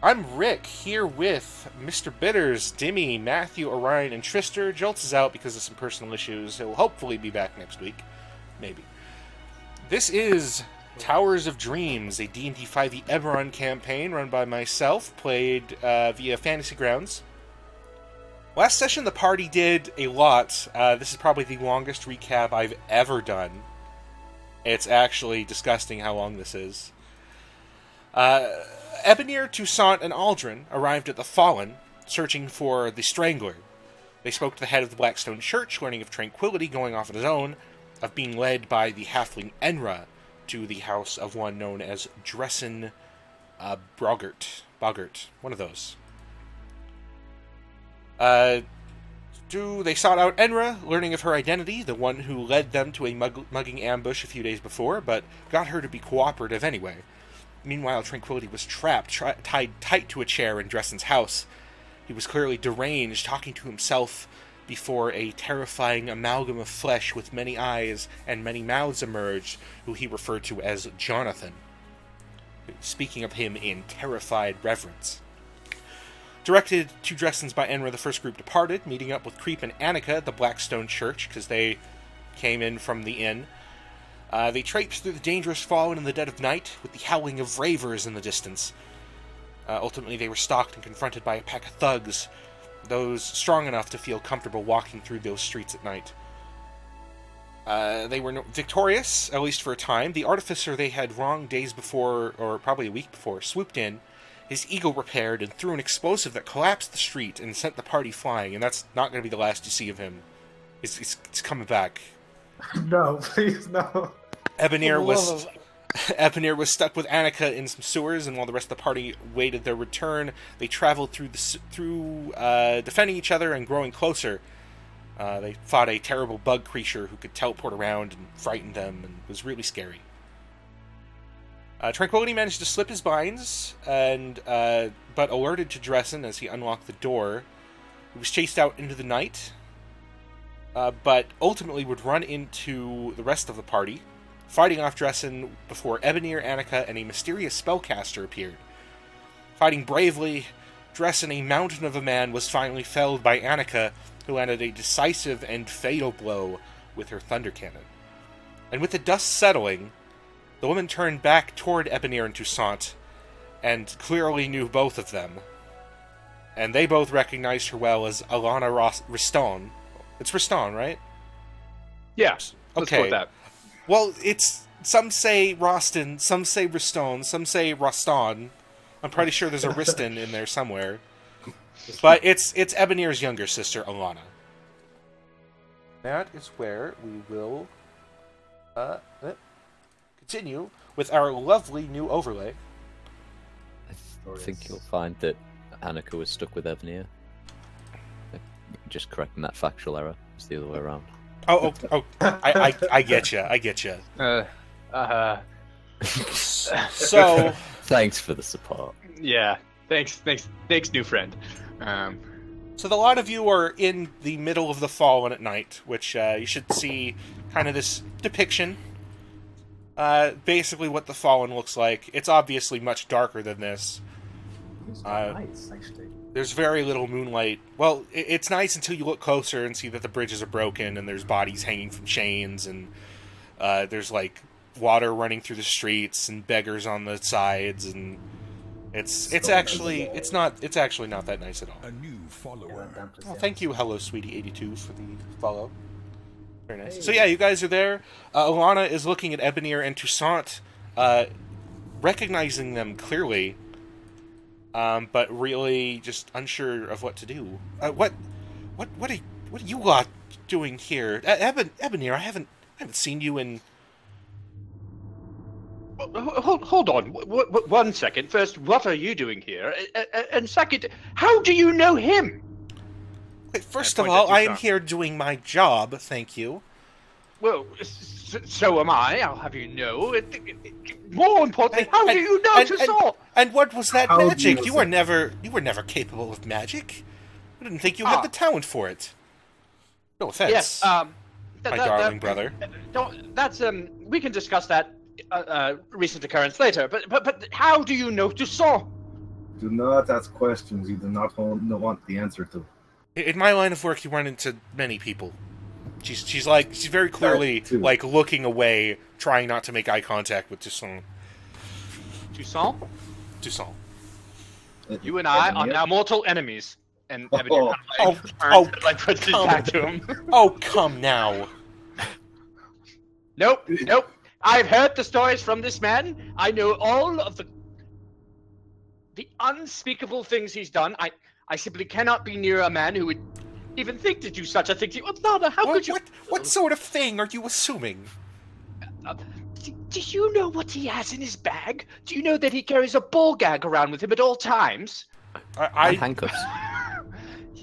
I'm Rick, here with Mr. Bitters, Dimmy, Matthew, Orion, and Trister. Jolts is out because of some personal issues. He'll hopefully be back next week. Maybe. This is Towers of Dreams, a D&D 5e Eberron campaign run by myself, played via Fantasy Grounds. Last session, the party did a lot. This is probably the longest recap I've ever done. It's actually disgusting how long this is. Ebenir, Toussaint, and Aldrin arrived at the Fallen, searching for the Strangler. They spoke to the head of the Blackstone Church, learning of Tranquility going off on his own, of being led by the halfling Enra to the house of one known as Dressen Boggart, one of those. They sought out Enra, learning of her identity, the one who led them to a mugging ambush a few days before, but got her to be cooperative anyway. Meanwhile, Tranquility was trapped, tied tight to a chair in Dressen's house. He was clearly deranged, talking to himself before a terrifying amalgam of flesh with many eyes and many mouths emerged, who he referred to as Jonathan, speaking of him in terrified reverence. Directed to Dressen's by Enra, the first group departed, meeting up with Creep and Annika at the Blackstone Church, because they came in from the inn. They traipsed through the dangerous Fallen in the dead of night, with the howling of ravers in the distance. Ultimately, they were stalked and confronted by a pack of thugs, those strong enough to feel comfortable walking through those streets at night. They were victorious, at least for a time. The artificer they had wronged days before, or probably a week before, swooped in, his eagle repaired, and threw an explosive that collapsed the street and sent the party flying, and that's not going to be the last you see of him. He's coming back. No, please, no. Ebenir was stuck with Annika in some sewers, and while the rest of the party waited their return, they traveled through defending each other and growing closer. They fought a terrible bug creature who could teleport around and frighten them, and was really scary. Tranquility managed to slip his binds, but alerted to Dressen as he unlocked the door. He was chased out into the night, but ultimately would run into the rest of the party, fighting off Dressen before Ebenir, Annika, and a mysterious spellcaster appeared. Fighting bravely, Dressen, a mountain of a man, was finally felled by Annika, who landed a decisive and fatal blow with her thunder cannon. And with the dust settling, the woman turned back toward Ebenir and Toussaint, and clearly knew both of them. And they both recognized her well as Alana Riston. It's Riston, right? Yeah, let's go with Okay. that. Well, it's... Some say Roston, some say Riston, some say Roston. I'm pretty sure there's a Riston in there somewhere. But it's Ebenir's younger sister, Alana. That is where we will continue with our lovely new overlay. I think you'll find that Annika was stuck with Ebenir. Just correcting that factual error. It's the other way around. I get you. So, Thanks for the support. Yeah, thanks, new friend. so a lot of you are in the middle of the Fallen at night, which you should see kind of this depiction. Basically what the Fallen looks like. It's obviously much darker than this. It's quite nice, actually. There's very little moonlight. Well, it's nice until you look closer and see that the bridges are broken and there's bodies hanging from chains and there's like water running through the streets and beggars on the sides, and it's actually not that nice at all. A new follower. Well, thank you, Hello Sweetie 82 for the follow. Very nice. So yeah, you guys are there. Alana is looking at Ebenir and Toussaint, recognizing them clearly, but really just unsure of what to do. What are you lot doing here? Ebenir, I haven't seen you in... Hold on, one second. First, what are you doing here? And second, how do you know him? First I of point all, at I am Toussaint. here doing my job, thank you. Well, so am I. I'll have you know. More importantly, how do you know Toussaint? And what was that How do magic? you You were never capable of magic. I didn't think you had Ah. the talent for it. No offense, Yes, my darling brother. That's we can discuss that recent occurrence later. But how do you know Toussaint? Do not ask questions you do not want the answer to. In my line of work, you run into many people. She's very clearly like looking away, trying not to make eye contact with Toussaint. Toussaint? Toussaint. You and I are now mortal enemies. And Oh. puts his back to him. Oh, come now. Nope. I've heard the stories from this man. I know all of the unspeakable things he's done. I simply cannot be near a man who would even think to do such a thing to you. Lana, how could you? What sort of thing are you assuming? Do you know what he has in his bag? Do you know that he carries a ball gag around with him at all times? And handcuffs.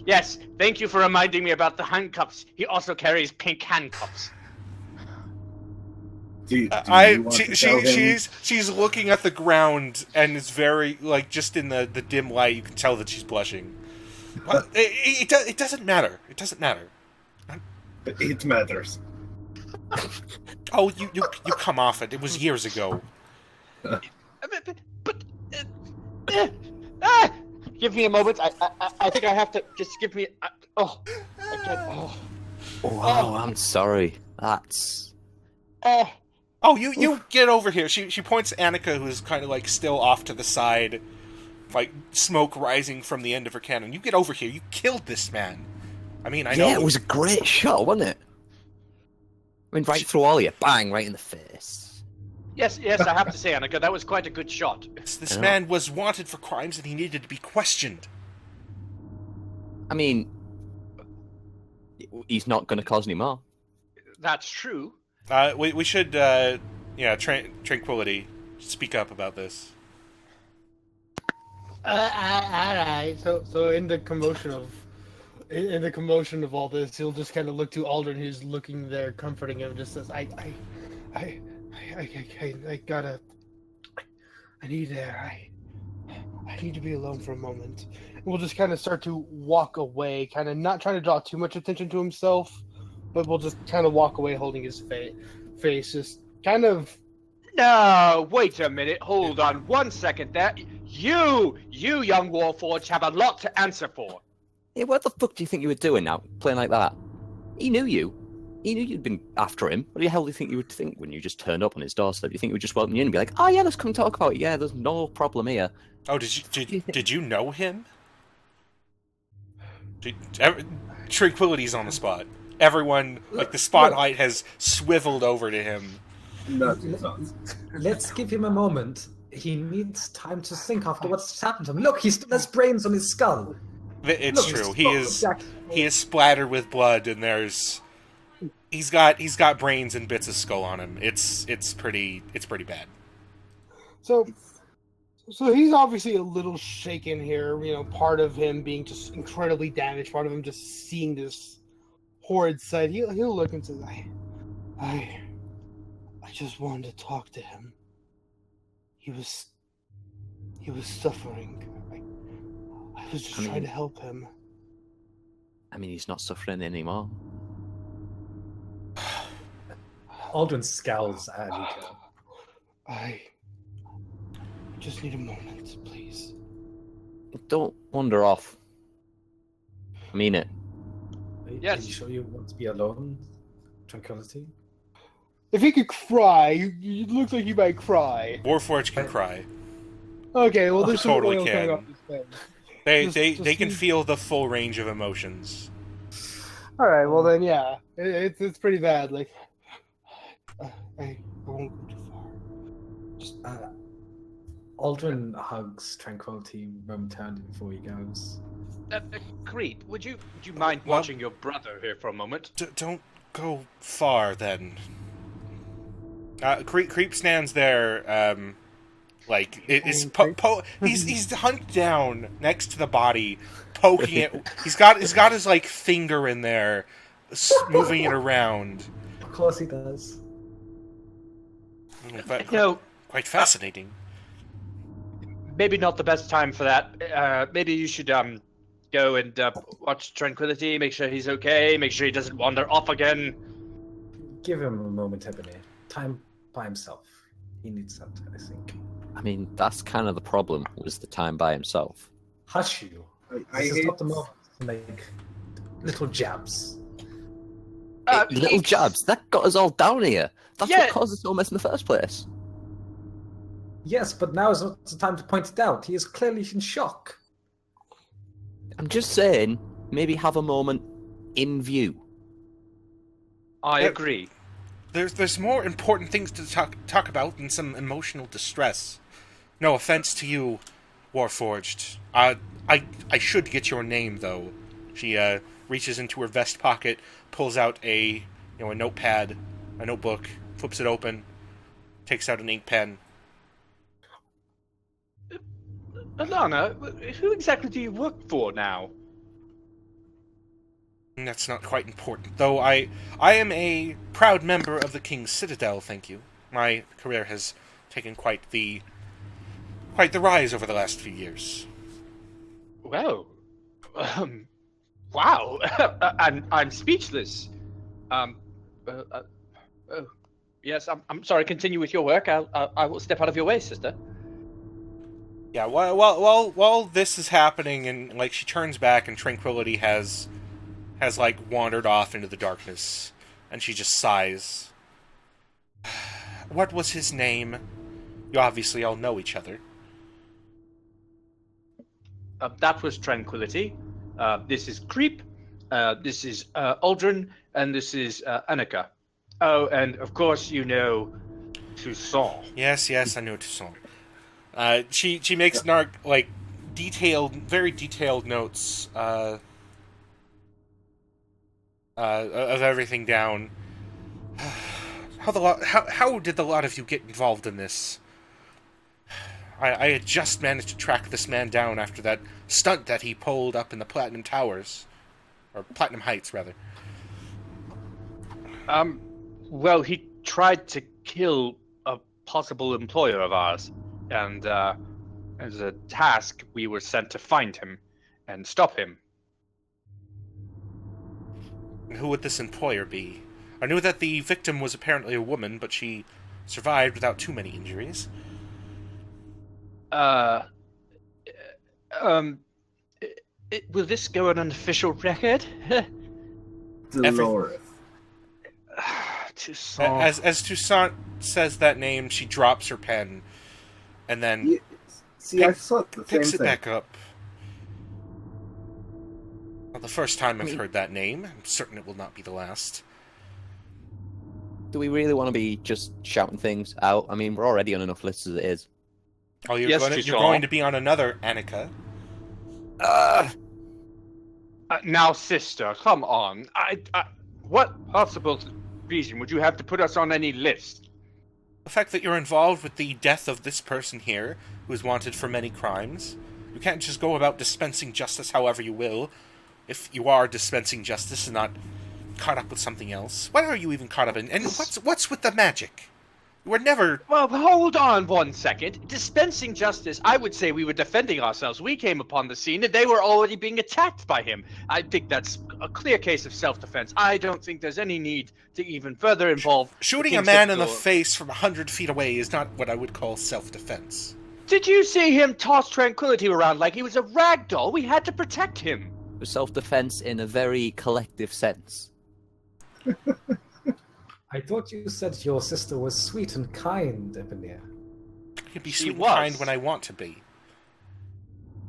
Yes, thank you for reminding me about the handcuffs. He also carries pink handcuffs. She's looking at the ground and is very like just in the dim light. You can tell that she's blushing. It doesn't matter. It doesn't matter. It matters. Oh, you come off it. It was years ago. Give me a moment. I think I have to just give me. I can't. Oh, I'm sorry. That's. Oh, you get over here. She points to Annika, who is kind of like still off to the side, like smoke rising from the end of her cannon. You get over here. You killed this man. I mean, I know. Yeah, it was a great shot, wasn't it? I mean, right through all of you. Bang, right in the face. Yes, I have to say, Annika, that was quite a good shot. This man was wanted for crimes and he needed to be questioned. I mean, he's not going to cause any more. That's true. We should, Tranquility, speak up about this. Alright. So in the commotion of all this, he'll just kind of look to Aldrin, who's looking there, comforting him. Just says, I need to be alone for a moment. And we'll just kind of start to walk away, kind of not trying to draw too much attention to himself, but we'll just kind of walk away, holding his face, just kind of. No, wait a minute. Hold on 1 second there. You young Warforged, have a lot to answer for. Yeah, what the fuck do you think you were doing now, playing like that? He knew you. He knew you'd been after him. What the hell do you think you would think when you just turned up on his doorstep? Do you think he would just welcome you in and be like, oh yeah, let's come talk about it. Yeah, there's no problem here. Oh, did you know him? Tranquility's on the spot. Everyone, like the spotlight has swiveled over to him. Let's give him a moment. He needs time to think after what's happened to him. Look, he still has brains on his skull. It's true. He is splattered with blood, and he's got brains and bits of skull on him. It's pretty bad. So he's obviously a little shaken here. You know, part of him being just incredibly damaged, part of him just seeing this horrid sight. He'll look and say, I just wanted to talk to him. He was suffering. I was just trying to help him. I mean, he's not suffering anymore. Aldrin scowls at Annika. I just need a moment, please. Don't wander off. I mean it. Yes. Are you sure you want to be alone? Tranquility? If he could cry, you look like he might cry. Warforged can cry. Okay, well, there's some Totally oil can. coming off his face. They can feel the full range of emotions. All right, well then, yeah, it's pretty bad. Like, I won't go too far. Just, Aldrin hugs Tranquility momentarily before he goes. Creep, would you mind watching your brother here for a moment? Don't go far, then. Creep stands there, he's hunked down next to the body, poking it. He's got his like finger in there, moving it around. Of course he does. Quite fascinating. Maybe not the best time for that. Maybe you should go and watch Tranquility, make sure he's okay, make sure he doesn't wander off again. Give him a moment, Ebony. Time by himself. He needs that, I think. I mean, that's kind of the problem, was the time by himself. Hush you. I This is hate not the moment to make little jabs. Little jabs, that got us all down here. That's Yeah. what caused us all mess in the first place. Yes, but now is not the time to point it out. He is clearly in shock. I'm just saying, maybe have a moment in view. I Yep. agree. There's more important things to talk about than some emotional distress. No offense to you, Warforged. I should get your name though. She reaches into her vest pocket, pulls out a notepad, a notebook, flips it open, takes out an ink pen. Alana, who exactly do you work for now? That's not quite important, though. I am a proud member of the King's Citadel. Thank you. My career has taken quite the rise over the last few years. Well, wow. I'm speechless. Yes, I'm sorry. Continue with your work. I will step out of your way, sister. Yeah. While this is happening, and like she turns back, and Tranquility has like wandered off into the darkness, and she just sighs. What was his name? You obviously all know each other. That was Tranquility. This is Creep. This is Aldrin, and this is Annika. Oh, and of course you know Toussaint. Yes, I know Toussaint. She makes very detailed notes of everything down. How did the lot of you get involved in this? I had just managed to track this man down after that stunt that he pulled up in the Platinum Towers, or Platinum Heights, rather. Well, he tried to kill a possible employer of ours, and as a task, we were sent to find him and stop him. And who would this employer be? I knew that the victim was apparently a woman, but she survived without too many injuries. Will this go on an official record? Dolores. Toussaint. As Toussaint says that name, she drops her pen, and then Yeah, see, I thought the same picks it thing. back up. Not the first time I've heard that name. I'm certain it will not be the last. Do we really want to be just shouting things out? I mean, we're already on enough lists as it is. Oh, you're Yes, going Toussaint. to be on another Annika. Now, sister, come on. What possible reason would you have to put us on any list? The fact that you're involved with the death of this person here, who is wanted for many crimes. You can't just go about dispensing justice however you will. If you are dispensing justice and not caught up with something else. What are you even caught up in? And what's with the magic? You were never... Well, hold on 1 second. Dispensing justice, I would say we were defending ourselves. We came upon the scene and they were already being attacked by him. I think that's a clear case of self-defense. I don't think there's any need to even further involve... Shooting a King's man in the Citadel. face from 100 feet away is not what I would call self-defense. Did you see him toss Tranquility around like he was a rag doll? We had to protect him. Self-defense in a very collective sense. I thought you said your sister was sweet and kind, Ebenir. I can be She sweet and was. kind when I want to be.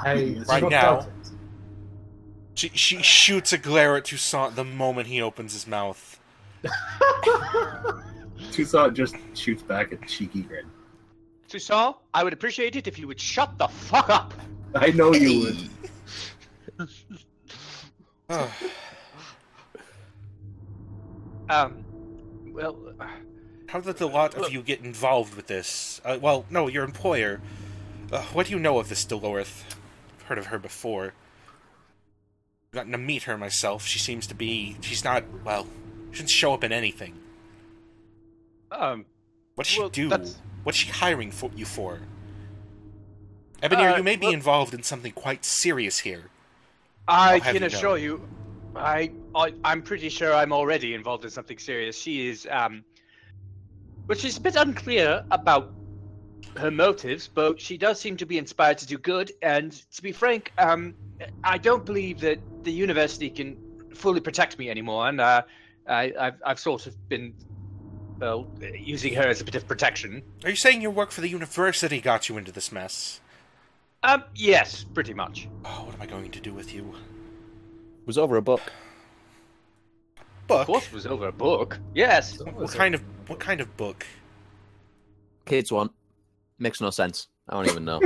I do Right not now- doubt it. She shoots a glare at Toussaint the moment he opens his mouth. Toussaint just shoots back a cheeky grin. Toussaint, I would appreciate it if you would shut the fuck up. I know you would. Well, How did the lot of you get involved with this? Well, no, your employer. What do you know of this Dolores? I've heard of her before. I've gotten to meet her myself. She seems to be... She's not... Well, she doesn't show up in anything. What's she well, do? that's- What's she hiring you for? Ebenir, you may be well- involved in something quite serious here. I I'll have can you know. assure you, I'm pretty sure I'm already involved in something serious. She is, but she's a bit unclear about her motives, but she does seem to be inspired to do good. And to be frank, I don't believe that the university can fully protect me anymore. And I've sort of been, well, using her as a bit of protection. Are you saying your work for the university got you into this mess? Yes, pretty much. Oh, what am I going to do with you? It was over a book. Book? Of course, it was over a book. Yes. What kind of book? Kids one. Makes no sense. I don't even know.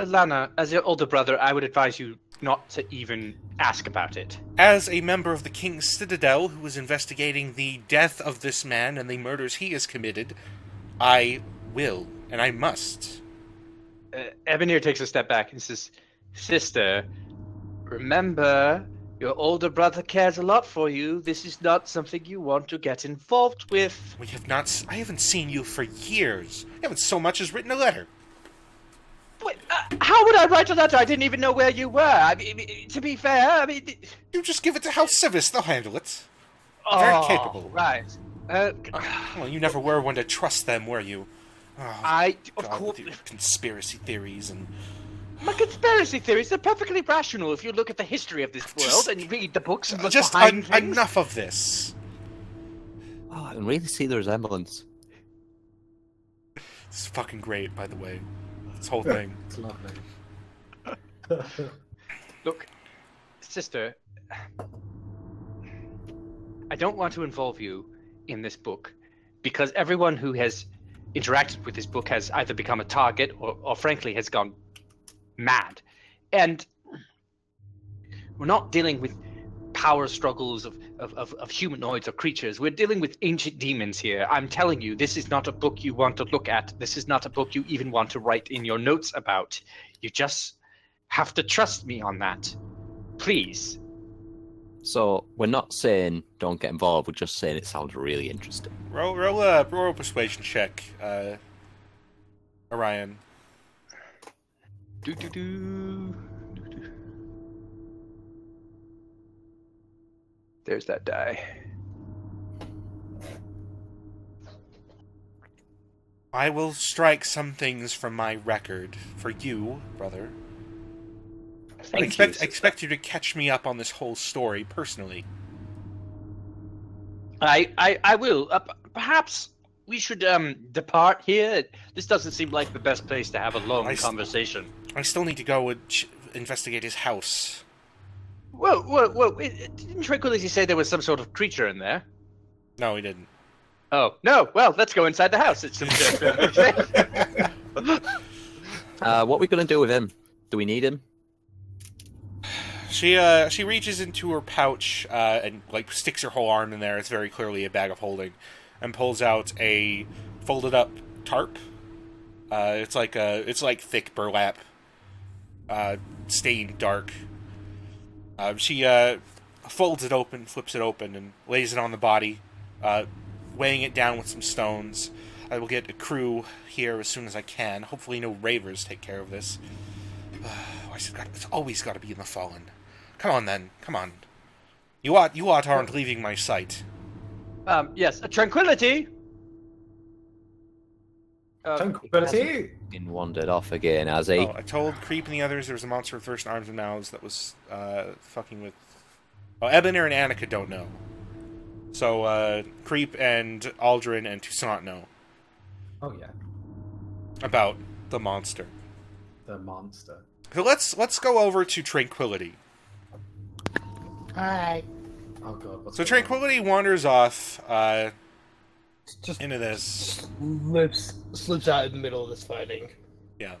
Lana, as your older brother, I would advise you not to even ask about it. As a member of the King's Citadel who is investigating the death of this man and the murders he has committed, I will, and I must. Ebenir takes a step back and says, Sister, remember, your older brother cares a lot for you. This is not something you want to get involved with. I haven't seen you for years. You haven't so much as written a letter. Wait, how would I write a letter? I didn't even know where you were. I mean, to be fair, You just give it to House Civis, they'll handle it. Very capable. Right. Well, you never were one to trust them, were you? Oh, Of God, course. with your conspiracy theories and... My conspiracy theories are perfectly rational if you look at the history of this world and read the books and look Just behind things. enough of this. Oh, I can really see the resemblance. This is fucking great, by the way. This whole thing. It's lovely. Look, sister, I don't want to involve you in this book because everyone who has interacted with this book has either become a target or frankly has gone mad. And we're not dealing with power struggles of humanoids or creatures. We're dealing with ancient demons here. I'm telling you, this is not a book you want to look at. This is not a book you even want to write in your notes about. You just have to trust me on that. Please. So we're not saying don't get involved. We're just saying it sounds really interesting. Roll a persuasion check, Orion. There's that die. I will strike some things from my record for you, brother. I expect you to catch me up on this whole story personally. I will. Perhaps we should depart here. This doesn't seem like the best place to have a long conversation. I still need to go and investigate his house. Whoa! Didn't Tranquility say there was some sort of creature in there? No, he didn't. Oh, no. Well, let's go inside the house. It's What are we going to do with him? Do we need him? She reaches into her pouch and like sticks her whole arm in there. It's very clearly a bag of holding, and pulls out a folded up tarp. It's like thick burlap, stained dark. She folds it open, flips it open, and lays it on the body, weighing it down with some stones. I will get a crew here as soon as I can. Hopefully no ravers take care of this. It's always got to be in the Fallen. Come on, then. Come on. You aren't leaving my sight. Yes. Tranquility! Tranquility! Been wandered off again, has he? Oh, I told Creep and the others there was a monster with first arms and mouths that was fucking with... Oh, Ebenir and Annika don't know. So, Creep and Aldrin and Toussaint know. Oh yeah, about the monster. the monster. So let's go over to Tranquility. Alright. Oh god. What's So going on? Tranquility wanders off Just into this. slips out in the middle of this fighting. Yeah.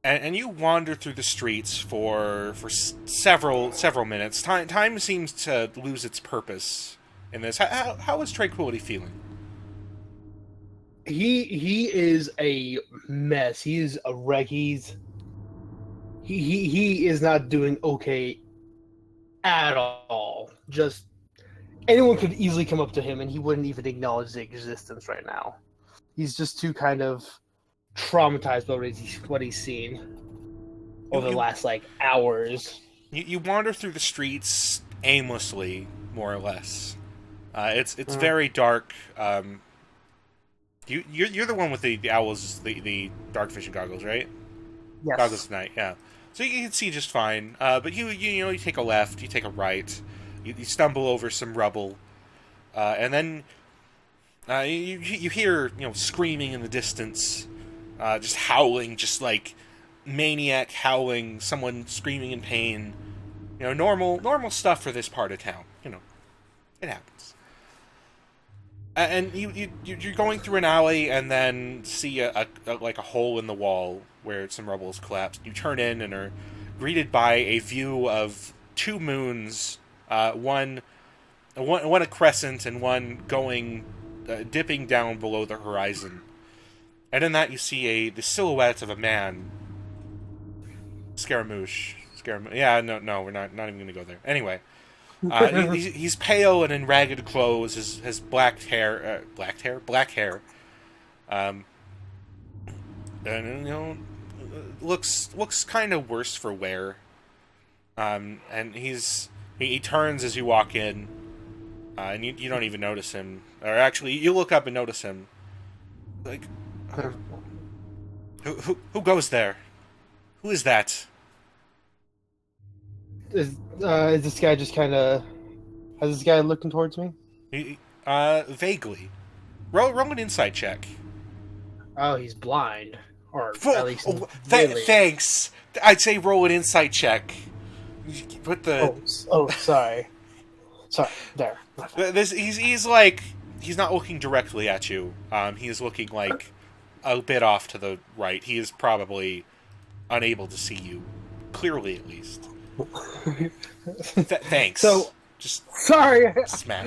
And you wander through the streets for several minutes. Time seems to lose its purpose in this. How is Tranquility feeling? He is a mess. He is a wreck. He is not doing okay at all. Just anyone could easily come up to him and he wouldn't even acknowledge the existence right now. He's just too kind of traumatized by what he's seen over the last hours. You wander through the streets aimlessly, more or less. It's very dark. You're the one with the owls, the dark vision goggles, right? Yes. Goggles tonight, yeah. So you can see just fine. But you take a left, you take a right, you stumble over some rubble, and then you hear screaming in the distance, just howling, just like maniac howling, someone screaming in pain. Normal stuff for this part of town. It happens. And you're going through an alley and then see a hole in the wall where some rubble has collapsed. You turn in and are greeted by a view of two moons, one a crescent and one going dipping down below the horizon. And in that you see the silhouette of a man. Scaramouche. Yeah, no, we're not even going to go there. Anyway. He's pale and in ragged clothes. His black hair, and looks kind of worse for wear. And he turns as you walk in, and you don't even notice him. Or actually, you look up and notice him. Like, who goes there? Who is that? Is this guy just kind of... Has this guy looking towards me? Vaguely. Roll an insight check. Oh, he's blind. Or at least... Thanks. I'd say roll an insight check. Put the... Oh, sorry. Sorry, there. He's like... He's not looking directly at you. He is looking like a bit off to the right. He is probably unable to see you. Clearly, at least. Thanks. So, just sorry. smack.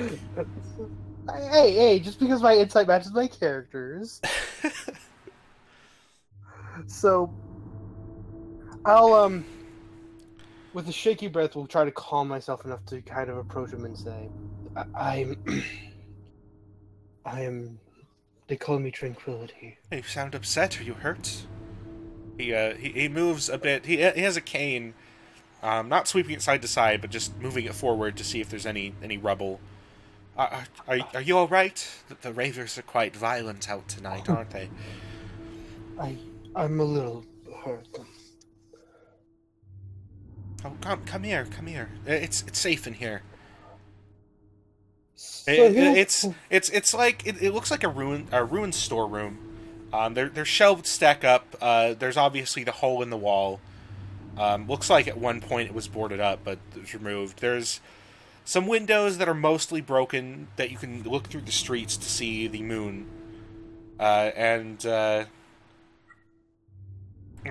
Hey, just because my insight matches my characters. So, I'll with a shaky breath, will try to calm myself enough to kind of approach him and say, I am. They call me Tranquility. You sound upset. Are you hurt? He moves a bit. He has a cane. Not sweeping it side to side, but just moving it forward to see if there's any rubble. Are you all right? The ravers are quite violent out tonight, aren't they? I'm a little hurt. Oh, come here. It's safe in here. So It's like it looks like a ruined storeroom. Their shelves stack up. There's obviously the hole in the wall. Looks like at one point it was boarded up, but it was removed. There's some windows that are mostly broken that you can look through the streets to see the moon.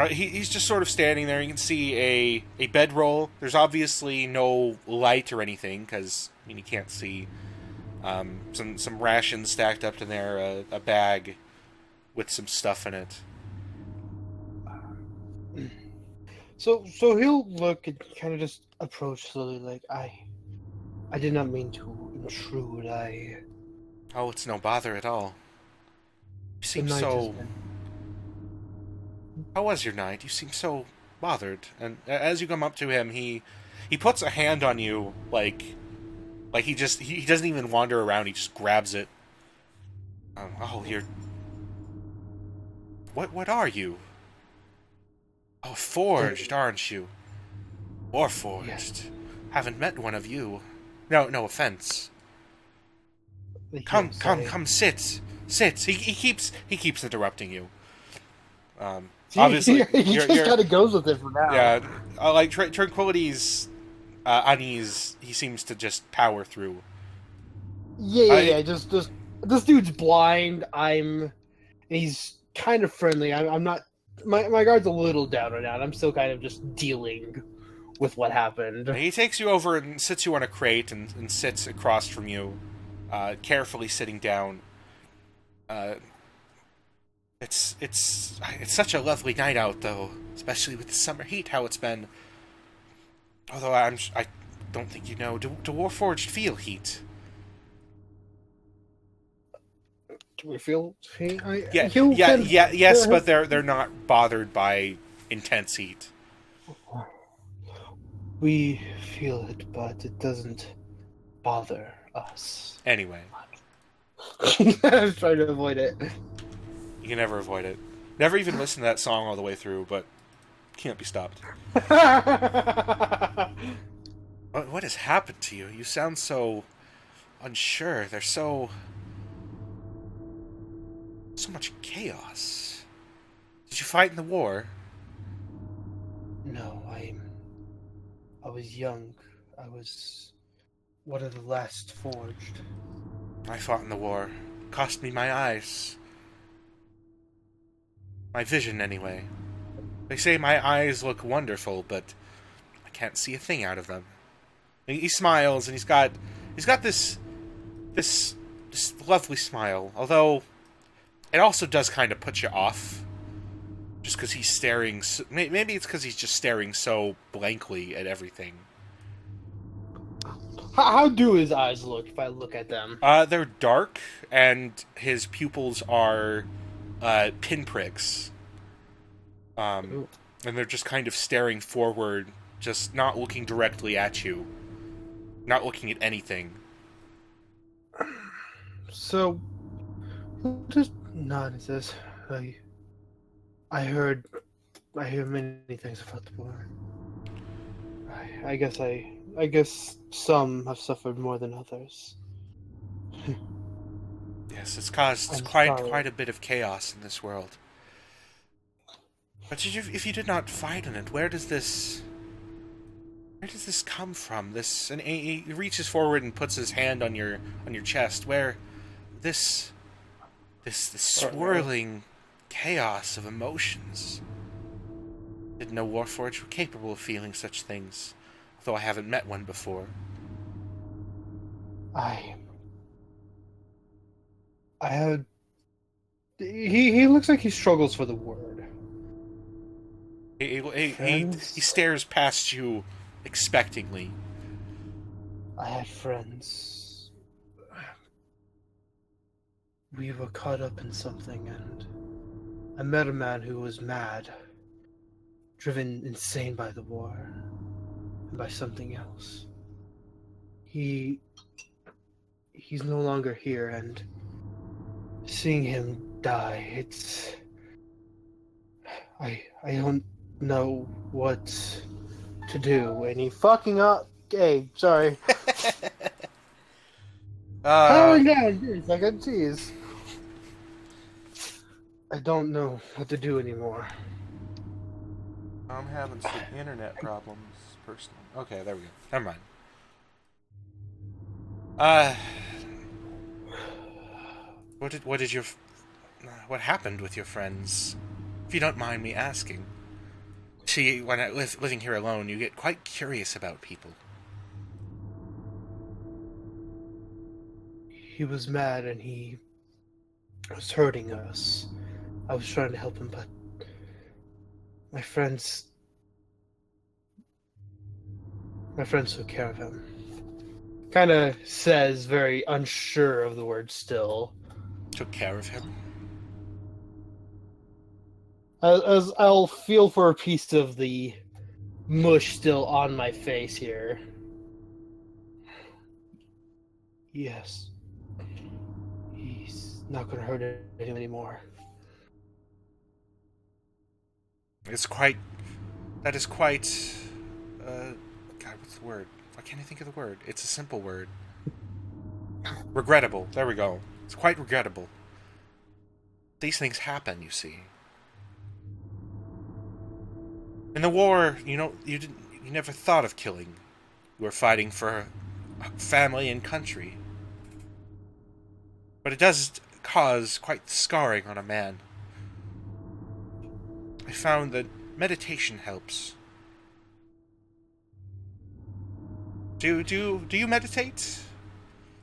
He's just sort of standing there. You can see a bedroll. There's obviously no light or anything because you can't see. Some rations stacked up in there. A bag with some stuff in it. So he'll look and kind of just approach slowly, like, I did not mean to intrude. Oh, it's no bother at all. You seem The night so... has been- How was your night? You seem so bothered. And as you come up to him, he puts a hand on you, like he doesn't even wander around. He just grabs it. You're... What are you? Oh, forged, aren't you? Warforged. Yes. Haven't met one of you. No offense. Come, sit. He keeps interrupting you. Obviously, he just kind of goes with it for now. Yeah, like Tranquility's unease, he seems to just power through. Yeah. Just this dude's blind. He's kind of friendly. I'm not. My guard's a little down right now. And I'm still kind of just dealing with what happened. He takes you over and sits you on a crate and sits across from you, carefully sitting down. It's such a lovely night out, though, especially with the summer heat. How it's been. Although I don't think you know. Do Warforged feel heat? Do we feel? Yes, but they're not bothered by intense heat. We feel it, but it doesn't bother us. Anyway, I was trying to avoid it. You can never avoid it. Never even listen to that song all the way through, but can't be stopped. What has happened to you? You sound so unsure. There's so much chaos. Did you fight in the war? No, I was young. I was one of the last forged. I fought in the war. Cost me my eyes. My vision, anyway. They say my eyes look wonderful, but I can't see a thing out of them. He smiles, and he's got this lovely smile. Although it also does kind of put you off, just because he's staring. Maybe it's because he's just staring so blankly at everything. How do his eyes look if I look at them? They're dark, and his pupils are pinpricks. And they're just kind of staring forward, just not looking directly at you. Not looking at anything. So, just nod and says, I hear many things about the war. I guess some have suffered more than others. Yes, it's caused quite a bit of chaos in this world. But if you did not fight in it, where does this come from? And he reaches forward and puts his hand on your chest. Where this swirling chaos of emotions. Didn't know Warforged were capable of feeling such things, though I haven't met one before. He looks like he struggles for the word. He stares past you expectingly. I had friends. We were caught up in something, and I met a man who was mad, driven insane by the war, and by something else. He's no longer here, and seeing him die, I don't know what to do. And he fucking up. Okay, sorry. Calming down here a second, jeez. I don't know what to do anymore. I'm having some internet problems, personally. Okay, there we go. Never mind. What happened with your friends? If you don't mind me asking. See, when I living here alone, you get quite curious about people. He was mad and he was hurting us. I was trying to help him, but my friends took care of him. Kind of says, very unsure of the word still. Took care of him? As I'll feel for a piece of the mush still on my face here. Yes. He's not going to hurt him anymore. That is quite... God, what's the word? Why can't I think of the word? It's a simple word. Regrettable. There we go. It's quite regrettable. These things happen, you see. In the war, you never thought of killing. You were fighting for family and country. But it does cause quite scarring on a man. I found that meditation helps. Do you meditate?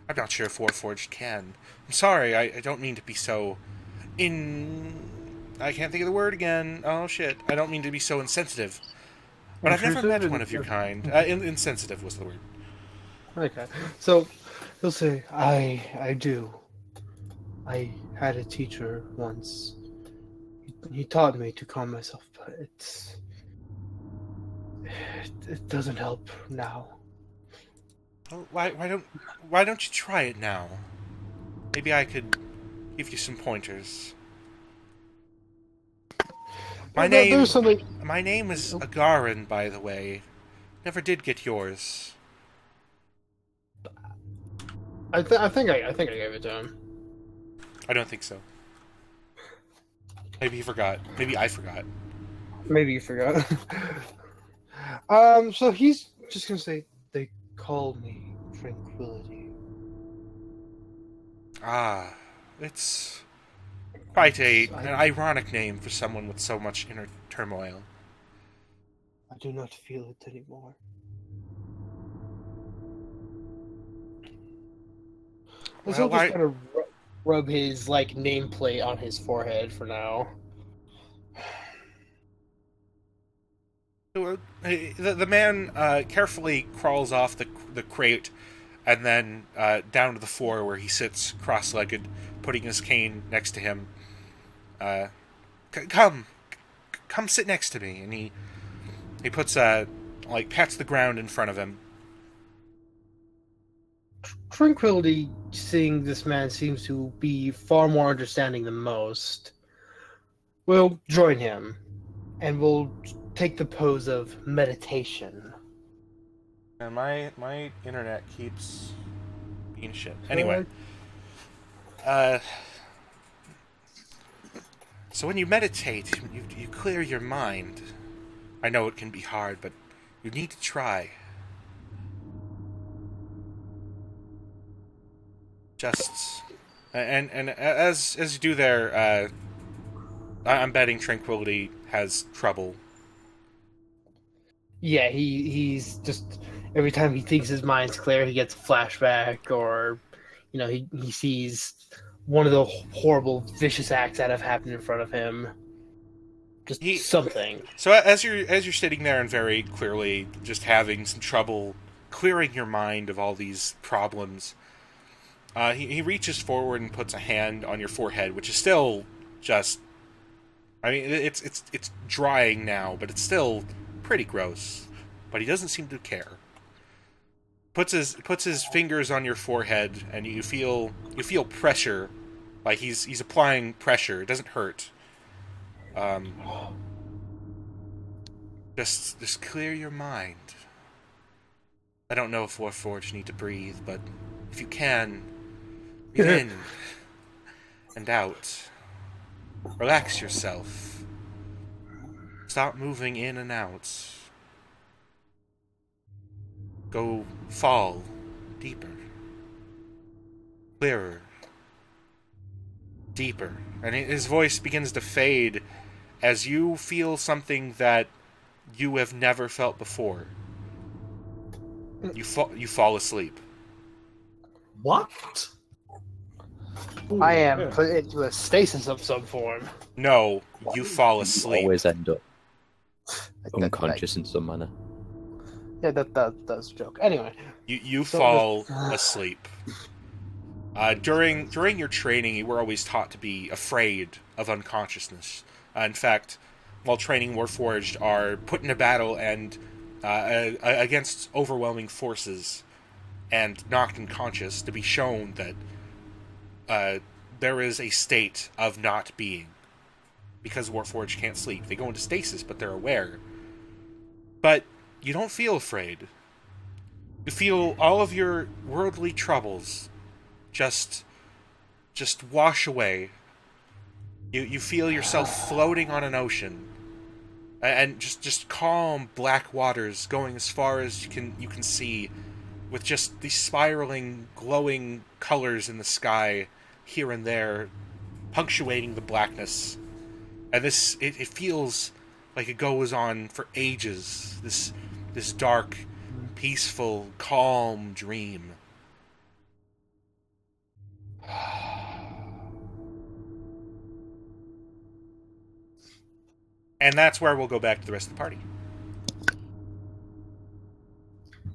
I'm not sure if Warforged can. I'm sorry, I don't mean to be so I can't think of the word again. Oh shit. I don't mean to be so insensitive. But I've never met one of your kind. Insensitive was the word. Okay. So, he'll say, I do. I had a teacher once. He taught me to calm myself, but it doesn't help now. Well, why don't you try it now? maybe I could give you some pointers. My There's something. name is Agarin, by the way. Never did get yours. I think I gave it to him. I don't think so. Maybe he forgot. Maybe I forgot. Maybe you forgot. So he's just gonna say, "They call me Tranquility." Ah, it's quite an ironic name for someone with so much inner turmoil. I do not feel it anymore. Well, He'll just kind of rub his nameplate on his forehead for now. The man carefully crawls off the crate and then down to the floor where he sits cross-legged, putting his cane next to him. Come sit next to me. And he puts pats the ground in front of him. Tranquility, seeing this man seems to be far more understanding than most, will join him and will take the pose of meditation. And my internet keeps being shit. Anyway. So when you meditate, you clear your mind. I know it can be hard, but you need to try. Just and as you do there, I'm betting Tranquility has trouble. Yeah, he's just every time he thinks his mind's clear, he gets a flashback, or he sees one of the horrible, vicious acts that have happened in front of him. Just something. So as you're sitting there and very clearly just having some trouble clearing your mind of all these problems, he reaches forward and puts a hand on your forehead, which is still just, I mean, it's drying now, but it's still pretty gross. But he doesn't seem to care. Puts his fingers on your forehead, and you feel pressure, like he's applying pressure. It doesn't hurt. Just clear your mind. I don't know if Warforged need to breathe, but if you can, breathe in and out. Relax yourself. Stop moving in and out. Go fall deeper. Clearer. Deeper. And his voice begins to fade as you feel something that you have never felt before. You fall asleep. What? I am put into a stasis of some form. No, you fall You asleep. always end up unconscious in some manner. Yeah, that's a joke. Anyway. You fall asleep. During your training, you were always taught to be afraid of unconsciousness. In fact, while training Warforged, are put in a battle and against overwhelming forces and knocked unconscious to be shown that there is a state of not being. Because Warforged can't sleep. They go into stasis, but they're aware. But you don't feel afraid. You feel all of your worldly troubles just wash away. You feel yourself floating on an ocean, and just calm black waters going as far as you can see, with just these spiraling, glowing colors in the sky here and there, punctuating the blackness. And it feels like it goes on for ages. This dark, peaceful, calm dream. And that's where we'll go back to the rest of the party.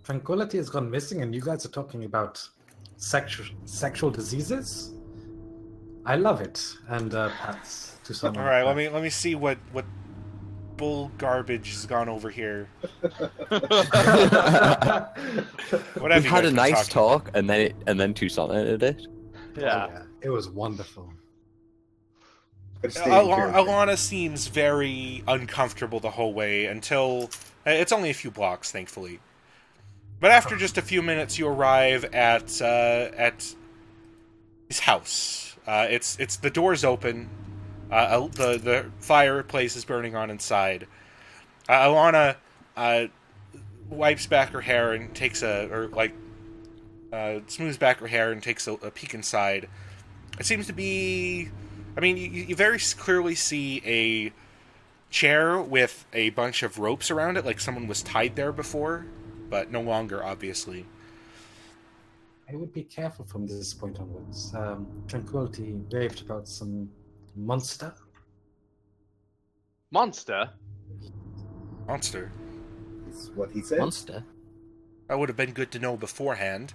Tranquility has gone missing, and you guys are talking about sexual diseases. I love it, and pats to someone. All right, let me see what bull garbage has gone over here. Whatever. We had a nice talk, and then Tucson ended it. Yeah. It was wonderful. Gotta stay in character. Alana seems very uncomfortable the whole way until... It's only a few blocks, thankfully. But after just a few minutes, you arrive at his house. It's the door's open. The fireplace is burning on inside. Alana wipes back her hair and takes smooths back her hair and takes a peek inside. It seems to be... I mean, you very clearly see a chair with a bunch of ropes around it, like someone was tied there before, but no longer, obviously. I would be careful from this point onwards. Tranquility raved about some monster. Monster? Monster? That's what he said. Monster? That would have been good to know beforehand.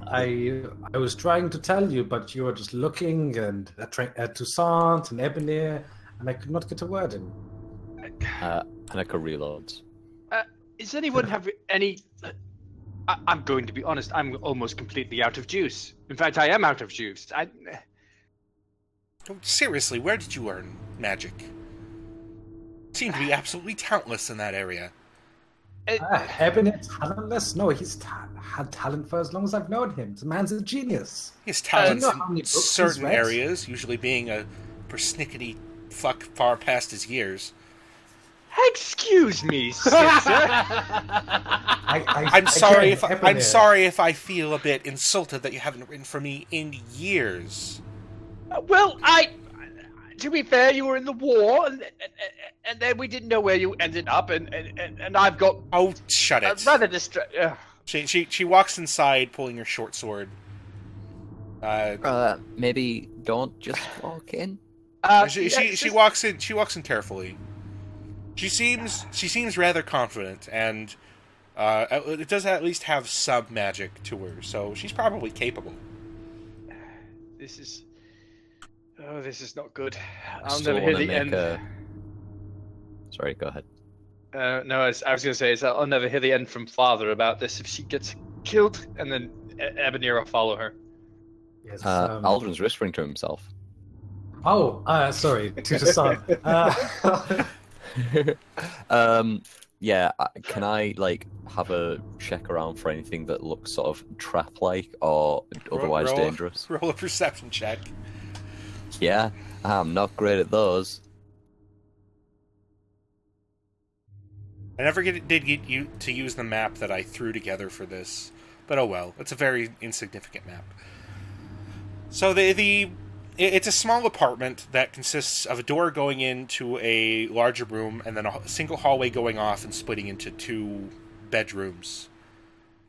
I was trying to tell you, but you were just looking and at Toussaint and Ebonir, and I could not get a word in. Hanukkah reloads. Does anyone have any... I'm going to be honest, I'm almost completely out of juice. In fact, I am out of juice. Oh, seriously, where did you learn magic? Seem to be absolutely talentless in that area. Ebonir talentless? No, he's had talent for as long as I've known him. The man's a genius. He has talents do you know how many in books he's certain read? areas, usually being a persnickety fuck far past his years. Excuse me, sister. I'm sorry if I feel a bit insulted that you haven't written for me in years. Well, to be fair, you were in the war, and then we didn't know where you ended up, and I've got... Oh, shut it. rather She walks inside, pulling her short sword. Maybe don't just walk in. She walks in. She walks in carefully. She seems rather confident, and it does at least have some magic to her, so she's probably capable. This is not good. I I'll still never hear wanna the make end. Sorry, go ahead. No, I was going to say, I'll never hear the end from Father about this if she gets killed, and then Ebonir will follow her. Yes. Aldrin's whispering to himself. Sorry, to Toussaint. Yeah, can I have a check around for anything that looks sort of trap-like or otherwise dangerous? Roll a perception check. Yeah, I'm not great at those. I never did get you to use the map that I threw together for this, but oh well. It's a very insignificant map. So it's a small apartment that consists of a door going into a larger room and then a single hallway going off and splitting into two bedrooms.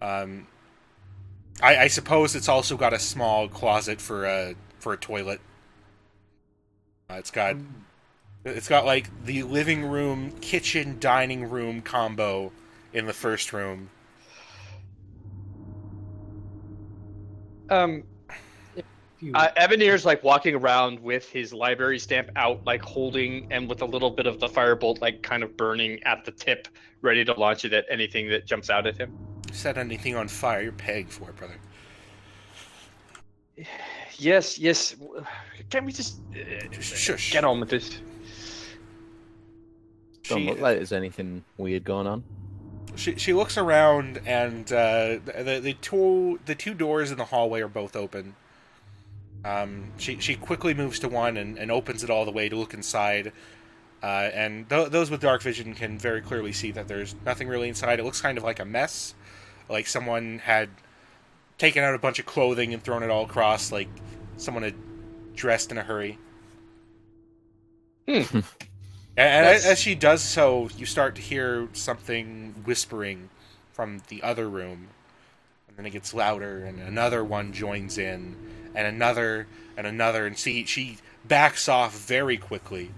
I suppose it's also got a small closet for a toilet. It's got like the living room, kitchen, dining room combo in the first room. Ebonir's walking around with his library stamp out, holding and with a little bit of the firebolt kind of burning at the tip, ready to launch it at anything that jumps out at him. Set anything on fire, you're paying for it, brother. Yes. Can we just Shush. get on with this? Don't look like there's anything weird going on. She looks around, and the two doors in the hallway are both open. She quickly moves to one and opens it all the way to look inside. And those with dark vision can very clearly see that there's nothing really inside. It looks kind of like a mess, like someone had taken out a bunch of clothing and thrown it all across, like someone had dressed in a hurry. And as she does so, you start to hear something whispering from the other room. And then it gets louder, and another one joins in, and another, and she backs off very quickly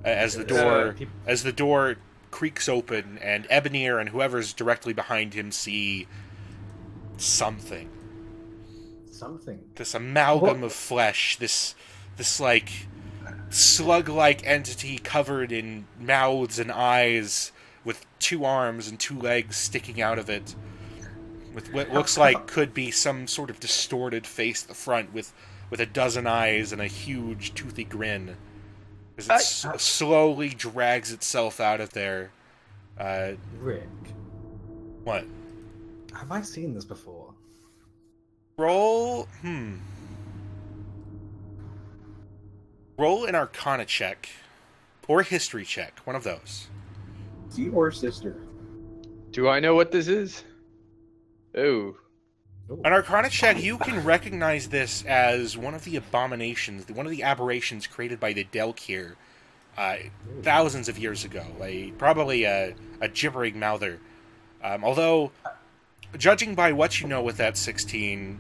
as the door creaks open, and Ebonir and whoever's directly behind him see something. This amalgam of flesh, this slug-like entity covered in mouths and eyes with 2 arms and 2 legs sticking out of it. with what looks like could be some sort of distorted face at the front with a dozen eyes and a huge toothy grin. As it slowly drags itself out of there. Rick, What? have I seen this before? Roll Roll an Arcana check. Or a History check. One of those. See or sister? Do I know what this is? Oh. An Arcana check, you can recognize this as one of the abominations, one of the aberrations created by the Delkir thousands of years ago. Probably a gibbering mouther. Although, judging by what you know with that 16,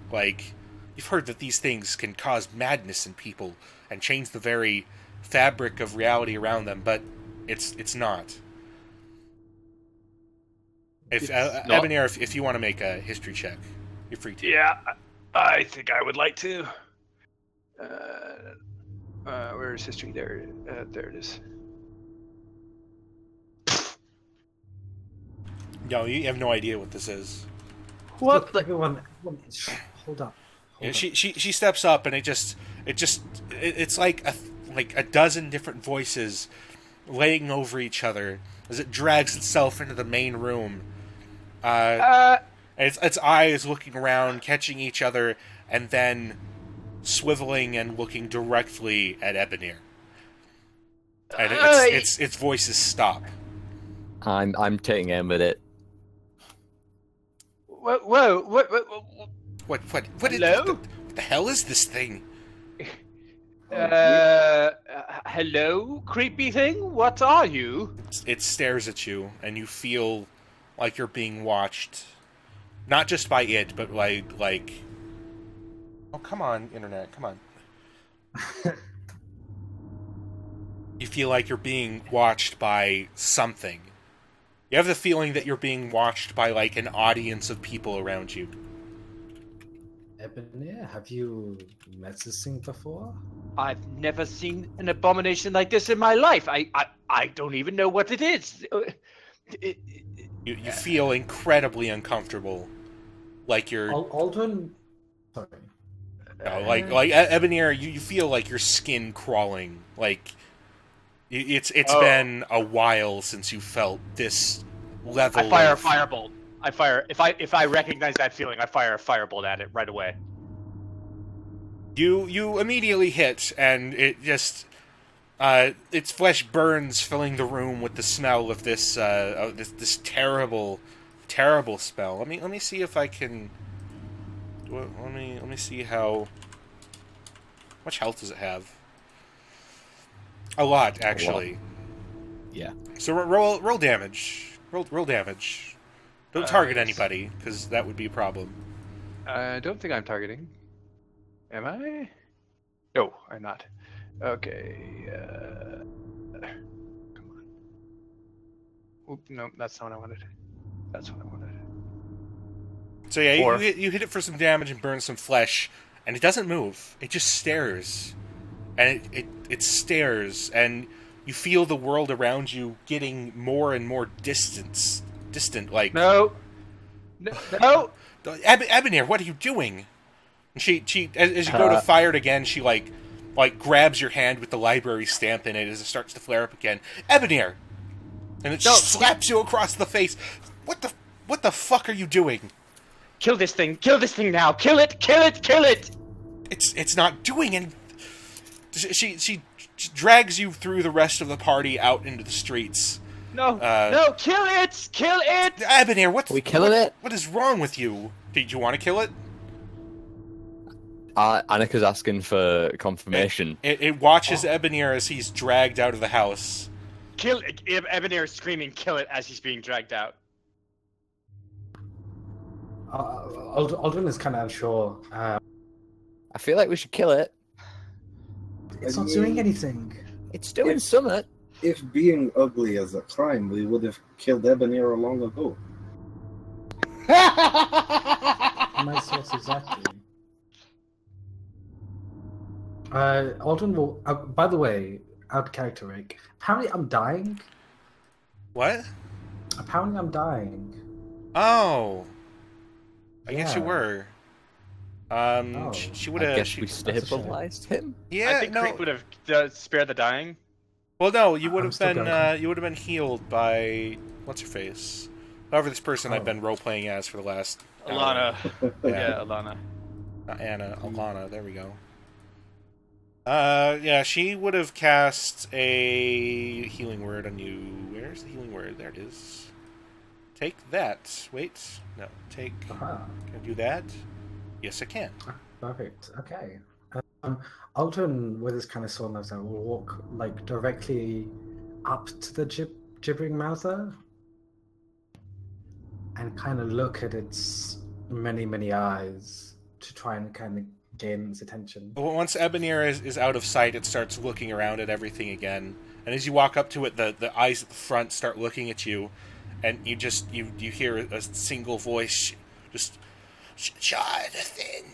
you've heard that these things can cause madness in people and change the very fabric of reality around them, but it's not. Ebonir, if you want to make a history check, you're free to. Yeah, I think I would like to. Where is history? There it is. No, you have no idea what this is. What? Look, everyone, hold up. Yeah, she steps up, and it's like a dozen different voices laying over each other as it drags itself into the main room. And its eyes looking around, catching each other, and then swiveling and looking directly at Ebonir. And its voices stop. I'm taking aim with it. Whoa! What Hello? What the hell is this thing? Hello, creepy thing. What are you? It stares at you, and you feel like you're being watched. Not just by it, but like... Oh, come on, internet, come on. You feel like you're being watched by something. You have the feeling that you're being watched by, an audience of people around you. Ebonir, have you met this thing before? I've never seen an abomination like this in my life. I don't even know what it is. You feel incredibly uncomfortable. Like you're... Aldrin... Sorry. No, Ebonir, you feel like your skin crawling. It's been a while since you felt this level. I fire a firebolt. If I recognize that feeling, I fire a firebolt at it right away. You immediately hit, and it just its flesh burns, filling the room with the smell of this this terrible spell. Let me see if I can. Let me see how much health does it have. A lot, actually. Yeah. So roll damage. Roll damage. Don't target anybody, because that would be a problem. I don't think I'm targeting. Am I? No, I'm not. Okay. Come on. Oop, no, that's not what I wanted. That's what I wanted. So yeah, you hit it for some damage and burn some flesh, and it doesn't move. It just stares. And it stares, and you feel the world around you getting more and more distant, like... No! Ebonir, what are you doing? And she as you go to fire it again, she like grabs your hand with the library stamp in it as it starts to flare up again. Ebonir! And it slaps you across the face. What the fuck are you doing? Kill this thing! Kill this thing now! Kill it! Kill it! Kill it! It's not doing anything. She drags you through the rest of the party out into the streets. No, no, kill it! Kill it! Ebonir, Are we killing it? What is wrong with you? Did you want to kill it? Annika's asking for confirmation. It watches Ebonir as he's dragged out of the house. Kill it! Ebonir is screaming, kill it, as he's being dragged out. Aldrin is kind of unsure. I feel like we should kill it. It's not doing anything. It's doing something. If being ugly is a crime, we would have killed Ebonir long ago. My source exactly. Aldrin will... by the way, out of character, Rick. Apparently I'm dying. What? Apparently I'm dying. Oh. I guess you Yeah. were. Oh. She would I have. guess we that's a shame. stabilized him. Yeah, I think no. Creep would have spared the dying. Well, no, you would I'm have still been. going. You would have been healed by what's her face, however this person I've Oh. been role playing as for the last. Alana. Yeah. Yeah, Alana. Not Anna, Alana. There we go. Yeah, she would have cast a healing word on you. Where's the healing word? There it is. Take that. Wait, no. Take. Aha. Can I do that? Yes, I can. Perfect. Okay. Aldrin, with his kind of sore nose, will walk like directly up to the gibbering mouther and kind of look at its many eyes to try and kind of gain its attention. But once Ebonier is out of sight, it starts looking around at everything again. And as you walk up to it, the eyes at the front start looking at you, and you hear a single voice, just Jonathan.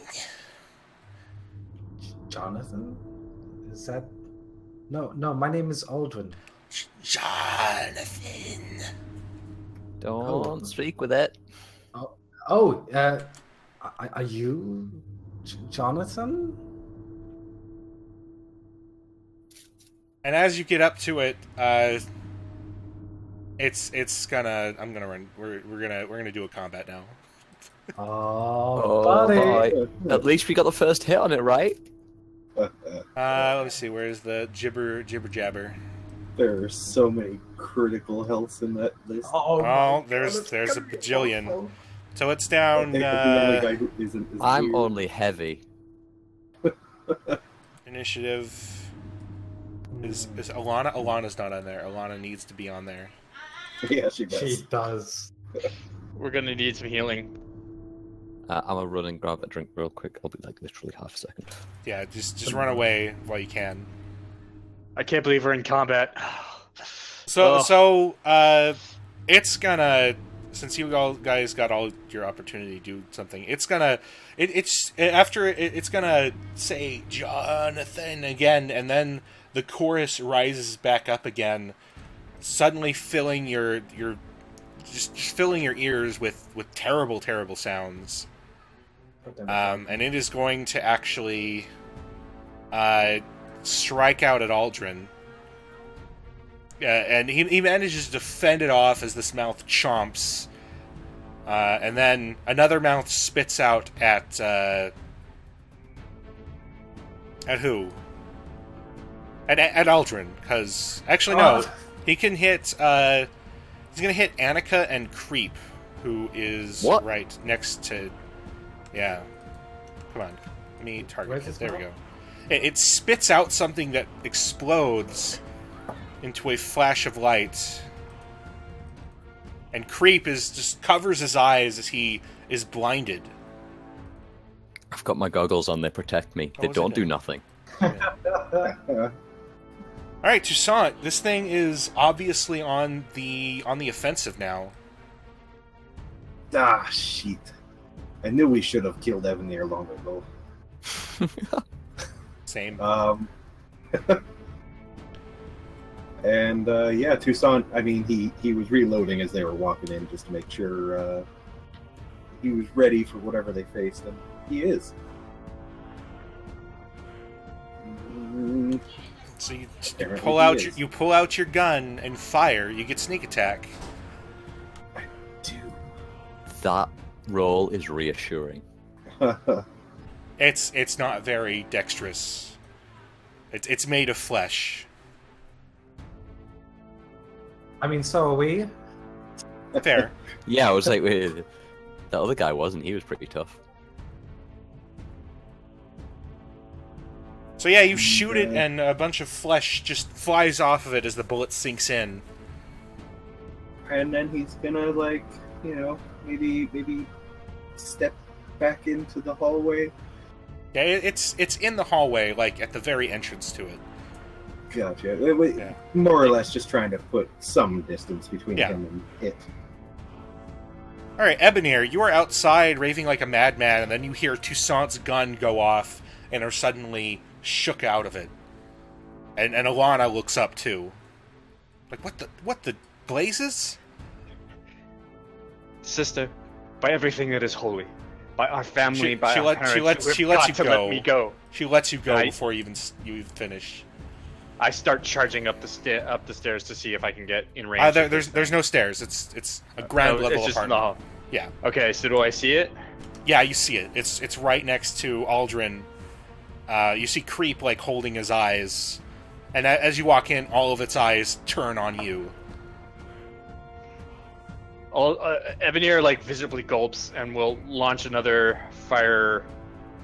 Jonathan? Is that? No, my name is Aldrin. Jonathan. Don't speak with it. Oh, are you Jonathan? And as you get up to it, it's gonna. I'm gonna run. We're gonna do a combat now. Oh, buddy. boy. At least we got the first hit on it, right? Let me see. Where's the jibber jabber? There are so many critical healths in that list. Oh, there's a bajillion. So it's down. The only guy who isn't is I'm weird. only heavy. Initiative is Alana. Alana's not on there. Alana needs to be on there. Yeah, she does. She does. We're gonna need some healing. I'm gonna run and grab a drink real quick. I'll be like literally half a second. Yeah, just run away while you can. I can't believe we're in combat. So it's gonna, since you all guys got all your opportunity to do something, it's gonna it's gonna say Jonathan again, and then the chorus rises back up again, suddenly filling your filling your ears with terrible sounds. And it is going to actually strike out at Aldrin. And he manages to fend it off as this mouth chomps. And then another mouth spits out at who? At Aldrin, because actually no, he can hit. He's gonna hit Annika and Creep, who is right next to. Yeah, come on, let me target it. There we go. It spits out something that explodes into a flash of light, and Creep just covers his eyes as he is blinded. I've got my goggles on. They protect me. They don't do nothing. All right, Toussaint, this thing is obviously on the offensive now. Ah, shit. I knew we should have killed Evanier long ago. Same. And yeah, Toussaint, I mean, he was reloading as they were walking in just to make sure he was ready for whatever they faced, and he is. So you pull out your gun and fire. You get sneak attack. Dude. That roll is reassuring. It's not very dexterous. It's made of flesh. I mean, so are we. Fair. Yeah, I was like, wait, that other guy wasn't. He was pretty tough. So yeah, you shoot it, and a bunch of flesh just flies off of it as the bullet sinks in. And then he's gonna, like, you know, maybe step back into the hallway. Yeah, it's in the hallway, like at the very entrance to it. Gotcha. Yeah. More or less just trying to put some distance between him and it. All right, Ebonier, you are outside raving like a madman, and then you hear Toussaint's gun go off and are suddenly shook out of it. And Alana looks up too. Like, what the blazes? Sister, by everything that is holy, by our family, She- by she our let- parents. she lets- You've she lets got you to go. let me go. She lets you go Right. before you finish. I start charging up the stairs to see if I can get in range. There's no stairs. It's a ground level it's just in apartment. the Yeah. Okay, so do I see it? Yeah, you see it. It's right next to Aldrin. You see Creep like holding his eyes, and as you walk in, all of its eyes turn on you. Evanir like visibly gulps and will launch another fire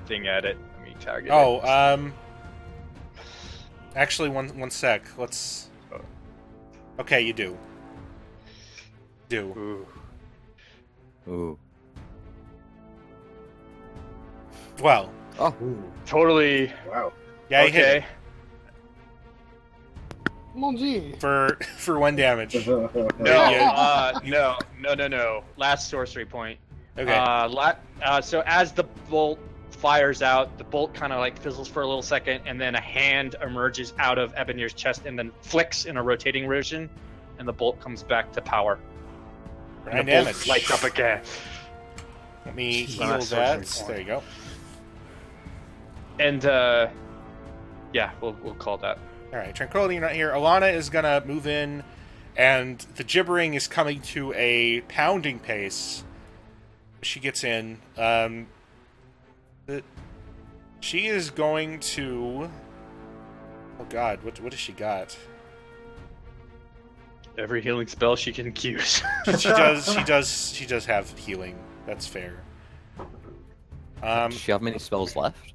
thing at it. Let me target it. Oh, actually, one sec. Let's. Okay, you do. Ooh. Ooh. Well, Ooh. Totally. Wow. yeah, you hit Okay. it Well, gee. for 1 damage. No, Yeah. no. Last sorcery point. Okay. So as the bolt fires out, the bolt kind of like fizzles for a little second, and then a hand emerges out of Ebenir's chest and then flicks in a rotating motion, and the bolt comes back to power. For And 9 the bolt damage. lights up again. Let me Jeez. heal Last that. sorcery point. There you go. And yeah, we'll call that. All right, Tranquility, you're not here. Alana is gonna move in, and the gibbering is coming to a pounding pace. She gets in. She is going to. Oh God, what has she got? Every healing spell she can use. She does have healing. That's fair. Does she have many spells left?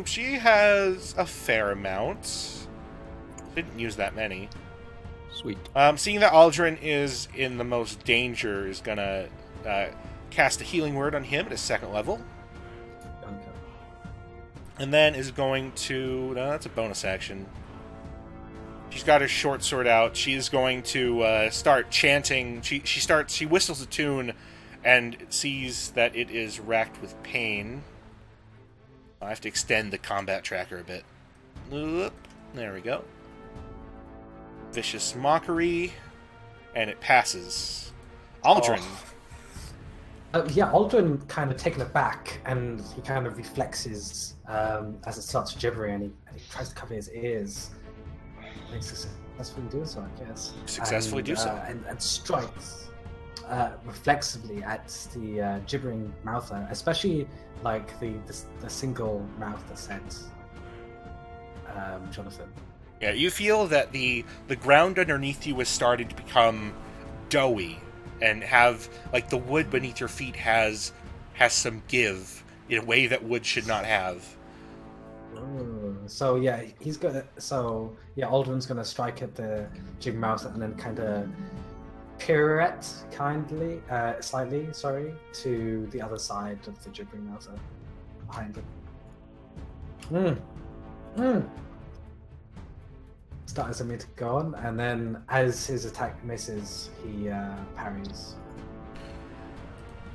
She has a fair amount. Didn't use that many. Sweet. Seeing that Aldrin is in the most danger, is gonna cast a healing word on him at his 2nd level, Okay. and then is going to. No, that's a bonus action. She's got her short sword out. She's going to start chanting. She whistles a tune, and sees that it is racked with pain. I have to extend the combat tracker a bit. Oop. There we go. Vicious Mockery, and it passes. Aldrin. Yeah, Aldrin kind of taken aback, and he kind of reflexes as it starts gibbering, and he tries to cover his ears. And he successfully do so, I guess. Successfully do so. And strikes reflexively at the gibbering mouther, especially like the single mouth that said Jonathan. Yeah, you feel that the ground underneath you is starting to become doughy, and have like the wood beneath your feet has some give in a way that wood should not have. So yeah, he's gonna. So yeah, Aldrin's gonna strike at the jig mouth and then kind of pirouette slightly, to the other side of the gibbering mouth behind him. Start as a minute to go on, and then as his attack misses, he parries.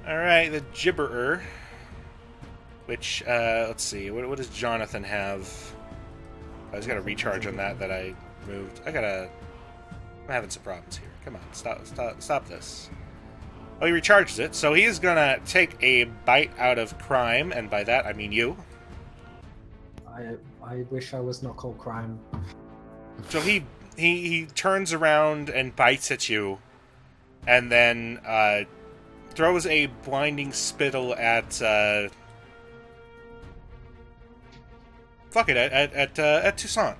All right, the Gibberer. Which let's see, what does Jonathan have? I just got a recharge on that I moved. I'm having some problems here. Come on, stop this. Oh, he recharges it, so he's gonna take a bite out of Crime, and by that I mean you. I wish I was not called Crime. So he turns around and bites at you, and then throws a blinding spittle at at Toussaint.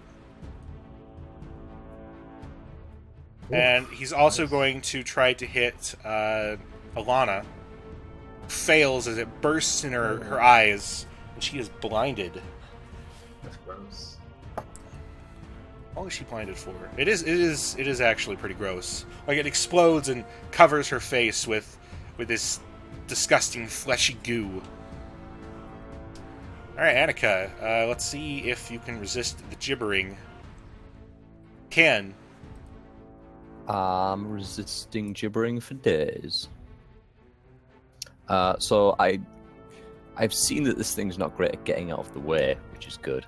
And he's also going to try to hit Alana. Fails as it bursts in her eyes, and she is blinded. That's gross. How long is she blinded for? It is actually pretty gross. Like, it explodes and covers her face with this disgusting fleshy goo. Alright, Annika, let's see if you can resist the gibbering. Can. I'm resisting gibbering for days. So I've seen that this thing's not great at getting out of the way, which is good.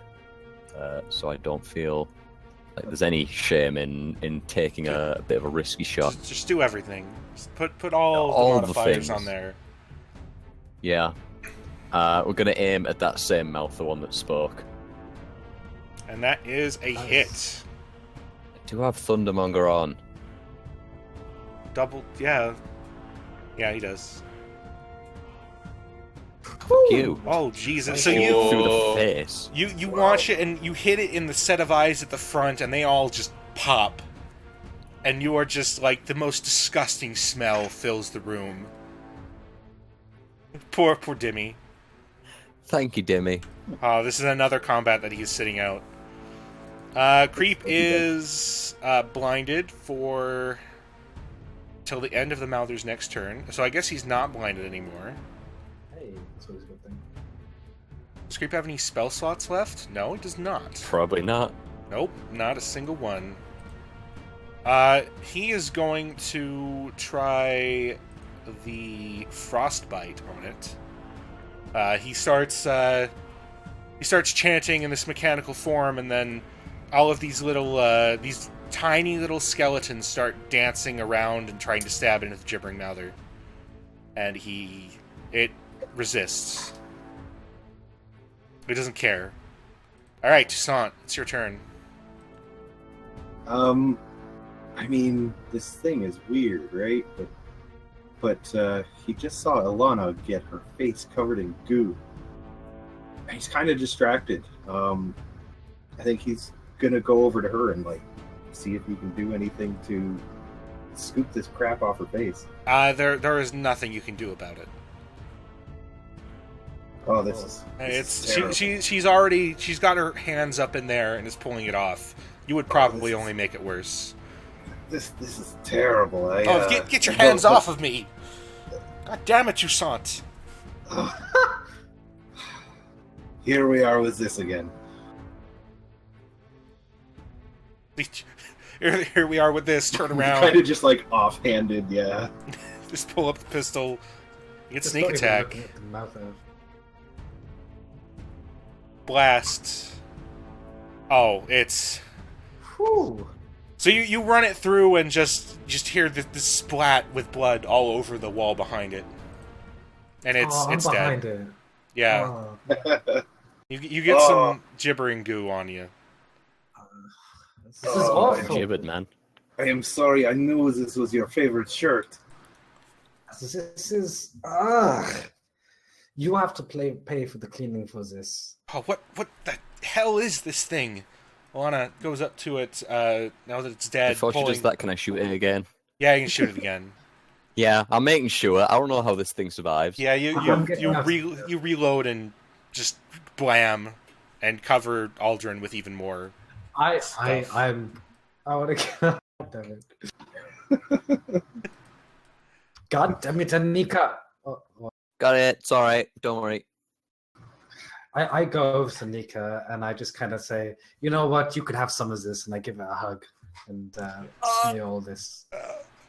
So I don't feel like there's any shame in taking a bit of a risky shot. Just do everything. Just put all the All the modifiers things. on there. Yeah. We're going to aim at that same mouth, the one that spoke. And that is a hit. Do I have Thundermonger on? Double, yeah. Yeah, he does. You. Oh, Jesus. So Through you the face. you launch it and you hit it in the set of eyes at the front, and they all just pop. And you are just like, the most disgusting smell fills the room. Poor Dimmy. Thank you, Dimmy. This is another combat that he's sitting out. Creep is blinded for till the end of the Mouther's next turn. So I guess he's not blinded anymore. Hey, that's always a good thing. Does Creep have any spell slots left? No, he does not. Probably not. Nope, not a single one. He is going to try the Frostbite on it. He starts chanting in this mechanical form, and then all of these little, these tiny little skeletons start dancing around and trying to stab into the gibbering mouther. And it resists. It doesn't care. Alright, Toussaint, it's your turn. I mean, this thing is weird, right? But he just saw Ilana get her face covered in goo. He's kind of distracted. I think he's gonna go over to her and see if he can do anything to scoop this crap off her face. There is nothing you can do about it. Oh, this is terrible. She's got her hands up in there and is pulling it off. You would probably only make it worse. This is terrible. Get your hands off of me! God damn it, Toussaint! Here we are with this again. Here we are with this. Turn around. Kind of just offhanded, yeah. Just pull up the pistol. Get Just sneak not even attack. looking at the mouth of- Blast. Oh, it's... Whew. So you run it through and just hear the splat with blood all over the wall behind it. And it's I'm dead. behind it. Yeah. Oh, You get some gibbering goo on you. this is awful. Gibbered, man. I am sorry. I knew this was your favorite shirt. This is you have to pay for the cleaning for this. Oh, what the hell is this thing? Alana goes up to it now that it's dead. Before she does that, can I shoot it again? Yeah, you can shoot it again. Yeah, I'm making sure. I don't know how this thing survives. Yeah, I'm getting up. you reload and just blam and cover Aldrin with even more. I want to damn it. God damn it, Anika. Got it. It's all right. Don't worry. I go over to Nika and I just kind of say, you know what, you could have some of this, and I give it a hug and smear all this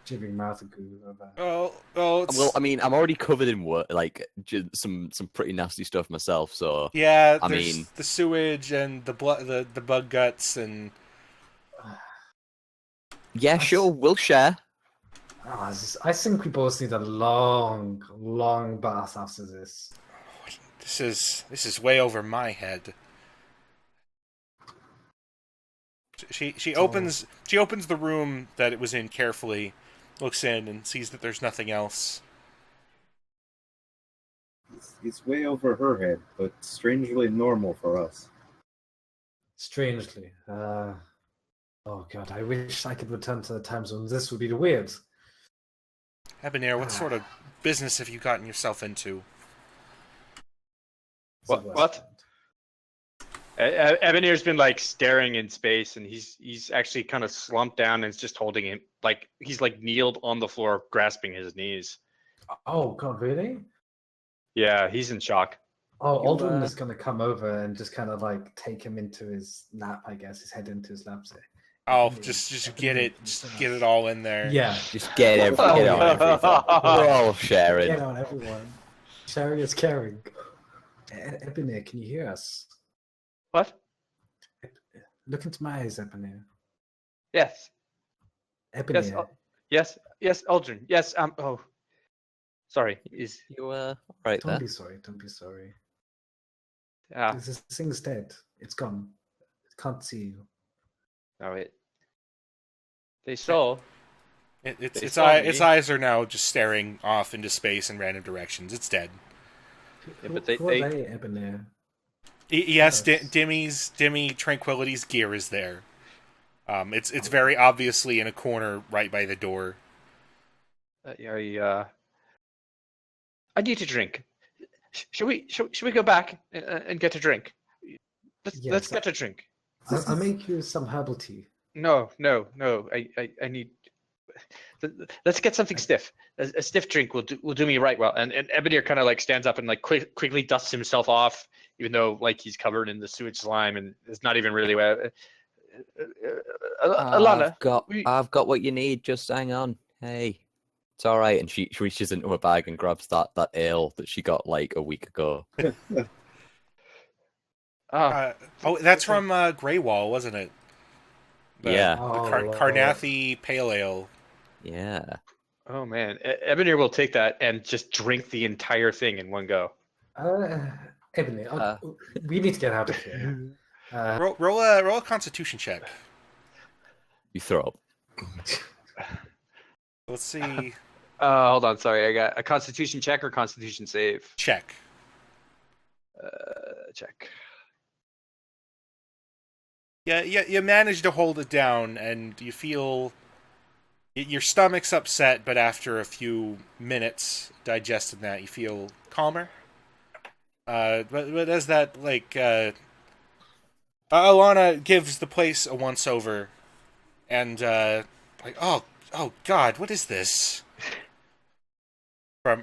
gibbering mouth of goo over. Well, I mean, I'm already covered in some pretty nasty stuff myself. So yeah, I there's mean, the sewage and the blood, the bug guts, and yeah, sure, we'll share. I think we both need a long bath after this. this is way over my head. She opens the room that it was in carefully, looks in and sees that there's nothing else. It's way over her head, but strangely normal for us. Strangely. Oh god, I wish I could return to the times when this would be weird. Ebonir, what sort of business have you gotten yourself into? What? Ebonir's been staring in space, and he's actually kind of slumped down and is just holding him he's kneeled on the floor, grasping his knees. Oh god, really? Yeah, he's in shock. Oh, Aldrin is gonna come over and just kind of take him into his lap, I guess, his head into his lap. Say, Oh, just get it all in there. yeah, Just get it on everything. We're all sharing. get on everyone. Sharing is caring. Ebonir, can you hear us? What? Look into my eyes, Ebonir. Yes. Ebonir. Yes, Aldrin. Yes. Sorry, is You right Don't there? be sorry. Don't be sorry. ah This thing's dead. It's gone. It can't see you. no it. They saw. Its They its saw eye me. its eyes are now just staring off into space in random directions. It's dead. Yeah, Who, but who are they, Ebony? Yes, Yes. Dimmy Tranquility's gear is there. It's very obviously in a corner right by the door. I need a drink. Should we go back and get a drink? Let's Yes. get a drink. I'll make you some herbal tea. No. I need. Let's get something stiff. A stiff drink will do me right well. And Ebonir kind of like stands up and like quickly dusts himself off, even though like he's covered in the sewage slime and it's not even really wet. Alana, I've got what you need. Just hang on. Hey, it's all right. And she reaches into her bag and grabs that ale that she got like a week ago. That's from Grey Wall, wasn't it? Yeah. The Carnathy Pale Ale. Yeah. Oh man, Ebonir will take that and just drink the entire thing in one go. Ebony, we need to get out of here. Roll a Constitution check. You throw up. Let's see. Hold on, sorry, I got a Constitution check or Constitution save. Check. Check. Yeah, you manage to hold it down, and you feel your stomach's upset, but after a few minutes digesting that, you feel calmer. But as that, like, Alana gives the place a once-over, and, like, oh God, what is this?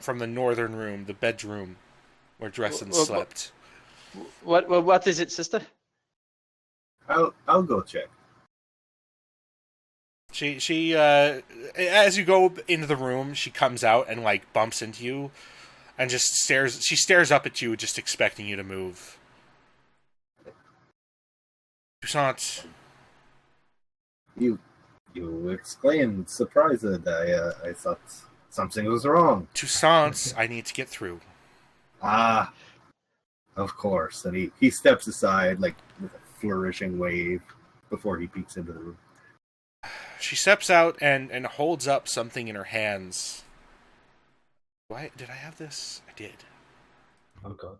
From the northern room, the bedroom, where Dresden slept. What is it, sister? I'll go check. She as you go into the room, she comes out and like bumps into you, and just stares. She stares up at you, just expecting you to move. Toussaint, You exclaimed, surprised. I thought something was wrong. Toussaint, I need to get through. Ah, of course. And he steps aside like with a flourishing wave before he peeks into the room. She steps out and holds up something in her hands. Did I have this? I did. Oh God.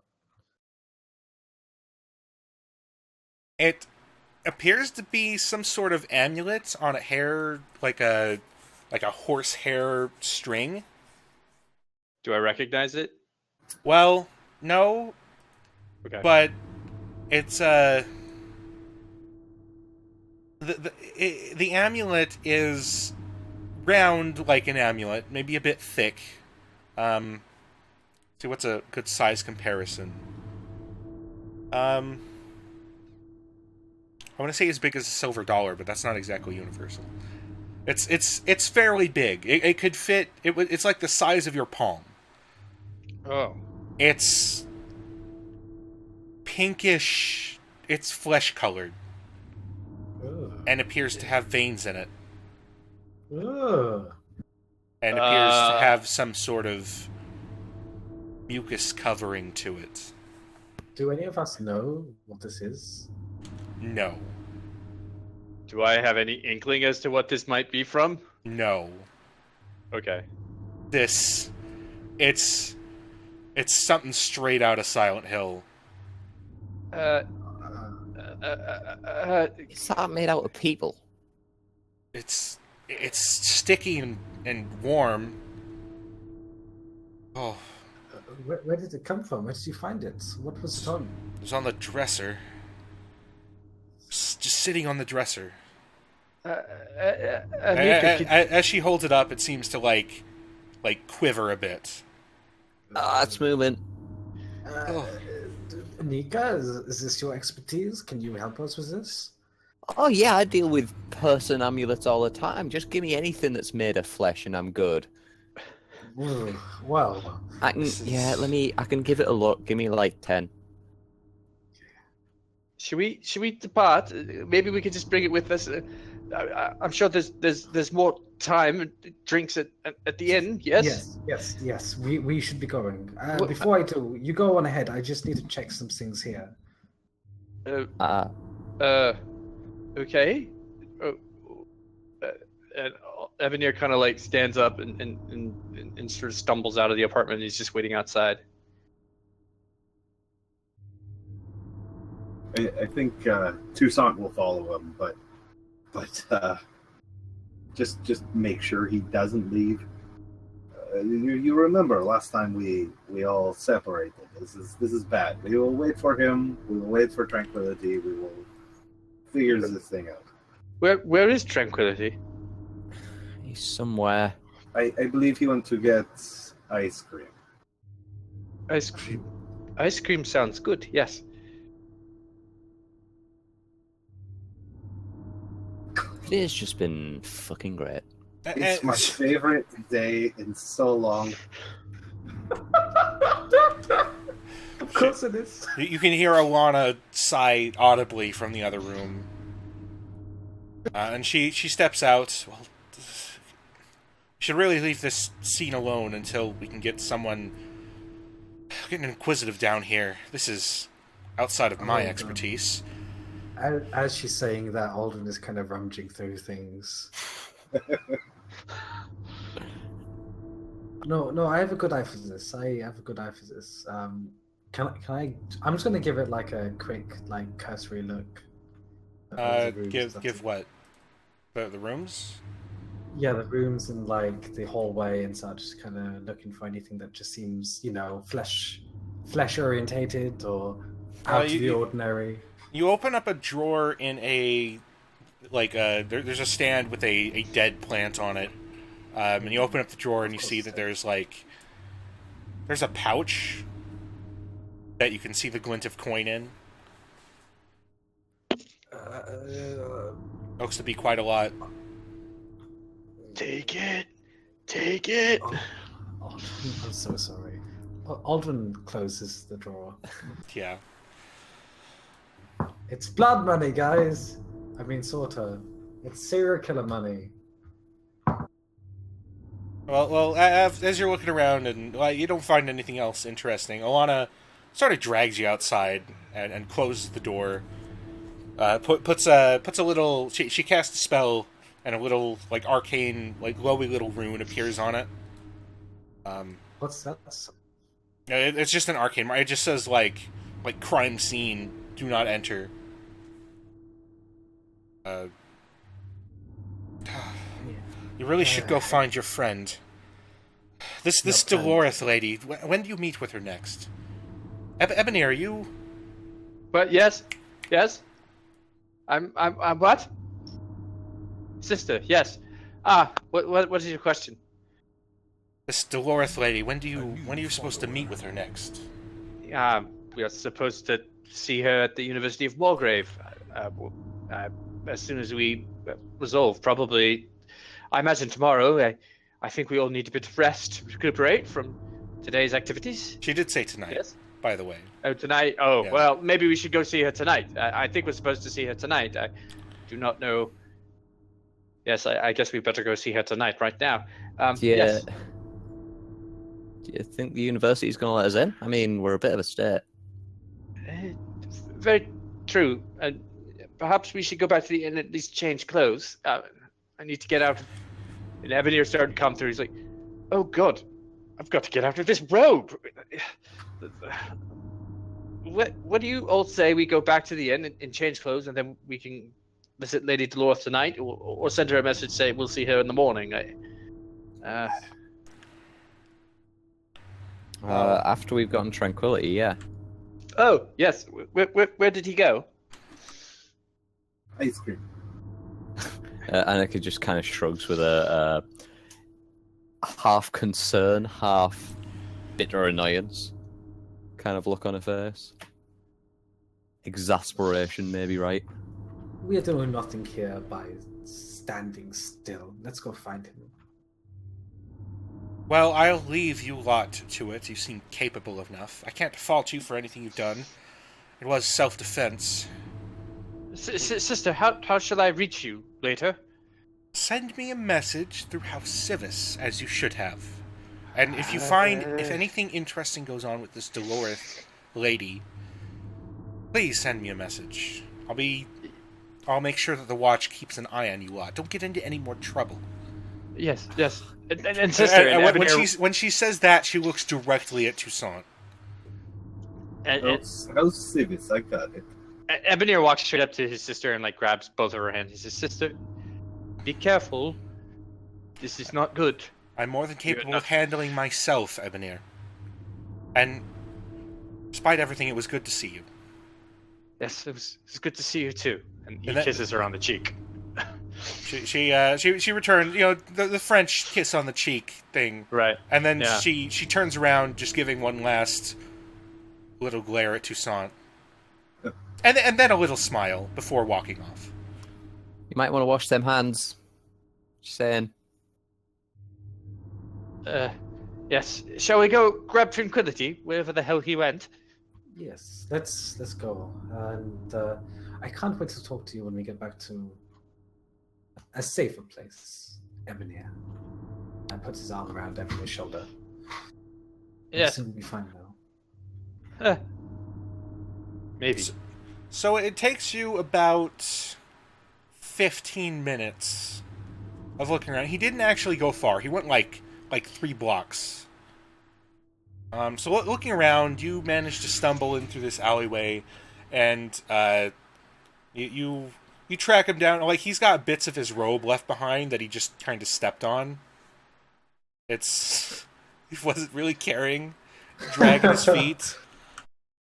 It appears to be some sort of amulet on a hair, like a horsehair string. Do I recognize it? Well, no, Okay. but it's the amulet is round like an amulet, maybe a bit thick. See what's a good size comparison. I want to say as big as a silver dollar, but that's not exactly universal. It's fairly big. It could fit. It's like the size of your palm. Oh. It's pinkish. It's flesh colored and appears to have veins in it. Ugh. And appears to have some sort of mucus covering to it. Do any of us know what this is? No. Do I have any inkling as to what this might be from? No. Okay. It's something straight out of Silent Hill. Is that made out of people? It's sticky and warm. Oh, Where did it come from? Where did you find it? What was it on? it was on the dresser. Just sitting on the dresser. As she holds it up, it seems to like quiver a bit. It's moving. Nika, is this your expertise? Can you help us with this? Oh yeah, I deal with person amulets all the time. Just give me anything that's made of flesh and I'm good. Ooh, well, I can This is- I can give it a look. Give me like 10. Should we depart? Maybe we could just bring it with us. I'm sure there's more time and drinks at the inn. Yes. Yes. We should be going. What- Before I do, you go on ahead. I just need to check some things here. Okay. And Evanir kind of like stands up and sort of stumbles out of the apartment. And he's just waiting outside. I think Toussaint will follow him, but just make sure he doesn't leave. You remember last time we all separated. This is bad. We will wait for him. We will wait for tranquility. We will figure this thing out. Where is Tranquility? He's somewhere. I believe he went to get ice cream. Ice cream. Ice cream sounds good. Yes. Today's just been fucking great. It's my favorite day in so long. Of course it is. You can hear Alana sigh audibly from the other room. And she steps out. Well, we should really leave this scene alone until we can get someone getting inquisitive down here. This is outside of my expertise. As she's saying that, Alden is kind of rummaging through things. No, I have a good eye for this. Can I? I'm just gonna give it like a quick, like cursory look. Give what? The rooms? Yeah, the rooms and like the hallway and such. Kind of looking for anything that just seems, flesh orientated or out of the ordinary. You open up a drawer in a there's a stand with a dead plant on it, and you open up the drawer and you see that there's a pouch that you can see the glint of coin in. Looks to be quite a lot. Take it. Oh, I'm so sorry. Aldrin closes the drawer. Yeah. It's blood money, guys. I mean, sorta. It's serial killer money. Well, as you're looking around and you don't find anything else interesting, Alana sort of drags you outside and closes the door. Puts a little. She casts a spell, and a little arcane, glowy little rune appears on it. What's that? It's just an arcane. It just says like crime scene. Do not enter. You really should go find your friend. This Dolores lady. When do you meet with her next? Ebony, are you? But yes. I'm what? Sister, yes. What is your question? This Dolores lady. When are you supposed to meet with her next? We are supposed to see her at the University of Walgrave. As soon as we resolve, probably. I imagine tomorrow. I think we all need a bit of rest, recuperate from today's activities. She did say tonight. Yes. By the way. Oh, tonight? Oh, yeah. Well, maybe we should go see her tonight. I think we're supposed to see her tonight. I do not know. Yes, I guess we better go see her tonight, right now. Yes. Do you think the university's going to let us in? I mean, we're a bit of a state. Very true. And perhaps we should go back to the inn and at least change clothes. I need to get out. And Evanir started to come through. He's like, "Oh God, I've got to get out of this robe." What do you all say? We go back to the inn and change clothes, and then we can visit Lady Dolores tonight, or send her a message saying we'll see her in the morning. After we've gotten Tranquility, yeah. Oh yes. Where did he go? Ice cream. Annika just kind of shrugs with a half concern, half bitter annoyance kind of look on her face. Exasperation, maybe, right? We are doing nothing here by standing still. Let's go find him. Well, I'll leave you lot to it. You seem capable enough. I can't fault you for anything you've done. It was self-defense. Sister, how shall I reach you? later. Send me a message through House Civis, as you should have. And if you find, if anything interesting goes on with this Dolores lady, please send me a message. I'll make sure that the Watch keeps an eye on you lot. Don't get into any more trouble. Yes. And sister, when she says that, she looks directly at Toussaint. House Civis, I got it. Ebenezer walks straight up to his sister and like grabs both of her hands. He says, "Sister, be careful. This is not good." I'm more than capable of handling myself, Ebenezer. And despite everything, it was good to see you. Yes, it was good to see you too. And he kisses her on the cheek. She returned, the French kiss on the cheek thing. Right. And then she turns around, just giving one last little glare at Toussaint. And then a little smile before walking off. You might want to wash them hands. Just saying. Yes. Shall we go grab Tranquility, wherever the hell he went? Yes, let's go. And I can't wait to talk to you when we get back to a safer place, Ebenezer. And puts his arm around Ebenezer's shoulder. Yes. We'll be fine now. Maybe. So it takes you about 15 minutes of looking around. He didn't actually go far. He went like 3 blocks. So looking around, you managed to stumble in through this alleyway, and you track him down. Like, he's got bits of his robe left behind that he just kind of stepped on. He wasn't really caring, dragging his feet.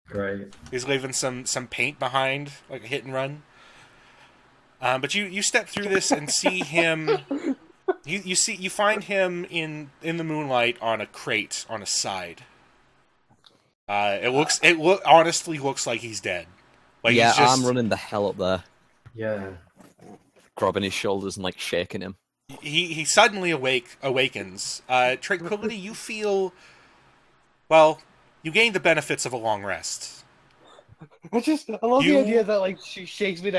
Great. He's leaving some paint behind, like a hit and run. But you step through this and see him. You find him in the moonlight on a crate on a side. It honestly looks like he's dead. Like, yeah, he's just, I'm running the hell up there. Yeah. Grabbing his shoulders and like shaking him. He suddenly awakens. Tranquility, you feel, well, you gain the benefits of a long rest. I love the idea that like she shakes me and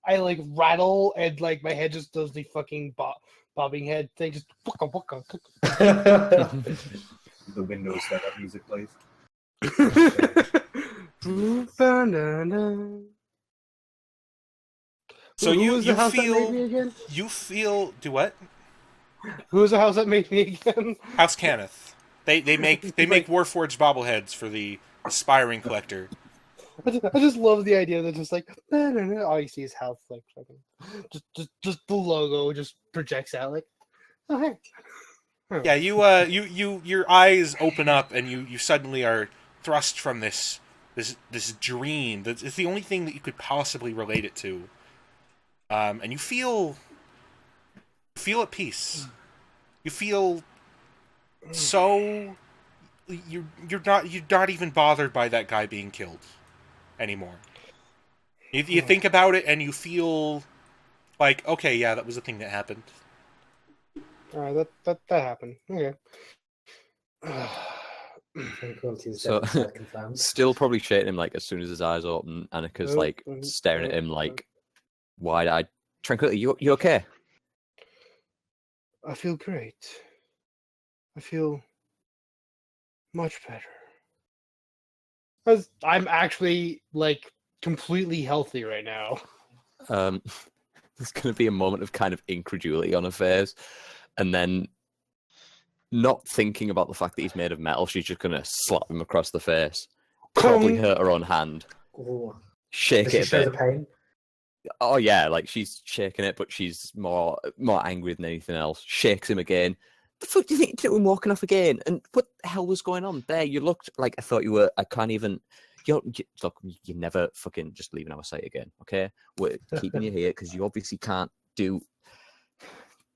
I rattle and like my head just does the fucking bobbing head thing, just waka. The Windows setup music plays. So you you feel do what? Who was the house that made me again? House Cannith. They make Warforged bobbleheads for the aspiring collector. I just love the idea that just like all you see is house, like fucking just the logo just projects out like, oh hey. Yeah, your eyes open up and you suddenly are thrust from this dream. It's the only thing that you could possibly relate it to. And you feel at peace. You feel so you're not even bothered by that guy being killed anymore. You think about it and you feel like, okay, yeah, that was a thing that happened. Alright, that happened. Okay. So, still probably shaking him like as soon as his eyes open. Annika's like staring at him like wide-eyed. Tranquility, you okay? I feel great. I feel much better. Because I'm actually like completely healthy right now. There's going to be a moment of kind of incredulity on her face, and then not thinking about the fact that he's made of metal, she's just going to slap him across the face. Probably hurt her own hand. Ooh. Shake Does it she show a bit. the pain? Oh yeah, like she's shaking it, but she's more angry than anything else. Shakes him again. The fuck do you think you're doing walking off again? And what the hell was going on there? You looked like I thought you were. I can't even. Look, you never fucking just leaving our sight again, okay? We're keeping you here because you obviously can't do.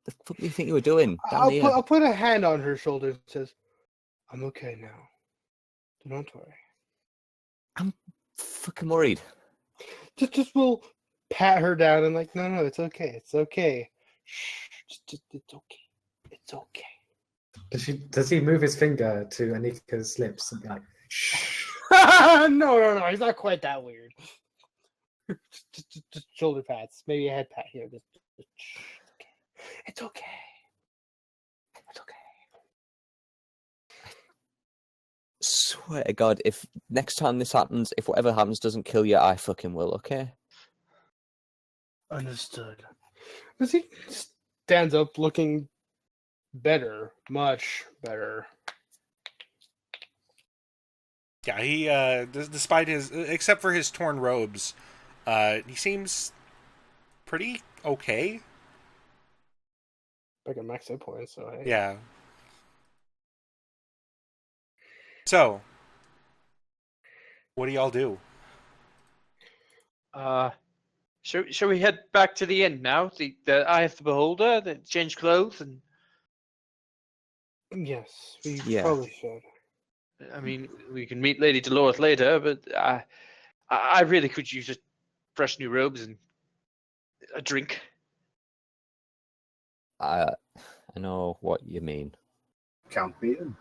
The fuck do you think you were doing? I'll put a hand on her shoulder and says, "I'm okay now. Don't worry." I'm fucking worried. Just will pat her down and like, no, it's okay. It's okay. Shh, it's okay. It's okay. Does he move his finger to Anika's lips and be like, shh? No. He's not quite that weird. just shoulder pats. Maybe a head pat here. It's okay. It's okay. Swear to God, if next time this happens, if whatever happens doesn't kill you, I fucking will, okay? Understood. As he stands up looking better, much better. Yeah, he despite his except for his torn robes, he seems pretty okay. Back at max hit points, so hey. Yeah. So, what do y'all do? Shall we head back to the inn now? The Eye of the Beholder, change clothes, and Yes, we Yeah. probably should. I mean, we can meet Lady Dolores later, but I really could use just fresh new robes and a drink. I know what you mean. Count me in.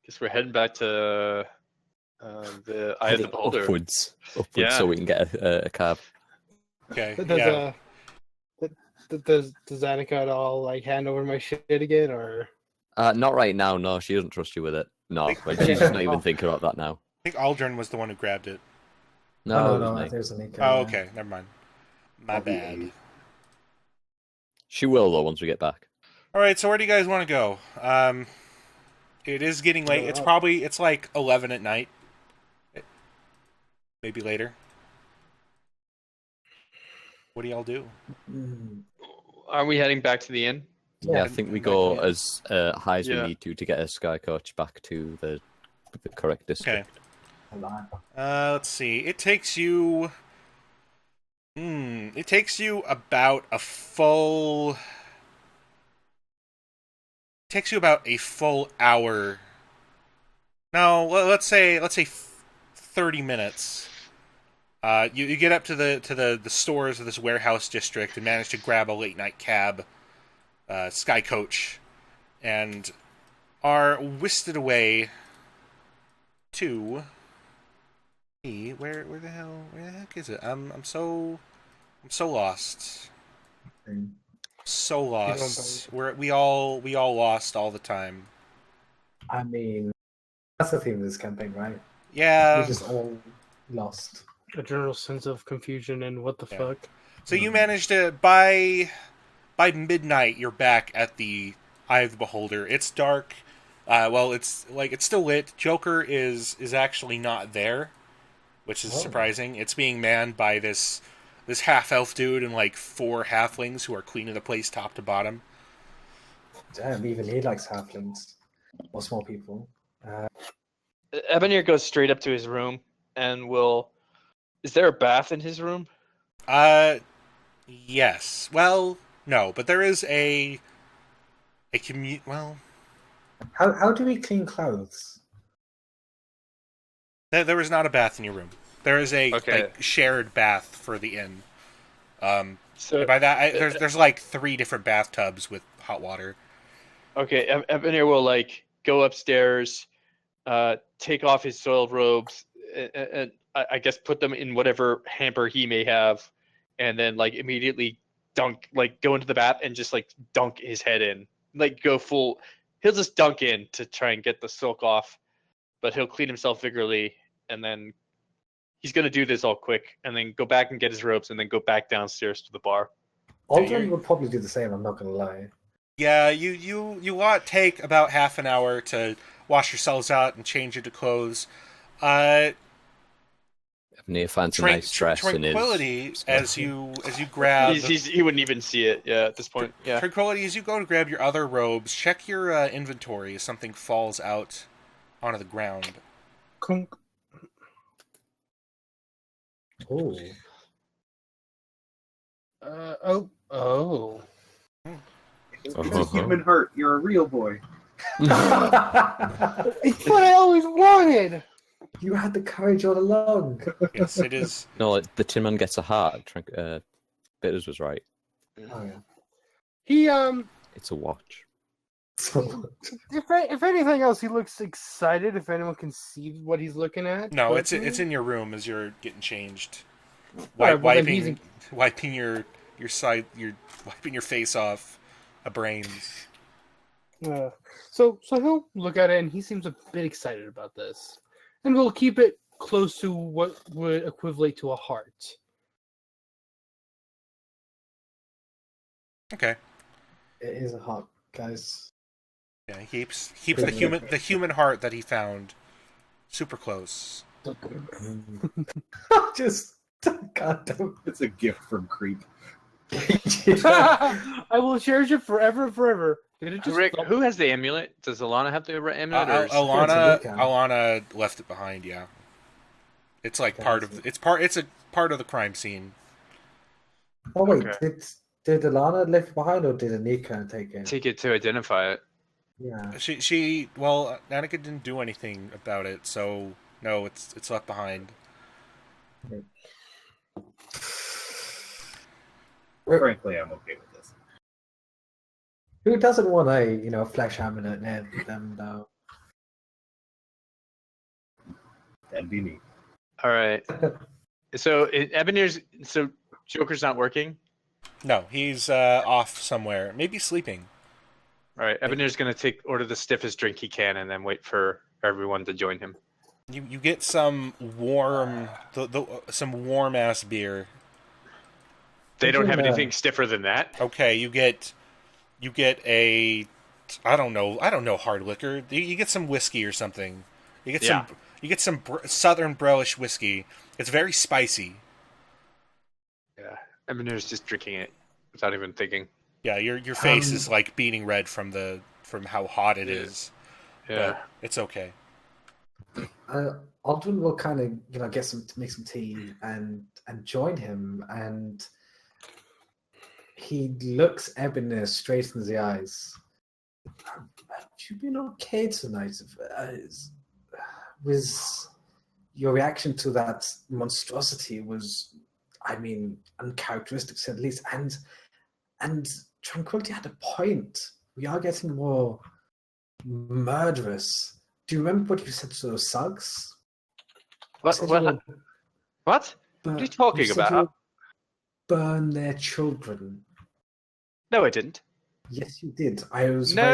Guess we're heading back to the Eye of the Heading Beholder. upwards, Yeah. so we can get a cab. Okay. Does does Annika at all like hand over my shit again, or? Not right now. No, she doesn't trust you with it. No, but she's not even thinking about that now. I think Aldrin was the one who grabbed it. No, it no, was me. there's Anika. Oh, okay. Never mind. My I'll be bad. eight. She will though once we get back. All right. So where do you guys want to go? It is getting late. It's like 11 at night. Maybe later. What do y'all do? Are we heading back to the inn? Yeah, I think we go Yeah. as high as Yeah. we need to get a sky coach back to the correct Okay. district. Let's see. It takes you. It takes you about a full. It takes you about a full hour. No, let's say 30 minutes. You get up to the stores of this warehouse district and manage to grab a late night cab, sky coach, and are whisked away to. Where the heck is it? I'm so lost. So lost. We all lost all the time. I mean, that's the theme of this campaign, right? Yeah. We're just all lost. A general sense of confusion and what the Yeah. fuck. So you managed to by midnight you're back at the Eye of the Beholder. It's dark. Well, it's still lit. Joker is actually not there, which is surprising. It's being manned by this half elf dude and like 4 halflings who are cleaning the place top to bottom. Damn, even he likes halflings or small people. Ebonir goes straight up to his room and will. Is there a bath in his room? Yes. Well, no, but there is a well. How do we clean clothes? There is not a bath in your room. There is a Okay. shared bath for the inn. So By that, there's like 3 different bathtubs with hot water. okay, Ebonir will like go upstairs, take off his soiled robes, and I guess put them in whatever hamper he may have, and then like immediately dunk, like go into the bath and just like dunk his head in, like go full. He'll just dunk in to try and get the silk off, but he'll clean himself vigorously, and then he's gonna do this all quick, and then go back and get his robes, and then go back downstairs to the bar. Aldrin would probably do the same, I'm not going to lie. Yeah, you lot take about half an hour to wash yourselves out and change into clothes. Near finds a nice dress in his. Tranquility as you grab. He wouldn't even see it. Yeah, at this point. Yeah. Tranquility as you go to grab your other robes. Check your inventory if something falls out onto the ground. Kunk. Oh. Oh. It's a human heart. You're a real boy. It's what I always wanted. You had the courage all along. Yes, it is. No, the Tin Man gets a heart. Bitters was right. Oh yeah. He It's a watch. if anything else, he looks excited. If anyone can see what he's looking at. No, But- it's in your room as you're getting changed. Alright, well, then he's wiping your wiping your face off a brains. So he'll look at it and he seems a bit excited about this, and we'll keep it close to what would equivalent to a heart. Okay. It is a heart, guys. Yeah, he keeps the human heart that he found super close. Just God damn. It's a gift from Creep. I will cherish it forever and forever. Did it just Rick, stop? who has the amulet? Does Alana have the amulet? Or is- Alana left it behind. Yeah, it's like it's a part of the crime scene. Oh wait, Okay. did Alana leave behind or did Anika take it? Take it to identify it. Yeah. Well, Annika didn't do anything about it, so no, it's left behind. Frankly, I'm okay with this. Who doesn't want a flesh amulet near them though? That'd be neat. All right. So Joker's not working. No, he's off somewhere, maybe sleeping. All right, Ebenerz's gonna order the stiffest drink he can, and then wait for everyone to join him. You get some warm some warm ass beer. They don't have anything stiffer than that. Okay, you get a I don't know hard liquor. You get some whiskey or something. You get some Southern Brellish whiskey. It's very spicy. Yeah, Ebenerz's just drinking it without even thinking. Yeah, your face is like beating red from how hot it is. Yeah, but it's okay. Aldrin will kind of make some tea and join him, and he looks Ebenezer straight in the eyes. Have you been okay tonight? Was your reaction to that monstrosity was, uncharacteristic at least, and Tranquility had a point. We are getting more murderous. Do you remember what you said to those thugs? What? What? What are you talking about? Burn their children. No, I didn't. Yes, you did. I was No.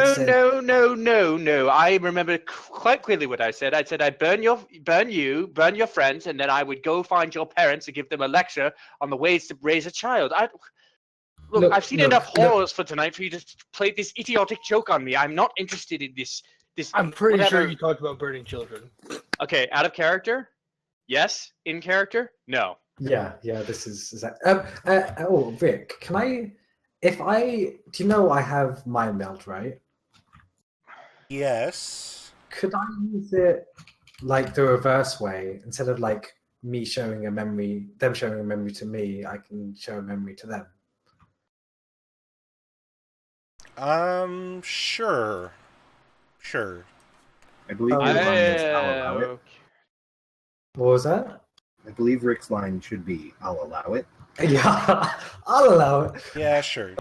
I remember quite clearly what I said. I said I'd burn your friends, and then I would go find your parents and give them a lecture on the ways to raise a child. I've seen enough horrors for tonight for you to play this idiotic joke on me. I'm not interested in this. I'm pretty sure you talked about burning children. Okay, out of character? Yes. In character? No. Yeah. This is. Rick, can I? Do you know I have mind meld, right? Yes. Could I use it like the reverse way? Instead of like me showing a memory, them showing a memory to me, I can show a memory to them. Sure. I believe your line is, I'll allow it. What was that? I believe Rick's line should be, I'll allow it. Yeah, I'll allow it. Yeah, sure.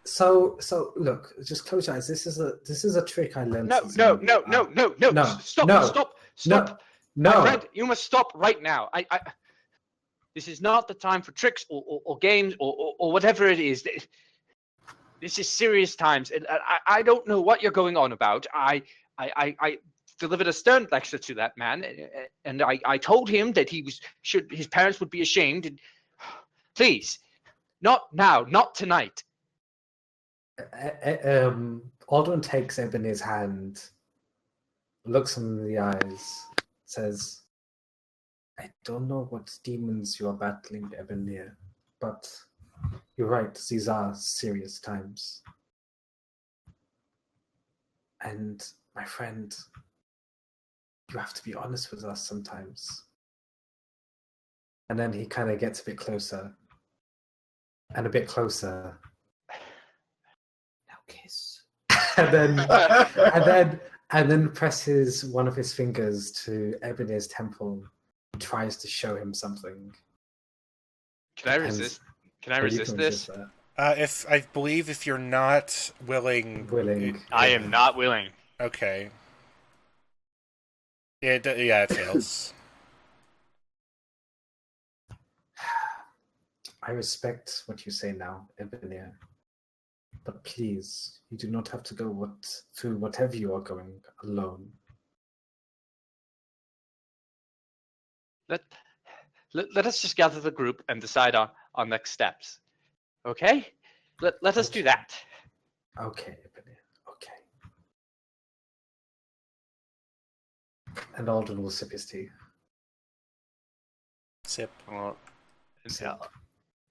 So look, just close your eyes. This is a trick I learned. No. Stop. No. My friend, you must stop right now. This is not the time for tricks or games or whatever it is. This is serious times, and I don't know what you're going on about. I delivered a stern lecture to that man, and I told him that his parents would be ashamed. And please, not now, not tonight. Aldrin takes Ebenezer's hand, looks him in the eyes, says, "I don't know what demons you are battling, Ebenezer, but you're right, these are serious times. And my friend, you have to be honest with us sometimes." And then he kind of gets a bit closer. And a bit closer. Now kiss. and then presses one of his fingers to Ebenezer's temple and tries to show him something. Can I resist? Can I resist this? If you're not willing. I am not willing. Okay. It fails. I respect what you say now, Ebenezer. But please, you do not have to go through whatever you are going alone. Let us just gather the group and decide on next steps. Okay? Let us do Okay. that. Okay, Ebenezer. Okay. And Alden will sip his tea. Sip.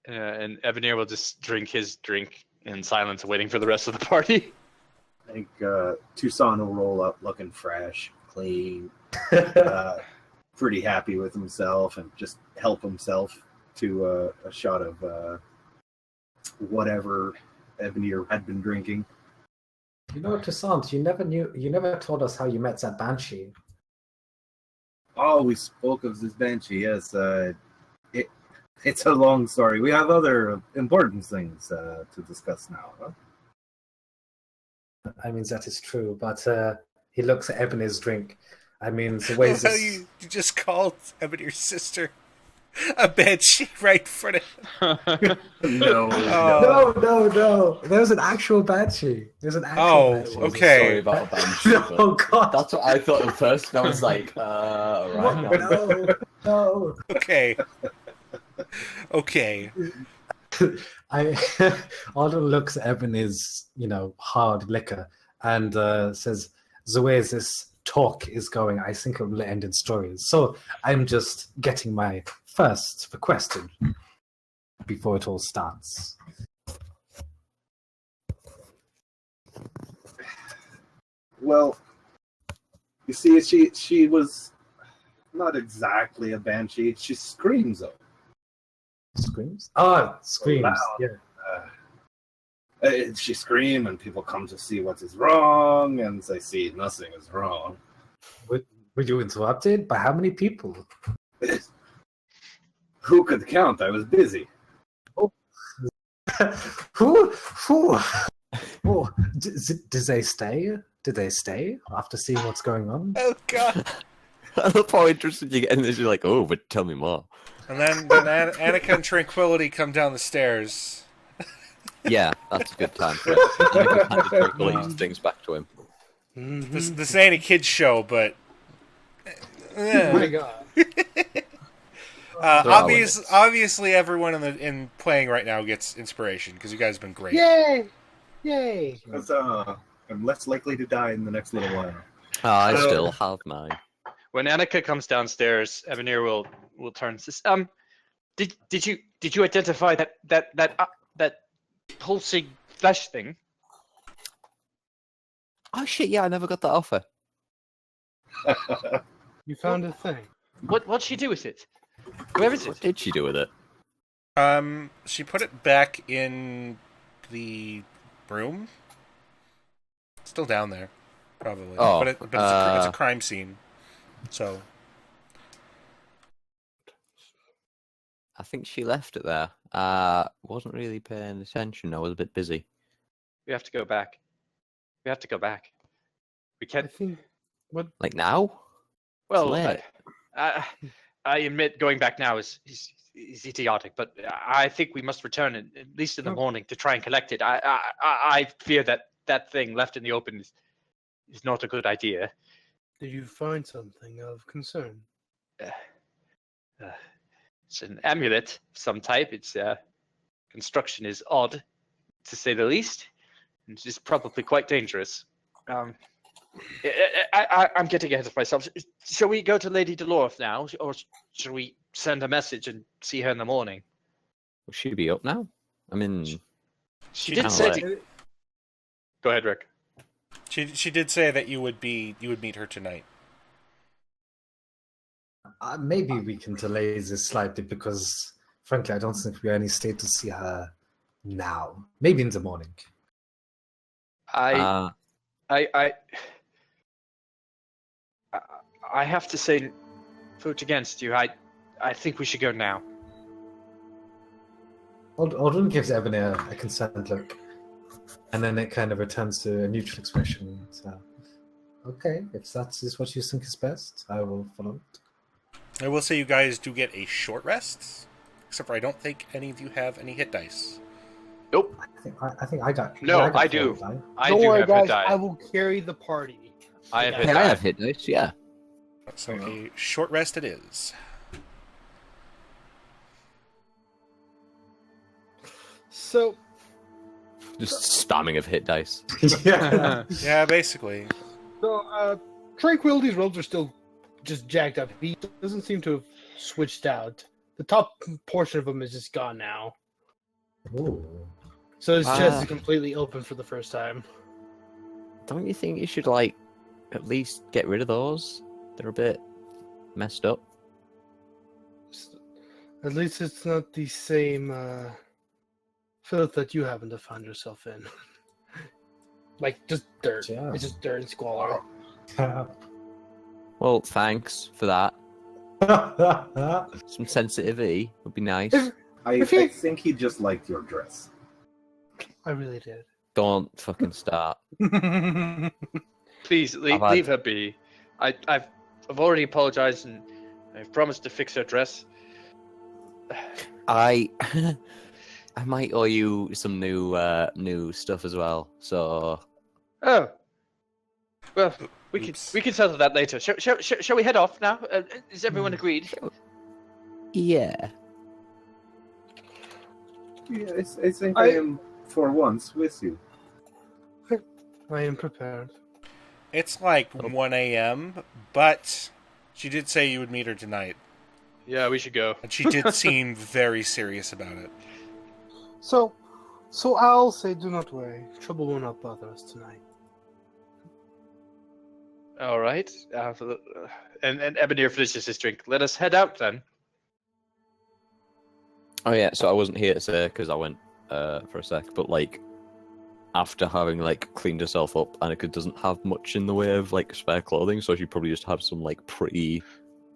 And Ebenezer will just drink his drink in silence, waiting for the rest of the party. I think Tucson will roll up looking fresh, clean, pretty happy with himself, and just help himself to a shot of whatever Ebenezer had been drinking. You know, Toussaint, you never told us how you met that banshee. Oh, we spoke of this banshee. Yes, it's a long story. We have other important things to discuss now. Huh? I mean, that is true, but he looks at Ebenezer's drink. I mean, the way Well, you just called Ebony's sister a banshee right in front of him. No, No. There's an actual banshee. There's an actual banshee. okay. Sorry about a banshee. Oh, but God. That's what I thought at first, and I was like, right. No. Okay. Okay. Alden looks at Ebenezer's, hard liquor and says, the way this talk is going, I think it will end in stories. So I'm just getting my first request in before it all starts. Well, you see, she was not exactly a banshee. She screams though. Screams? Oh, screams. Loud. Yeah. She screams, and people come to see what is wrong, and they see nothing is wrong. Were you interrupted? By how many people? Who could count? I was busy. Who? Did they stay? Did they stay after seeing what's going on? Oh, God. I love how interested you get in this. You're like, oh, but tell me more. And then Annika and Tranquility come down the stairs. Yeah, that's a good time for it. I can hand the Tranquility's things back to him. This ain't a kid's show, but... Oh my God. Obviously, everyone in playing right now gets inspiration, because you guys have been great. Yay! Because I'm less likely to die in the next little while. I still have mine. When Annika comes downstairs, Ebenezer will turn. Did you identify that pulsing flesh thing? Oh shit! Yeah, I never got that offer. You found a thing. What'd she do with it? Where is What it? did she do with it? She put it back in the room. It's still down there, probably. Oh, but it's a crime scene, so. I think she left it there. Wasn't really paying attention. I was a bit busy. We have to go back. We I can't. think what Like now? Well, late. I admit going back now is idiotic, but I think we must return at least in the morning to try and collect it. I fear that thing left in the open is not a good idea. did you find something of concern? It's an amulet of some type. Its construction is odd, to say the least, and it's probably quite dangerous. I'm getting ahead of myself. Shall we go to Lady Dolores now, or shall we send a message and see her in the morning? Will she be up now? I mean, She did kinda say. like- Go ahead, Rick. She did say that you would meet her tonight. Maybe we can delay this slightly because, frankly, I don't think we're in any state to see her now. Maybe in the morning. I have to say, vote against you. I think we should go now. Aldrin gives Ebony a concerned look, and then it kind of returns to a neutral expression. So, okay, if that is what you think is best, I will follow it. I will say you guys do get a short rest, Except for I don't think any of you have any hit dice. Nope. I think I got. No, yeah, got I do. 45. I Don't do worry, have guys. hit die. I will carry the party. I have Yeah. hit Hey, die. I have hit dice, yeah. So a short rest it is. So, Just spamming of hit dice. Yeah. Yeah, basically. Tranquility's rolls are still just jacked up. He doesn't seem to have switched out. The top portion of him is just gone now. Ooh. So his chest Ah. is completely open for the first time. Don't you think you should, like, at least get rid of those? They're a bit messed up. At least it's not the same filth that you happen to find yourself in. Like, just dirt. Yeah. It's just dirt and squalor. Well, thanks for that. Some sensitivity would be nice. I think he just liked your dress. I really did. Don't fucking start. Please I've had- leave her be. I've already apologized and I've promised to fix her dress. I I might owe you some new stuff as well. So Oh. Well, we Oops. can settle that later. Shall we head off now? Is everyone agreed? yeah. Yeah, I think I am, for once, with you. I am prepared. It's like 1 a.m., but she did say you would meet her tonight. Yeah, we should go. And she did seem very serious about it. So I'll say, do not worry. Trouble will not bother us tonight. All right. And Ebonir finishes his drink. Let us head out then. Oh yeah. So I wasn't here to say because I went for a sec, but like after having like cleaned herself up, Annika doesn't have much in the way of like spare clothing, so she probably just had some like pretty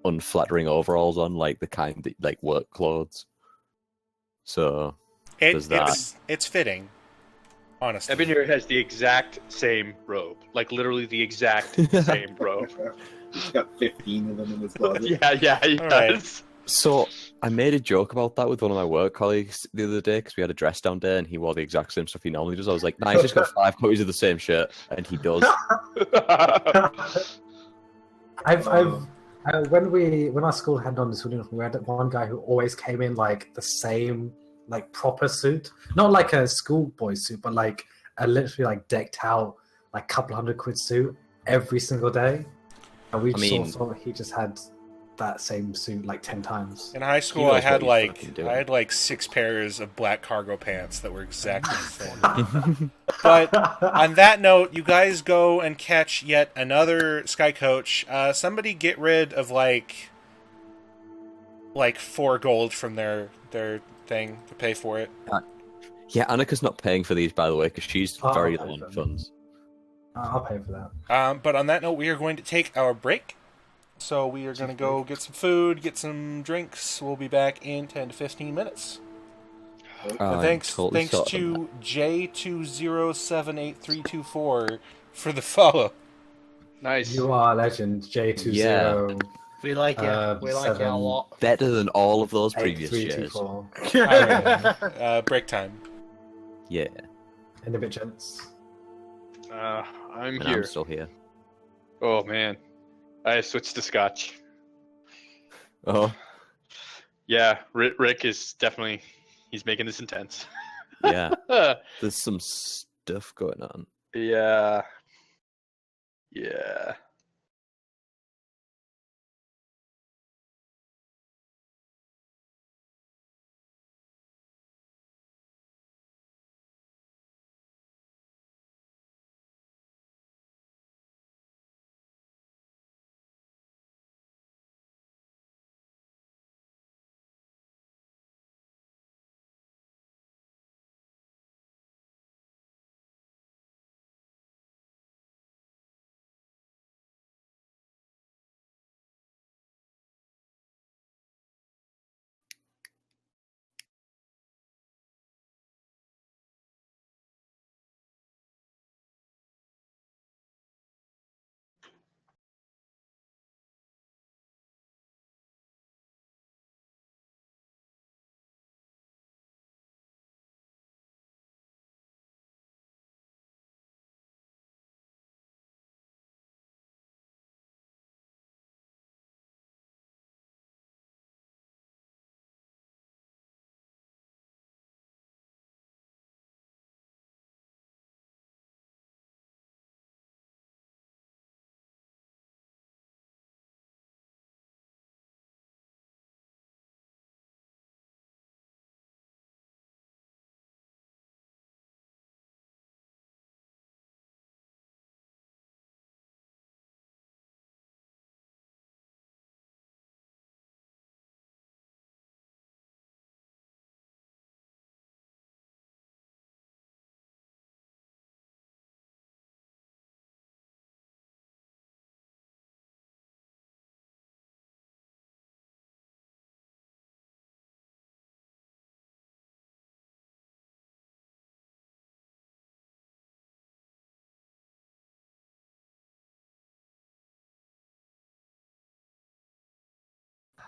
unflattering overalls on, like the kind that like work clothes. So there's that. It's fitting, honestly. Ebonir has the exact same robe. Like, literally the exact same robe. He's got 15 of them in his closet. Yeah, he All right. does. So I made a joke about that with one of my work colleagues the other day because we had a dress down day and he wore the exact same stuff he normally does. I was like, nah, he's just got 5 copies of the same shirt, and he does. When our school had on the school uniform, we had one guy who always came in like the same, like proper suit, not like a schoolboy suit, but like a literally like decked out, like couple £100 suit every single day. And we thought he just had that same suit like 10 times. In high school, He knows I had what he's fucking doing. I had like 6 pairs of black cargo pants that were exactly the same. But on that note, you guys go and catch yet another Sky Coach. Somebody get rid of like 4 gold from their thing to pay for it. Yeah, Annika's not paying for these, by the way, because she's Oh, very okay, low on fair. funds. I'll pay for that. But on that note, we are going to take our break. So we are going to go get some food, get some drinks. We'll be back in 10 to 15 minutes. Thanks to J2078324 for the follow. Nice. You are a legend, J20. We like it. We like it a lot. Better than all of those previous years. 8324. Break time. Yeah, In a bit, gents. I'm and here. I'm still here. Oh man, I switched to Scotch. Oh, Yeah, Rick is definitely he's making this intense. yeah. There's some stuff going on. Yeah.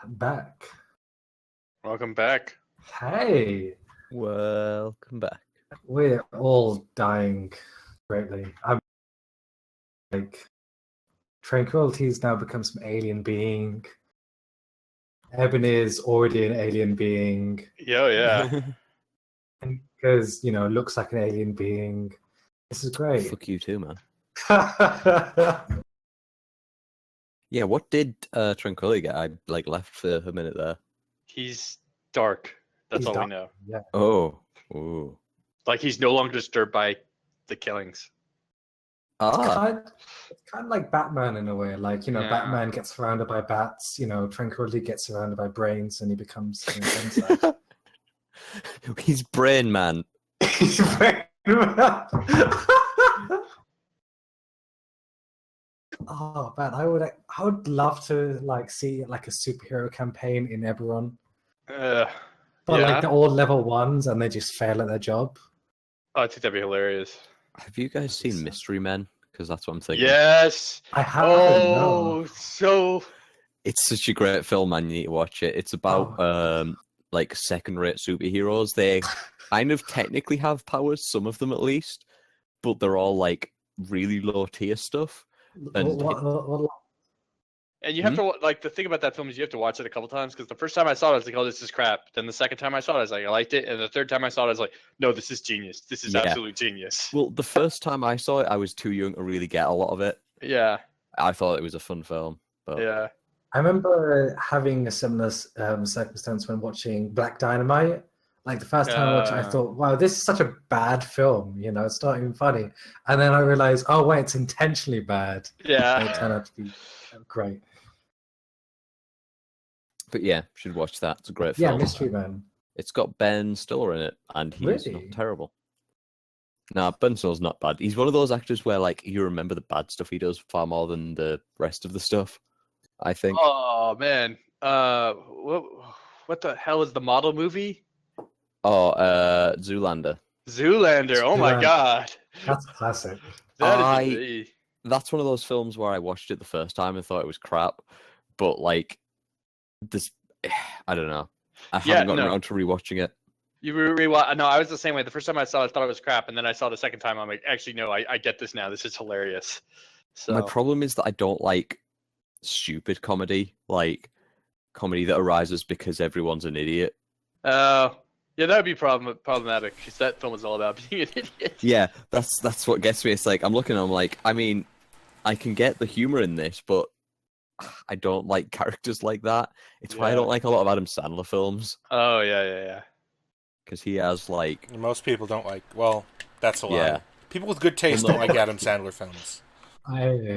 back. Welcome back. Hey, Welcome back. we're all dying greatly. I'm like, Tranquility's now become some alien being. Ebony is already an alien being. Yeah. Because, looks like an alien being. This is great. Fuck you too, man. Yeah, what did Tranquility get? I left for a minute there. He's dark. That's He's all dark. we know. Yeah. Oh. Ooh. Like he's no longer disturbed by the killings. It's Ah. kind of like Batman in a way. Like, Yeah. Batman gets surrounded by bats, Tranquility gets surrounded by brains and he becomes an inside. He's Brain Man. Oh man, I would love to see a superhero campaign in Eberron. But Yeah. they're all level 1s and they just fail at their job. Oh, I think that'd be hilarious. Have you guys seen Mystery Men? Because that's what I'm thinking. Yes. I haven't. Oh, so It's such a great film, man. You need to watch it. It's about second-rate superheroes. They kind of technically have powers, some of them at least, but they're all really low-tier stuff. And And you have to the thing about that film is you have to watch it a couple times because the first time I saw it I was like, oh, this is crap. Then the second time I saw it I was like, I liked it, and the third time I saw it I was like, no, this is genius. This is absolute genius. Well, the first time I saw it, I was too young to really get a lot of it. Yeah. I thought it was a fun film, but Yeah. I remember having a similar circumstance when watching Black Dynamite. The first time I watched it, I thought, wow, this is such a bad film. It's not even funny. And then I realized, oh, wait, it's intentionally bad. Yeah. It turned out to be great. But yeah, should watch that. It's a great Yeah, film. Mystery Man. It's got Ben Stiller in it, and he's not Really? terrible. Nah, Ben Stiller's not bad. He's one of those actors where you remember the bad stuff he does far more than the rest of the stuff, I think. Oh man. What the hell is the model movie? Oh, Zoolander. Zoolander. Oh my Zoolander. god. That's classic. That's one of those films where I watched it the first time and thought it was crap, but this, I don't know. I haven't gotten around to rewatching it. You rewatch? No, I was the same way. The first time I saw it, I thought it was crap, and then I saw it the second time. I'm like, actually, no, I get this now. This is hilarious. So My problem is that I don't like stupid comedy, comedy that arises because everyone's an idiot. yeah, that would be problematic because that film is all about being an idiot. Yeah, that's what gets me. It's I'm looking and I'm like, I mean, I can get the humor in this, but I don't like characters like that. It's why I don't like a lot of Adam Sandler films. Oh yeah. Because he has Most people don't like. Well, that's a lie. Yeah. People with good taste don't like Adam Sandler films.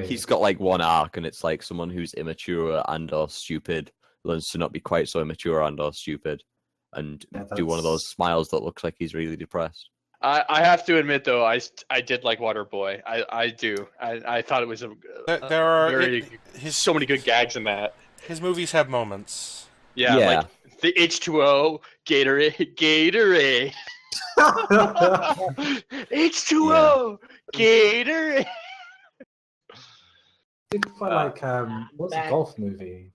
He's got one arc, and it's someone who's immature and or stupid learns to not be quite so immature and or stupid, and do one of those smiles that looks like he's really depressed. I have to admit though, I did like Waterboy. I do. I thought it was There are so many good gags in that. His movies have moments. Yeah. Like the H2O Gatorade. H2O Gatorade. What's the golf movie?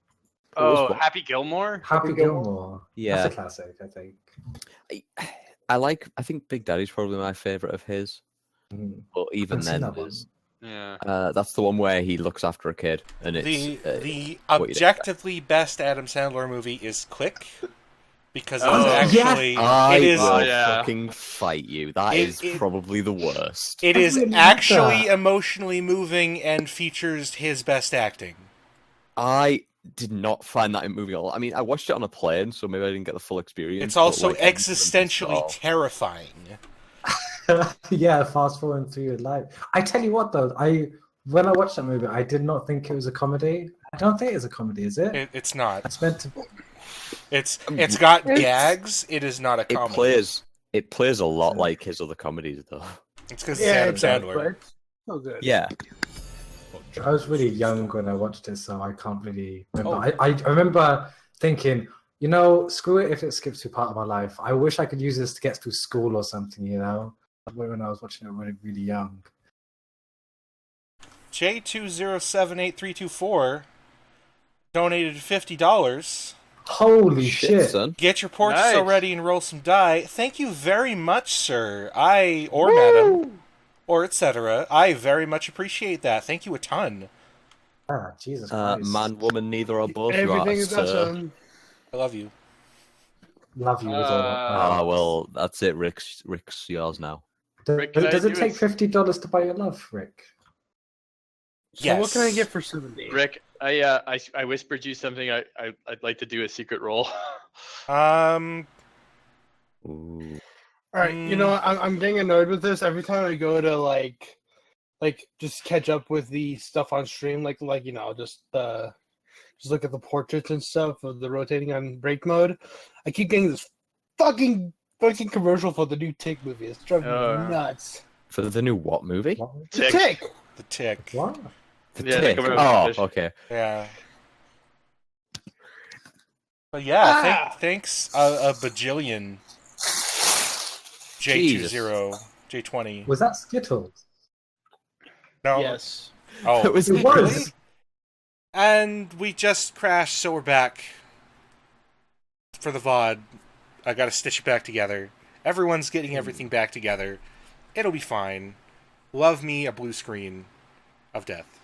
Oh, Happy Gilmore. Happy Gilmore. Yeah, that's a classic, I think. I think Big Daddy's probably my favorite of his. But even then, that's the one where he looks after a kid, and it's the objectively best Adam Sandler movie is Click, because it is fucking fight you. That is probably the worst. It is actually emotionally moving and features his best acting. I did not find that movie at all. I mean, I watched it on a plane, so maybe I didn't get the full experience. It's also existentially terrifying. Yeah, fast forward through your life. I tell you what, though, when I watched that movie, I did not think it was a comedy. I don't think it's a comedy, is it? It's not. It's meant to be. It's got gags. It is not a comedy. It plays a lot like his other comedies, though. It's because it's Adam Sandler. So good. Yeah. I was really young when I watched it, so I can't really remember. I remember thinking, screw it if it skips through part of my life. I wish I could use this to get through school or something, when I was watching it really, really young. J20783324 donated $50. Holy shit! son. Get your portraits Nice. already and roll some die. Thank you very much, sir. Or madam, or etc. I very much appreciate that. Thank you a ton. Ah, Jesus Christ. Man, woman, neither or both. You are, Everything is sir. awesome. I love you. Love you with all my Ah, heart. well, that's it. Rick's yours now. Rick, can I Does it do take it? $50 to buy your love, Rick? So what can I Yes. get for 70? Rick, I whispered you something. I'd like to do a secret roll. Ooh. All right, you know what? I'm getting annoyed with this. Every time I go to like just catch up with the stuff on stream, just look at the portraits and stuff of the rotating on break mode. I keep getting this fucking commercial for the new Tick movie. It's driving me nuts. For the new what movie? What? Tick. Tick. The tick. What? The Yeah, Tick. they come Oh, out with okay. Yeah. But yeah, thanks a bajillion. J20, J20. Was that Skittles? No. Yes. Oh, It was- It was. And we just crashed, so we're back for the VOD. I gotta stitch it back together. Everyone's getting everything back together. It'll be fine. Love me a blue screen of death.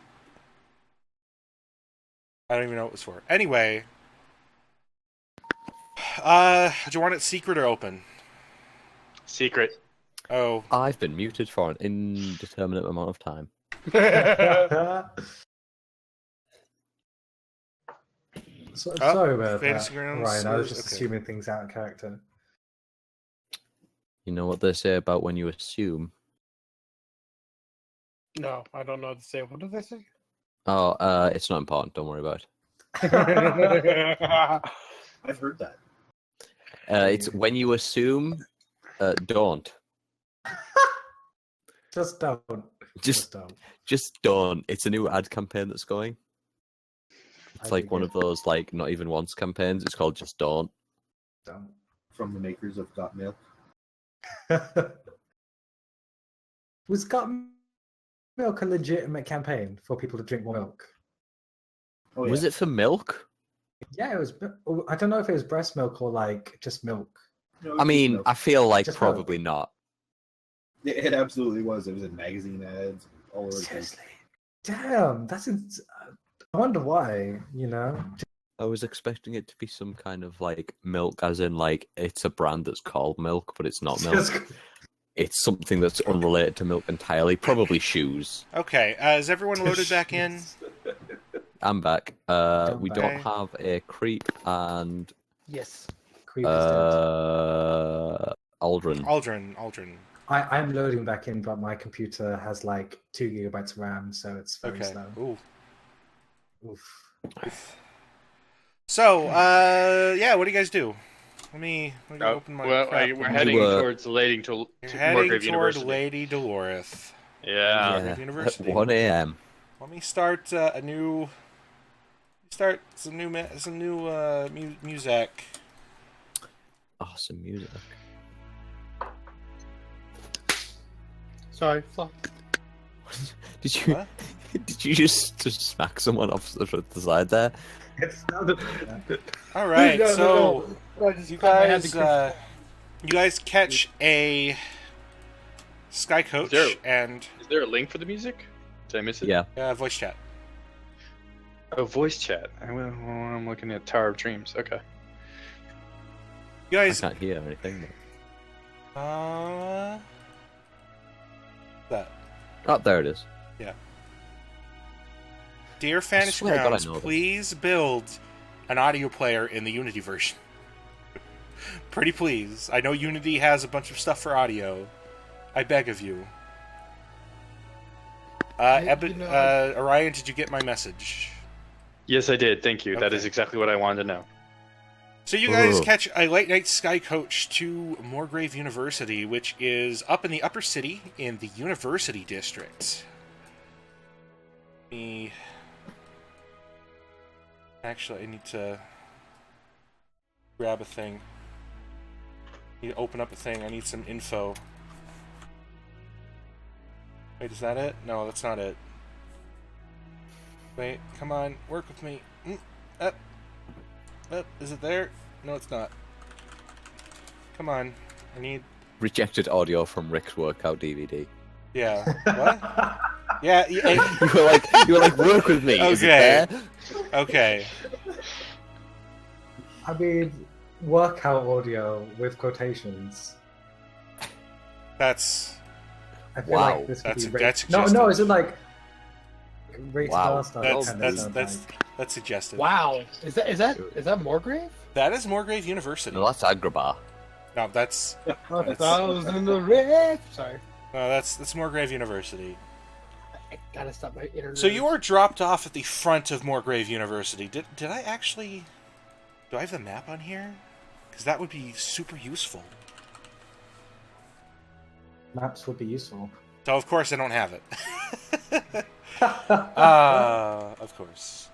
I don't even know what it was for. Anyway, do you want it secret or open? Secret. Oh, I've been muted for an indeterminate amount of time. Sorry about Fantasy that, Grounds Ryan. I was is- just okay. assuming things out of character. You know what they say about when you assume? No, I don't know what to say. What did they say? Oh, it's not important. Don't worry about it. I've heard that. It's when you assume, don't. Just don't. Just don't. Just don't. It's a new ad campaign that's going. It's I like dig one it. of those like not even once campaigns. It's called Just Don't. Don't. From the makers of Got Milk. Was Got Milk a legitimate campaign for people to drink more milk? Oh, Was yeah. it for milk? Yeah, it was. I don't know if it was breast milk or like just milk. No, I it's mean, milk. I feel like Just probably not. It absolutely was. It was in magazine ads, all over the place. Seriously, damn, I wonder why. You know, I was expecting it to be some kind of like milk, as in like it's a brand that's called milk, but it's not milk. Just- It's something that's unrelated to milk entirely. Probably shoes. okay. Is everyone loaded back in? I'm back. We back. don't have a creep and Yes. Creep is dead. Aldrin. Aldrin. I'm loading back in, but my computer has like 2 gigabytes of RAM, so it's very Okay. slow. Ooh. Oof. So, yeah, what do you guys do? Let me open my crap. We're heading towards Lady to You're Morgrave heading toward University. Lady Doloreth. Yeah. Morgrave University. At 1 a.m. Let me start some new music. Awesome music. Sorry, fuck. Did you What? did you just smack someone off the side there? It's not All right, No, so no. I just you clapped my hand guys, to you guys catch a sky coach Is there- and Is there a link for the music? Did I miss it? Yeah. voice chat. Oh, voice chat. I'm looking at Tower of Dreams. Okay. You I guys, can't hear anything. that. Oh, there it is. Dear Fantasy swear to God I Grounds, know this. please build an audio player in the Unity version. Pretty please. I know Unity has a bunch of stuff for audio. I beg of you. Orion, did you get my message? Yes, I did. Thank you. That Okay. is exactly what I wanted to know. So you guys Ugh. catch a late night sky coach to Morgrave University, which is up in the upper city in the University District. Actually, I need to grab a thing. I need to open up a thing. I need some info. Wait, is that it? No, that's not it. Wait, come on, work with me. Is it there? No, it's not. Come on. I need... Rejected audio from Rick's workout DVD. Yeah. What? Yeah. You were like, work with me. Is it Okay. there? Okay. I mean, workout audio with quotations. That's... I feel Wow. like this could That's- be that's No, suggestive. is it like rated Wow. R stuff? That's Kinda sounds like. that's suggestive. Wow. Is that Morgrave? That is Moorgrave University. No, that's Agrabah. No, that's... A thousand the red. Sorry. No, that's Moorgrave University. I gotta stop my internet. So you are dropped off at the front of Moorgrave University. Did I actually... Do I have the map on here? Because that would be super useful. Maps would be useful. So, of course, I don't have it. Of course.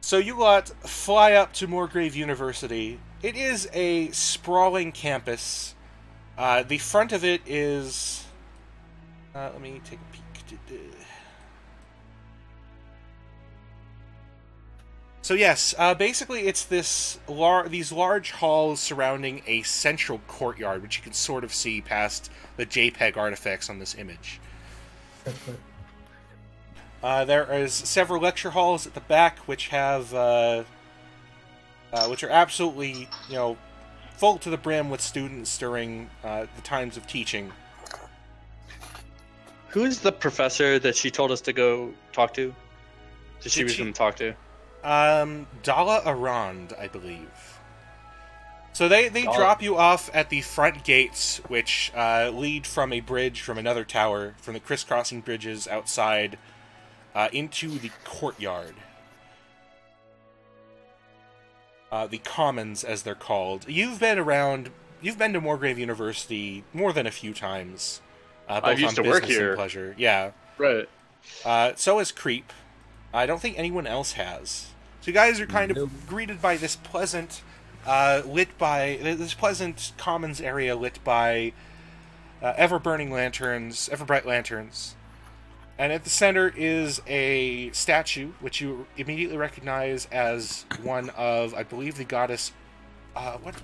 So you lot fly up to Moorgrave University. It is a sprawling campus. The front of it is... let me take a peek. So yes, basically it's these large halls surrounding a central courtyard, which you can sort of see past the JPEG artifacts on this image. There is several lecture halls at the back, which have, which are absolutely, full to the brim with students during the times of teaching. Who's the professor that she told us to go talk to? That she was going to talk to? Dala Arand, I believe. So they drop you off at the front gates, which lead from a bridge from another tower, from the crisscrossing bridges outside, into the courtyard. The Commons, as they're called. You've been to Moorgrave University more than a few times. Both I used on to work business and here. pleasure. Yeah. Right. So is Creep. I don't think anyone else has. So you guys are kind of greeted by this pleasant, this pleasant commons area lit by ever-burning lanterns, ever-bright lanterns. And at the center is a statue, which you immediately recognize as one of, I believe, the goddess... what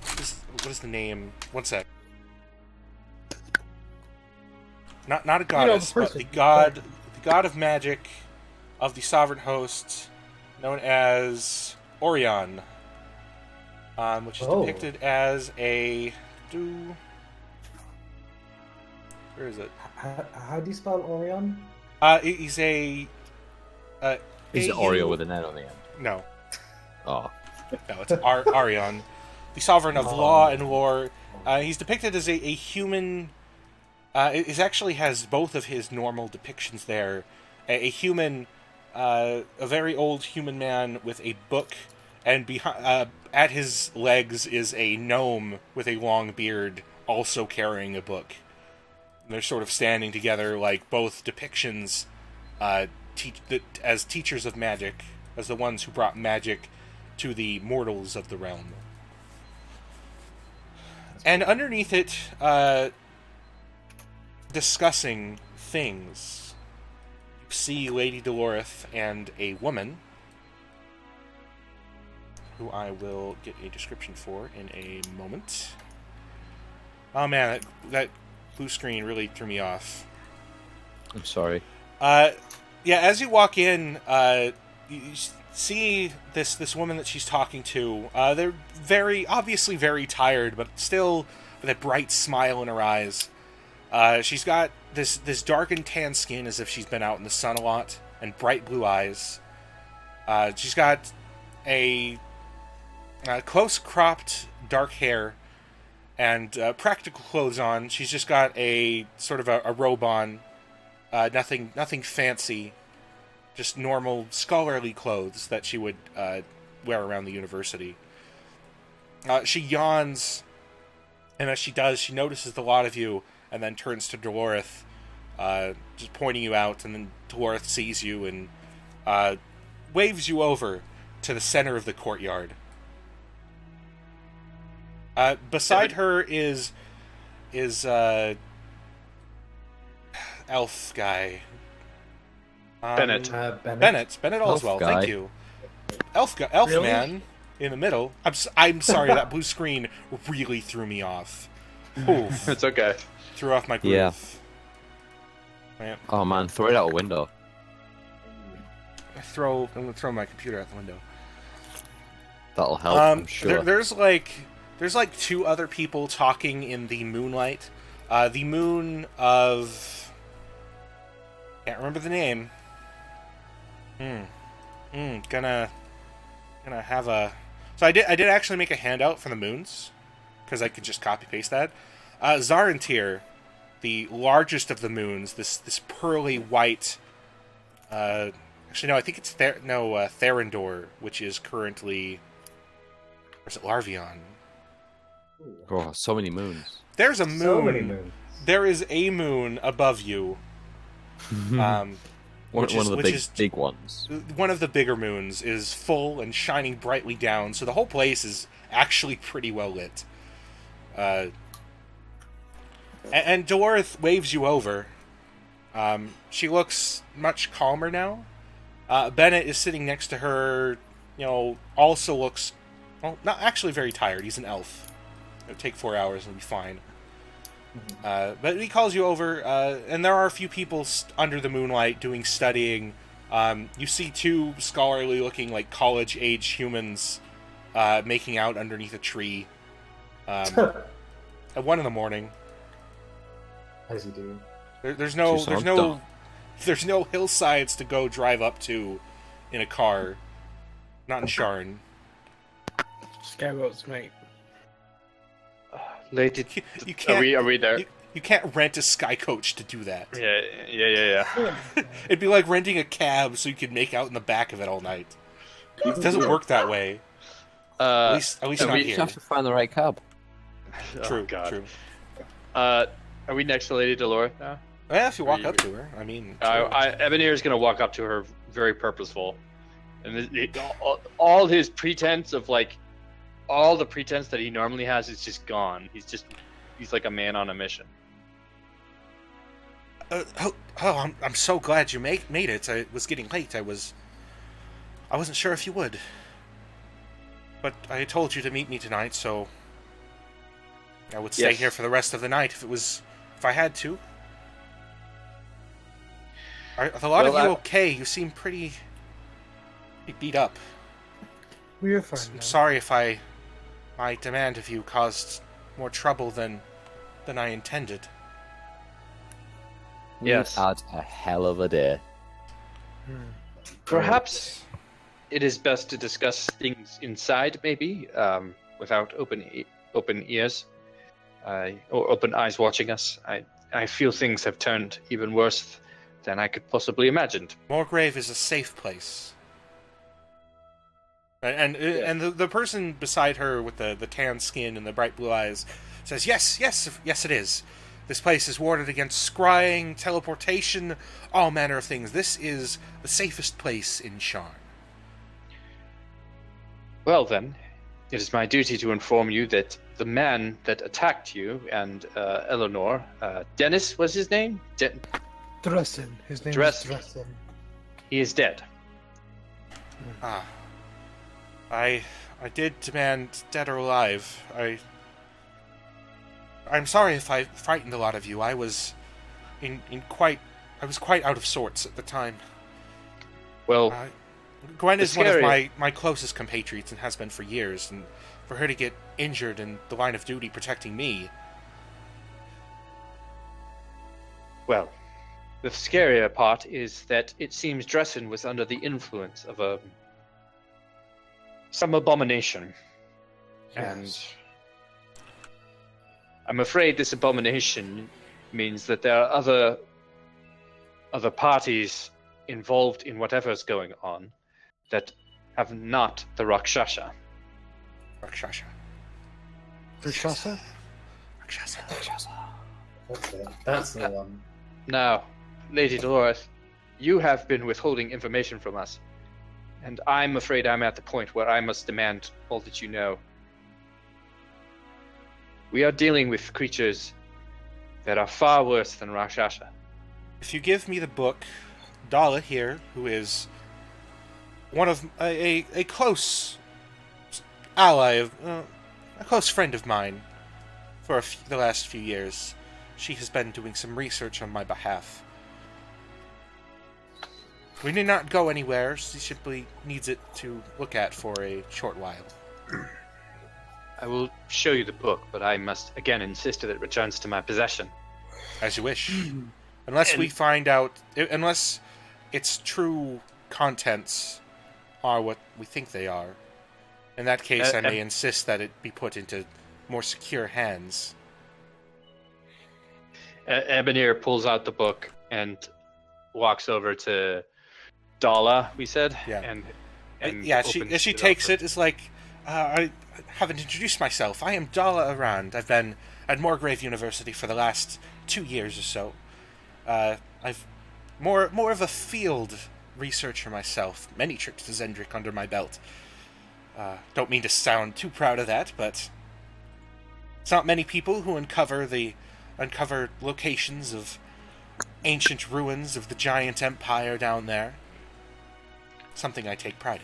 is the name? One sec. Not a goddess, but the god of magic of the sovereign host, known as Orion, which is depicted as a... Where is it? How do you spell Orion? He's a... Is it Oreo with an N on the end? No. Oh. No, it's Arion, the sovereign of law and lore. He's depicted as a human... it actually has both of his normal depictions there. A human... a very old human man with a book, and behind, at his legs is a gnome with a long beard, also carrying a book. And they're sort of standing together, like both depictions, as teachers of magic, as the ones who brought magic to the mortals of the realm. And underneath it, discussing things, you see Lady Dolorith and a woman, who I will get a description for in a moment. Oh man, that blue screen really threw me off. I'm sorry. Yeah, as you walk in, you see this woman that she's talking to. They're obviously very tired, but still with a bright smile in her eyes. She's got this dark and tan skin, as if she's been out in the sun a lot, and bright blue eyes. She's got a close-cropped dark hair and practical clothes on. She's just got a sort of a robe on. Nothing fancy. Just normal scholarly clothes that she would wear around the university. She yawns, and as she does, she notices the lot of you, and then turns to Dolorith, just pointing you out, and then Dolorith sees you and waves you over to the center of the courtyard. Beside her is elf guy. Bennett. Bennett. Bennett Allswell, guy. thank you. elf Really? man in the middle. I'm sorry, that blue screen really threw me off. Oof, It's okay. threw off my groove. Yeah. Man, Oh man, throw it out a window. I'm gonna throw my computer out the window. That'll help, I'm sure. There's like 2 other people talking in the moonlight. The moon of, can't remember the name. Gonna have a. So I did actually make a handout for the moons, because I could just copy paste that. Zarentir, the largest of the moons, this pearly white. Actually, no, I think it's Therendor, which is currently. Or is it Larvion? Oh, so many moons. There's a moon. So many moons. There is a moon above you. One Which of the is big ones. One of the bigger moons is full and shining brightly down, so the whole place is actually pretty well lit. And Dolorith waves you over. She looks much calmer now. Bennett is sitting next to her, also looks, well, not actually very tired. He's an elf. It'll take 4 hours and be fine. But he calls you over, and there are a few people under the moonlight doing studying. You see 2 scholarly-looking, like, college-age humans making out underneath a tree at 1 a.m. As you do. There's You sound dumb. no hillsides to go drive up to in a car. Not in Sharn. Skyboats, mate. Lady, You can't. are we there? You can't rent a sky coach to do that. Yeah. It'd be like renting a cab so you could make out in the back of it all night. It doesn't work that way. At least are not we- You here. just have to find the right cab. True, Oh, God. true. Are we next to Lady Dolores now? Well, if you walk Are up you- to her, I mean. sure. Ebenezer is going to walk up to her very purposeful. And all his pretense of, like, all the pretense that he normally has is just gone. He's like a man on a mission. I'm so glad you made it. I was getting late. I wasn't sure if you would. But I told you to meet me tonight, so I would stay Yes. here for the rest of the night if I had to. Are a lot of Well, you okay? You seem pretty beat up. We're fine. I'm now. sorry if my demand of you caused more trouble than I intended. Yes. We've had a hell of a day. Perhaps it is best to discuss things inside, maybe, without open ears or open eyes watching us. I feel things have turned even worse than I could possibly imagined. Moorgrave is a safe place. And the person beside her with the tan skin and the bright blue eyes says, yes, it is. This place is warded against scrying, teleportation, all manner of things. This is the safest place in Sharn. Well then, it is my duty to inform you that the man that attacked you and Eleanor, Dennis was his name? Dressen. His name Dressen. is Dressen. He is dead. Ah. I did demand dead or alive. I'm sorry if I frightened a lot of you. I was quite out of sorts at the time. Well, Gwen is one of scary- my closest compatriots and has been for years, and for her to get injured in the line of duty protecting me. well, the scarier part is that it seems Dressen was under the influence of some abomination. And Yes. I'm afraid this abomination means that there are other parties involved in whatever's going on that have not the Rakshasa. Rakshasa. Drishasa? Rakshasa. That's it. That's the one. Now, Lady Dolores, you have been withholding information from us, and I'm afraid I'm at the point where I must demand all that you know. We are dealing with creatures that are far worse than Rakshasa. If you give me the book, Dala here, who is one of a close ally of a close friend of mine for the last few years. She has been doing some research on my behalf. We need not go anywhere. She simply needs it to look at for a short while. I will show you the book, but I must again insist that it returns to my possession. As you wish. Unless we find out... Unless its true contents are what we think they are. In that case, I may insist that it be put into more secure hands. Ebenezer pulls out the book and walks over to Dala, we said? Yeah. And she takes it. It's like, I haven't introduced myself. I am Dala Arand. I've been at Morgrave University for the last 2 years or so. I've more of a field researcher myself. Many trips to Zendrick under my belt. Don't mean to sound too proud of that, but it's not many people who uncover locations of ancient ruins of the giant empire down there. Something I take pride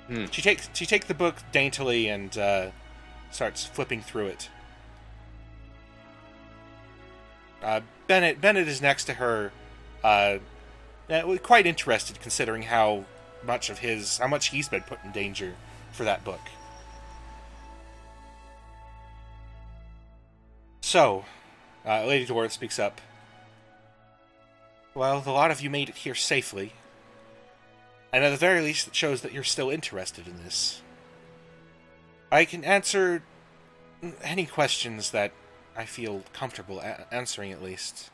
in. She takes the book daintily and starts flipping through it. Bennett is next to her, quite interested considering how much he's been put in danger for that book. So, Lady Dora speaks up. Well, the lot of you made it here safely. And at the very least, it shows that you're still interested in this. I can answer any questions that I feel comfortable answering, at least.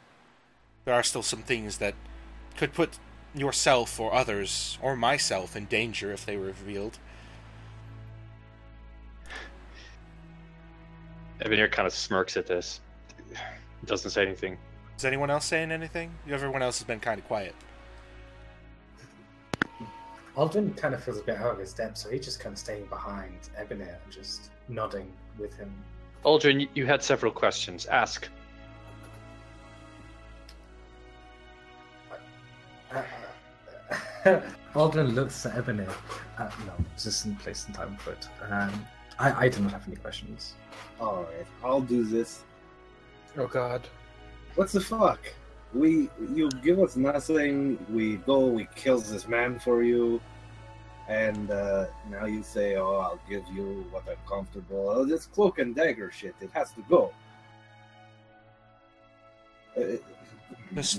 There are still some things that could put yourself or others, or myself, in danger if they were revealed. Ebenezer kind of smirks at this. Doesn't say anything. Is anyone else saying anything? Everyone else has been kind of quiet. Aldrin kind of feels a bit out of his depth, so he's just kind of staying behind Ebenezer and just nodding with him. Aldrin, you had several questions. Ask. Aldrin looks at Ebenezer. No, just in place and time for it. I do not have any questions. Alright, I'll do this. Oh God. What the fuck? You give us nothing, we go, we kills this man for you, and now you say, oh, I'll give you what I'm comfortable. Oh, this cloak and dagger shit, it has to go. This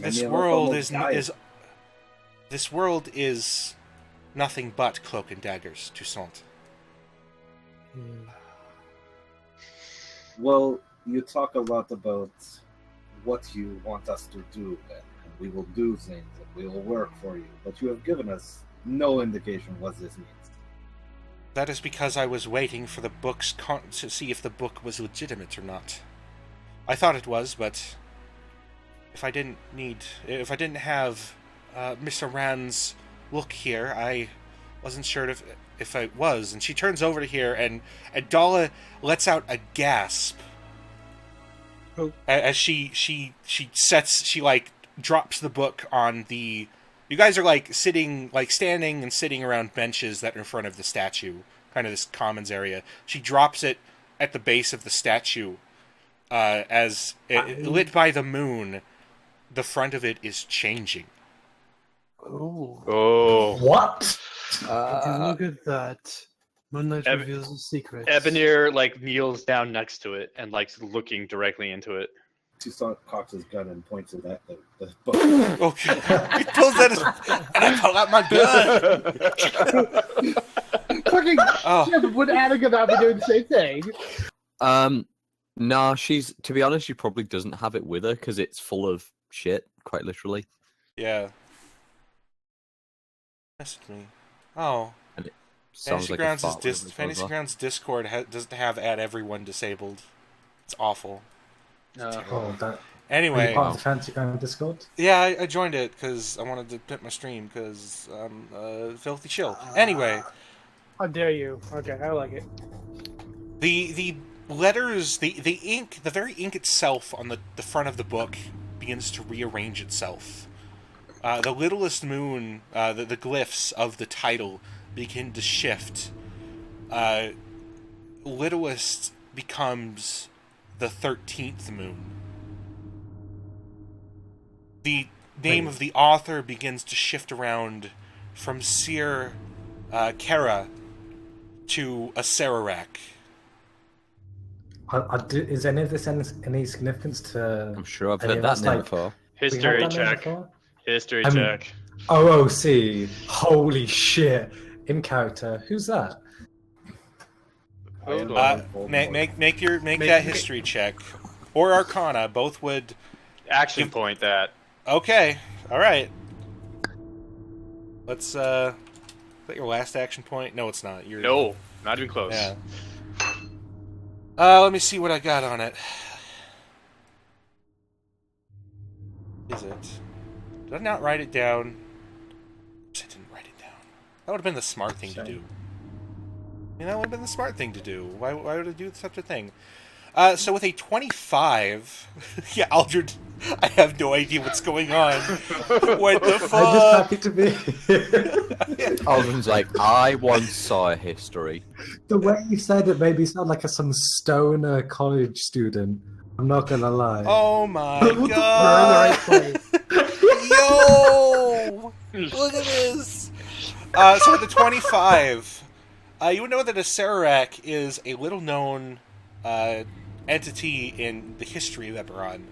world is nothing but cloak and daggers, Toussaint. Well, you talk a lot about what you want us to do, and we will do things, and we will work for you, but you have given us no indication what this means. That is because I was waiting for the book's to see if the book was legitimate or not. I thought it was, but if I didn't have Mr. Rand's look here, I wasn't sure if I was. And she turns over to here, and Dala lets out a gasp. Oh. As she drops the book on the... You guys are standing and sitting around benches that are in front of the statue, kind of this commons area. She drops it at the base of the statue, lit by the moon. The front of it is changing. Oh. What? Look at that. Moonlight reveals a secret. Ebenezer kneels down next to it and looking directly into it. Toussaint cocks his gun and points it at the book. Okay. He pulls out and I pull out my gun. Fucking shit, would Attica not be doing the same thing? No, to be honest, she probably doesn't have it with her because it's full of shit, quite literally. Yeah. Messaged me. Oh. And it sounds Fantasy Grounds Discord doesn't have add everyone disabled. It's awful. Anyway. Are you part of the Fantasy Grounds Discord? Yeah, I joined it because I wanted to pimp my stream because I'm a filthy chill. Anyway. How dare you? Okay, I like it. The letters, the ink, the very ink itself on the front of the book begins to rearrange itself. the littlest moon, the glyphs of the title begin to shift. Littlest becomes the 13th moon. The name of the author begins to shift around from Sir Kara to a Sararak. Is any of this any significance to? I'm sure I've any heard of that us, name like, before. we heard History that name check. before? History Um, check. OOC. Holy shit! In character. Who's that? Hold I am on. Make that history check, or Arcana. Both would. Action Give- point that. Okay, all right. Let's. Is that your last action point? No, it's not. No, not even close. Yeah. Let me see what I got on it. Is it? Did I not write it down? I didn't write it down. That would have been the smart thing to do. That would have been the smart thing to do. Why would I do such a thing? So with a 25... yeah, Aldred, I have no idea what's going on. What the fuck? I'm just happy to be here. Aldrin's like, I once saw a history. The way you said it made me sound like some stoner college student. I'm not gonna lie. Oh my You're in the god! right place. Yo! Look at this! So with the 25, you would know that a Sararak is a little-known entity in the history of Eberron.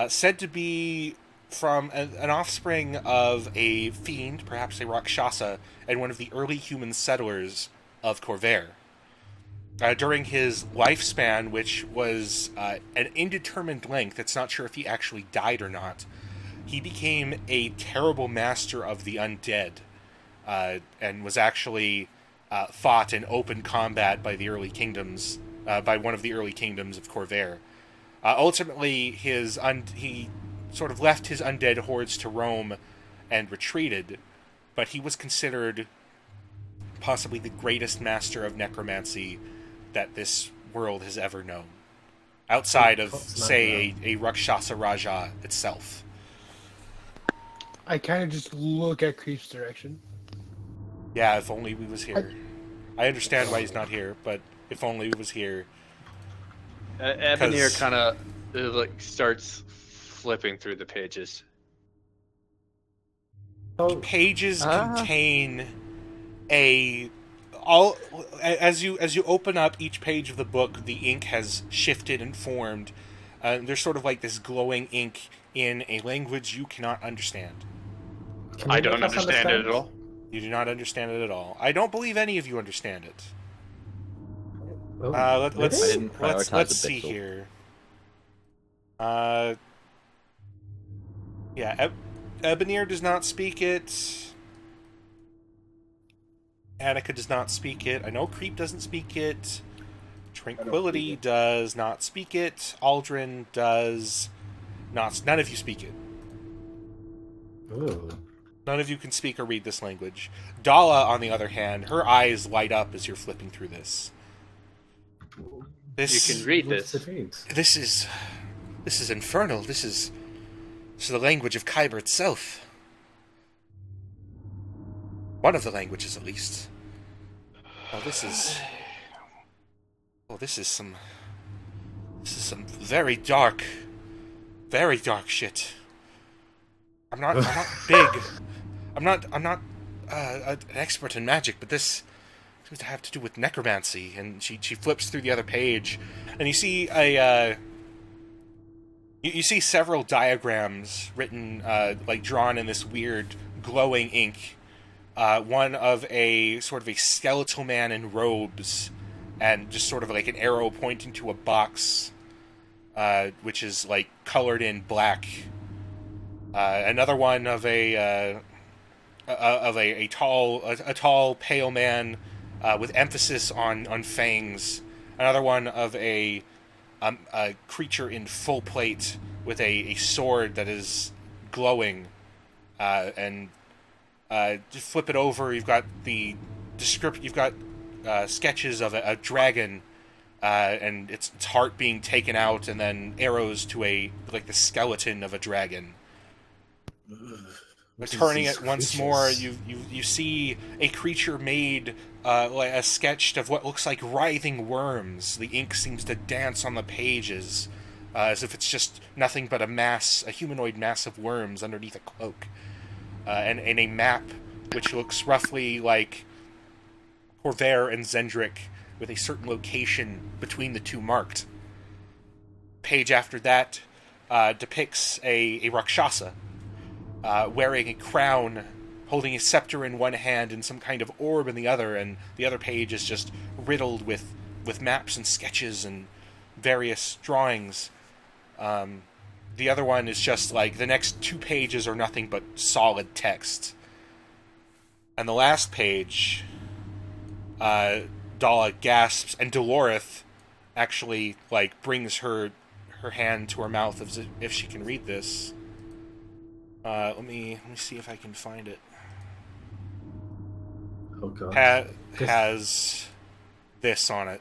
Said to be from an offspring of a fiend, perhaps a Rakshasa, and one of the early human settlers of Corvair. During his lifespan, which was an indeterminate length, it's not sure if he actually died or not, he became a terrible master of the undead, and was actually fought in open combat by the early kingdoms, by one of the early kingdoms of Corvair. Ultimately, he sort of left his undead hordes to roam and retreated, but he was considered possibly the greatest master of necromancy that this world has ever known. Outside of, say, a Rakshasa Raja itself. I kind of just look at Creep's direction. Yeah, if only we was here. I understand why he's not here, but if only we was here. Ebonir kind of like starts flipping through the pages. Pages contain as you open up each page of the book, the ink has shifted and formed. There's sort of like this glowing ink in a language you cannot understand. I don't understand it at all. You do not understand it at all. I don't believe any of you understand it. Oh, Let's prioritize the see pixel. here. Yeah, Ebonir does not speak it. Annika does not speak it. I know Creep doesn't speak it. Tranquility does not speak it. Aldrin does not. None of you speak it. Ooh. None of you can speak or read this language. Dala, on the other hand, her eyes light up as you're flipping through this. You can read What's this. it read? This is infernal. This is the language of Kyber itself. One of the languages, at least. This is some very dark shit. I'm not big. I'm not an expert in magic, but this seems to have to do with necromancy. And she flips through the other page, and you see you see several diagrams written, like drawn in this weird glowing ink. One of a sort of a skeletal man in robes, and just sort of like an arrow pointing to a box, which is like colored in black. Another one of a tall, pale man with emphasis on fangs. Another one of a creature in full plate with a sword that is glowing, and just flip it over. You've got the description. You've got sketches of a dragon, and its heart being taken out, and then arrows to the skeleton of a dragon. Turning These it once more, creatures. you see a creature made like a sketched of what looks like writhing worms. The ink seems to dance on the pages, as if it's just nothing but a humanoid mass of worms underneath a cloak, and a map which looks roughly like Corvair and Zendrick, with a certain location between the two marked. Page after that depicts a Rakshasa wearing a crown, holding a scepter in one hand and some kind of orb in the other, and the other page is just riddled with maps and sketches and various drawings. The other one is just like the next 2 pages are nothing but solid text. And the last page, Dala gasps, and Dolorith actually like brings her hand to her mouth as if she can read this. Let me see if I can find it. Oh god. Has this on it.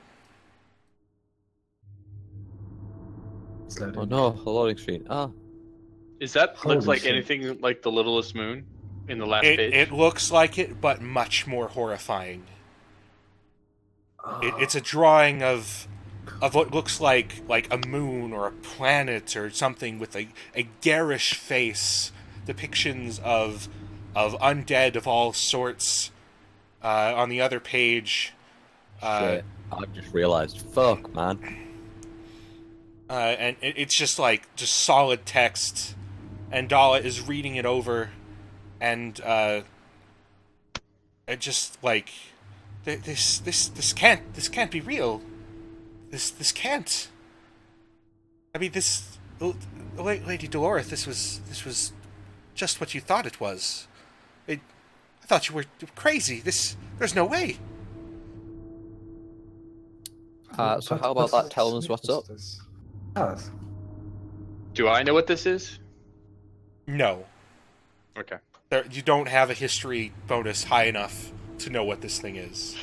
It's loading. Oh no, a loading screen. Ah, Is that Holy looks like shit. anything like the Littlest Moon in the last page? It looks like it, but much more horrifying. It's a drawing of what looks like a moon or a planet or something with a garish face, depictions of undead of all sorts. On the other page, shit. I just realised. Fuck, man. and it's just solid text, and Dala is reading it over, and it just like this can't be real. This can't. I mean, Lady Dolorith, this was just what you thought it was. I thought you were crazy. There's no way. So how about that telling us what's up? Alice. Do I know what this is? No, Okay. you don't have a history bonus high enough to know what this thing is.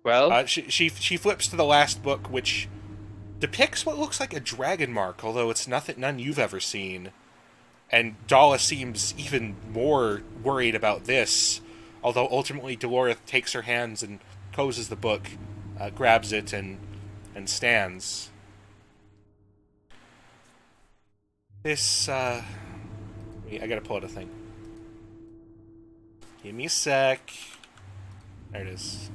Well, She flips to the last book, which depicts what looks like a dragon mark, although it's none you've ever seen. And Dala seems even more worried about this, although ultimately Dolorith takes her hands and closes the book, grabs it, and stands. This, I gotta pull out a thing. Give me a sec. There it is.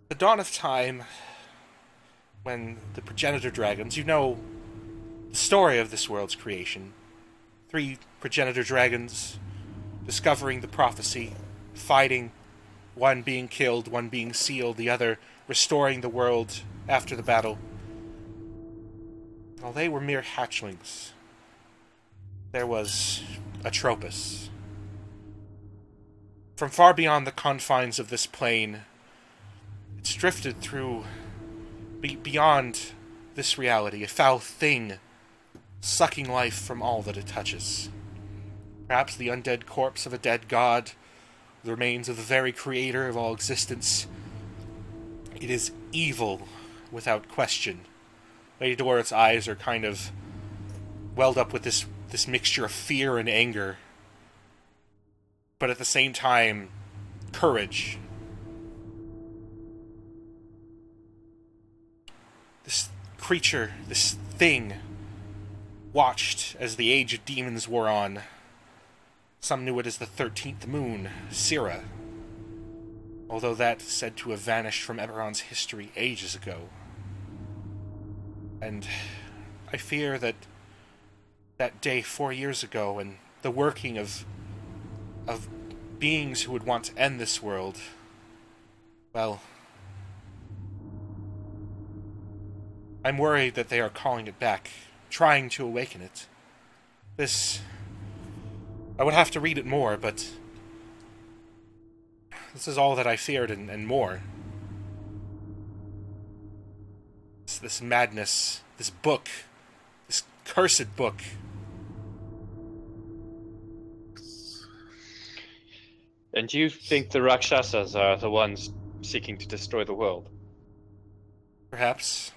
The dawn of time, when the progenitor dragons, you know the story of this world's creation. 3 progenitor dragons discovering the prophecy, fighting, one being killed, one being sealed, the other restoring the world after the battle. While they were mere hatchlings, there was Atropos. From far beyond the confines of this plane, it's drifted through, beyond this reality, a foul thing, sucking life from all that it touches. Perhaps the undead corpse of a dead god, the remains of the very creator of all existence. It is evil, without question. Lady Dolorith's eyes are kind of welled up with this mixture of fear and anger, but at the same time, courage. This creature, this thing, watched as the Age of Demons wore on. Some knew it as the 13th moon, Sira, although that is said to have vanished from Eberron's history ages ago. And I fear that day 4 years ago, and the working of beings who would want to end this world, well, I'm worried that they are calling it back, trying to awaken it. I would have to read it more, but this is all that I feared and more. This madness, this book, this cursed book. And you think the Rakshasas are the ones seeking to destroy the world? Perhaps.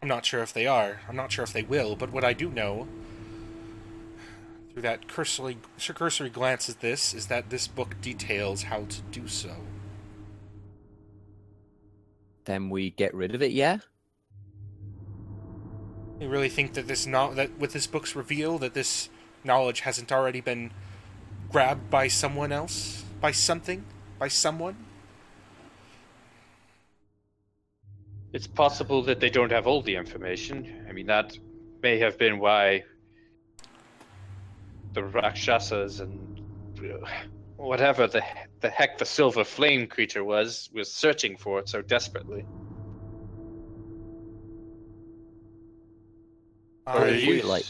I'm not sure if they are. I'm not sure if they will, but what I do know, through that cursory glance at this, is that this book details how to do so. Then we get rid of it, yeah? You really think that that with this book's reveal, that this knowledge hasn't already been grabbed by someone else? By something? By someone? It's possible that they don't have all the information. I mean, that may have been why the Rakshasas and whatever the heck the silver flame creature was searching for it so desperately. Or If we, like,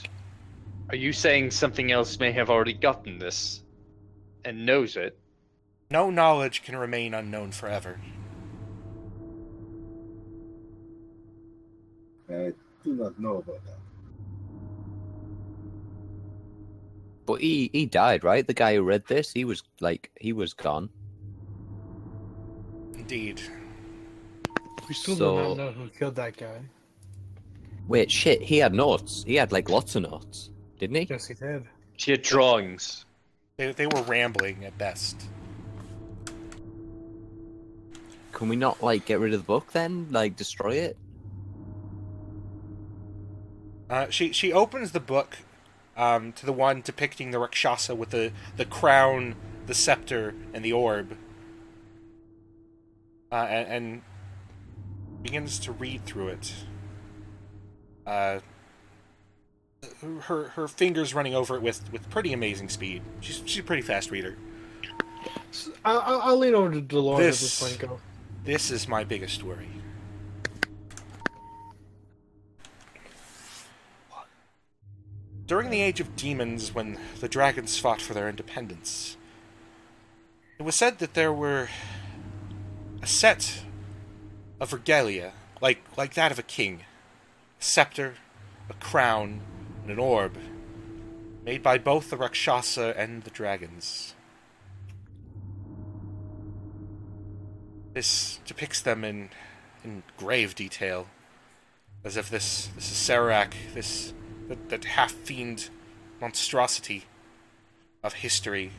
are you saying something else may have already gotten this and knows it? No knowledge can remain unknown forever. I do not know about that. but he died, right? The guy who read this, he was gone. Indeed. We still do So- not know who killed that guy. Wait, shit, he had notes. He had, like, lots of notes, didn't he? Yes, he did. She had drawings. They were rambling at best. Can we not, like, get rid of the book then? Like, destroy it? She opens the book to the one depicting the Rakshasa with the crown, the scepter, and the orb. And begins to read through it. Her fingers running over it with pretty amazing speed. She's a pretty fast reader. I'll lean over to Dolores at This- this point and go. This is my biggest worry. During the Age of Demons, when the dragons fought for their independence, it was said that there were a set of regalia, like that of a king, a scepter, a crown, and an orb, made by both the Rakshasa and the dragons. This depicts them in grave detail, as if this is Serac, that half-fiend monstrosity of history,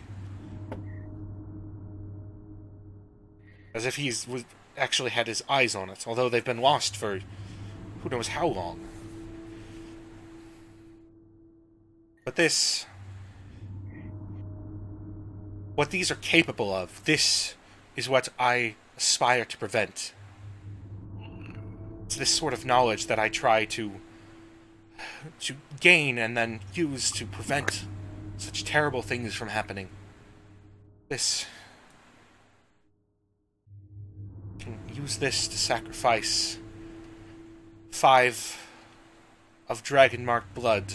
as if was actually had his eyes on it, although they've been lost for who knows how long. But what these are capable of, this is what I aspire to prevent. It's this sort of knowledge that I try to gain and then use to prevent such terrible things from happening. Can use this to sacrifice 5 of dragon-marked blood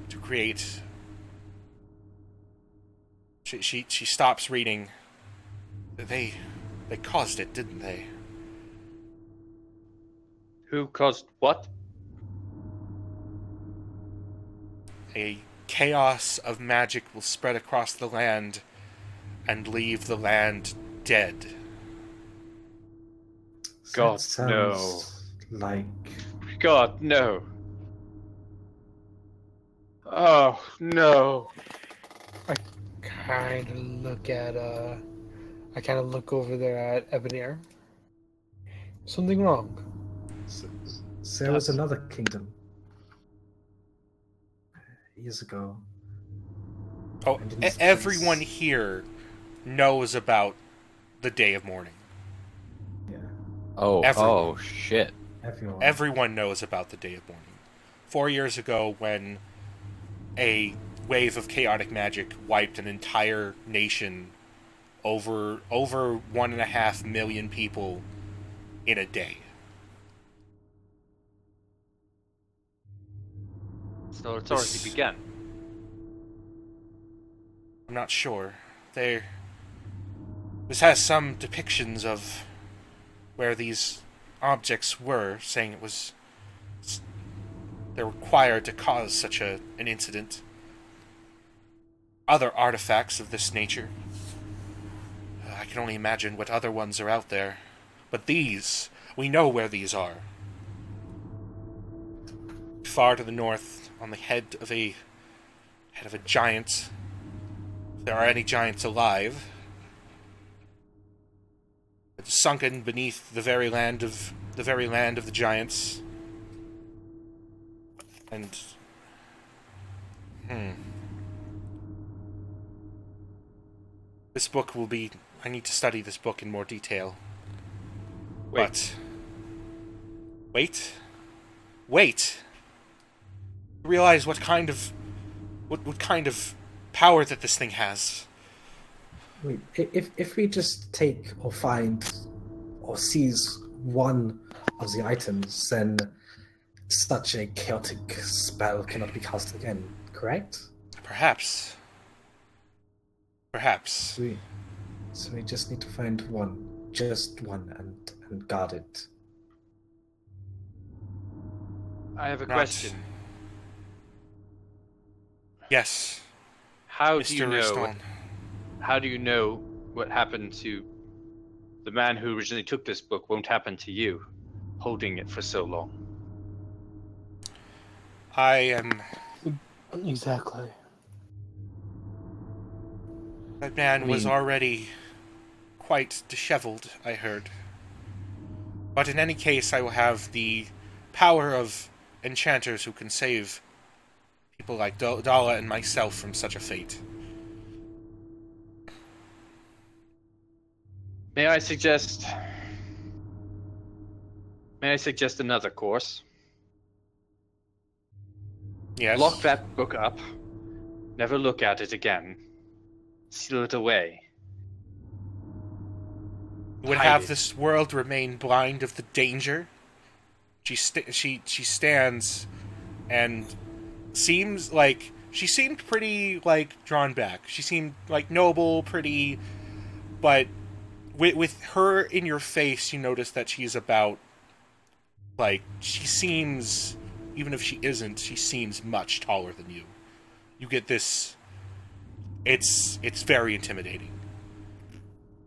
to create. She stops reading. They caused it, didn't they? Who caused what? A chaos of magic will spread across the land and leave the land dead. God, Sounds no. Like God, no. Oh, no. I kind of look over there at Ebonir. Something wrong. there was another kingdom years ago. Oh, And in this everyone place- here knows about the Day of Mourning. Yeah, Oh, shit. everyone. Everyone knows about the Day of Mourning. 4 years ago, when a wave of chaotic magic wiped an entire nation, over 1.5 million people in a day. So it's already This- begun. I'm not sure. This has some depictions of where these objects were, saying they're required to cause such an incident. Other artifacts of this nature. I can only imagine what other ones are out there. But these, we know where these are. far to the north, on the head of a giant. If there are any giants alive. It's sunken beneath the very land of the giants. And this book will be... I need to study this book in more detail. Wait. But... Wait! Realize what kind of power that this thing has. Wait, if we just take or find or seize one of the items, then such a chaotic spell cannot be cast again, correct? Perhaps. So we just need to find one, just one, and guard it. I have a Not- question. Yes, How Mr. do you know? Riston. How do you know what happened to the man who originally took this book won't happen to you, holding it for so long? I am... Exactly. That man was mean- already quite disheveled, I heard. But in any case, I will have the power of enchanters who can save people like Dala and myself from such a fate. May I suggest another course? Yes. Lock that book up. Never look at it again. Seal it away. Would hide have it. this world remain blind of the danger. She stands and seems like she seemed pretty drawn back. She seemed noble, pretty, but with her in your face, you notice that she's about she seems, even if she isn't, she seems much taller than you. You get this. It's very intimidating.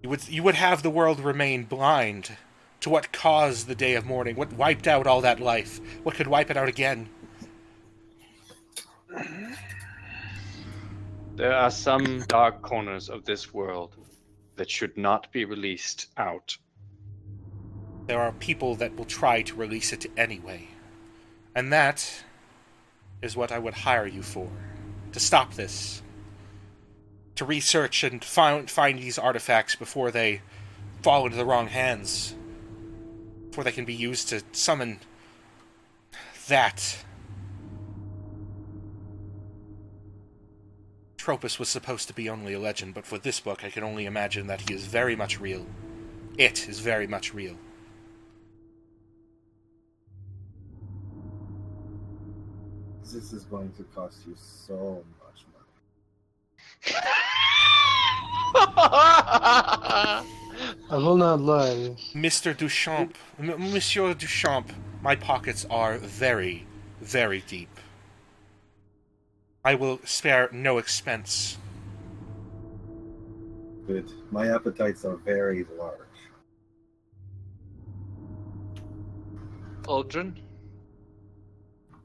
You would have the world remain blind to what caused the day of mourning, what wiped out all that life, what could wipe it out again. There are some dark corners of this world that should not be released out. There are people that will try to release it anyway. And that is what I would hire you for. To stop this. To research and find these artifacts before they fall into the wrong hands. Before they can be used to summon that. Tropus was supposed to be only a legend, but for this book I can only imagine that he is very much real. It is very much real. This is going to cost you so much I will not lie. Mr. Duchamp, Monsieur Duchamp, my pockets are very, very deep. I will spare no expense. money. Good. My appetites are very large. Aldrin?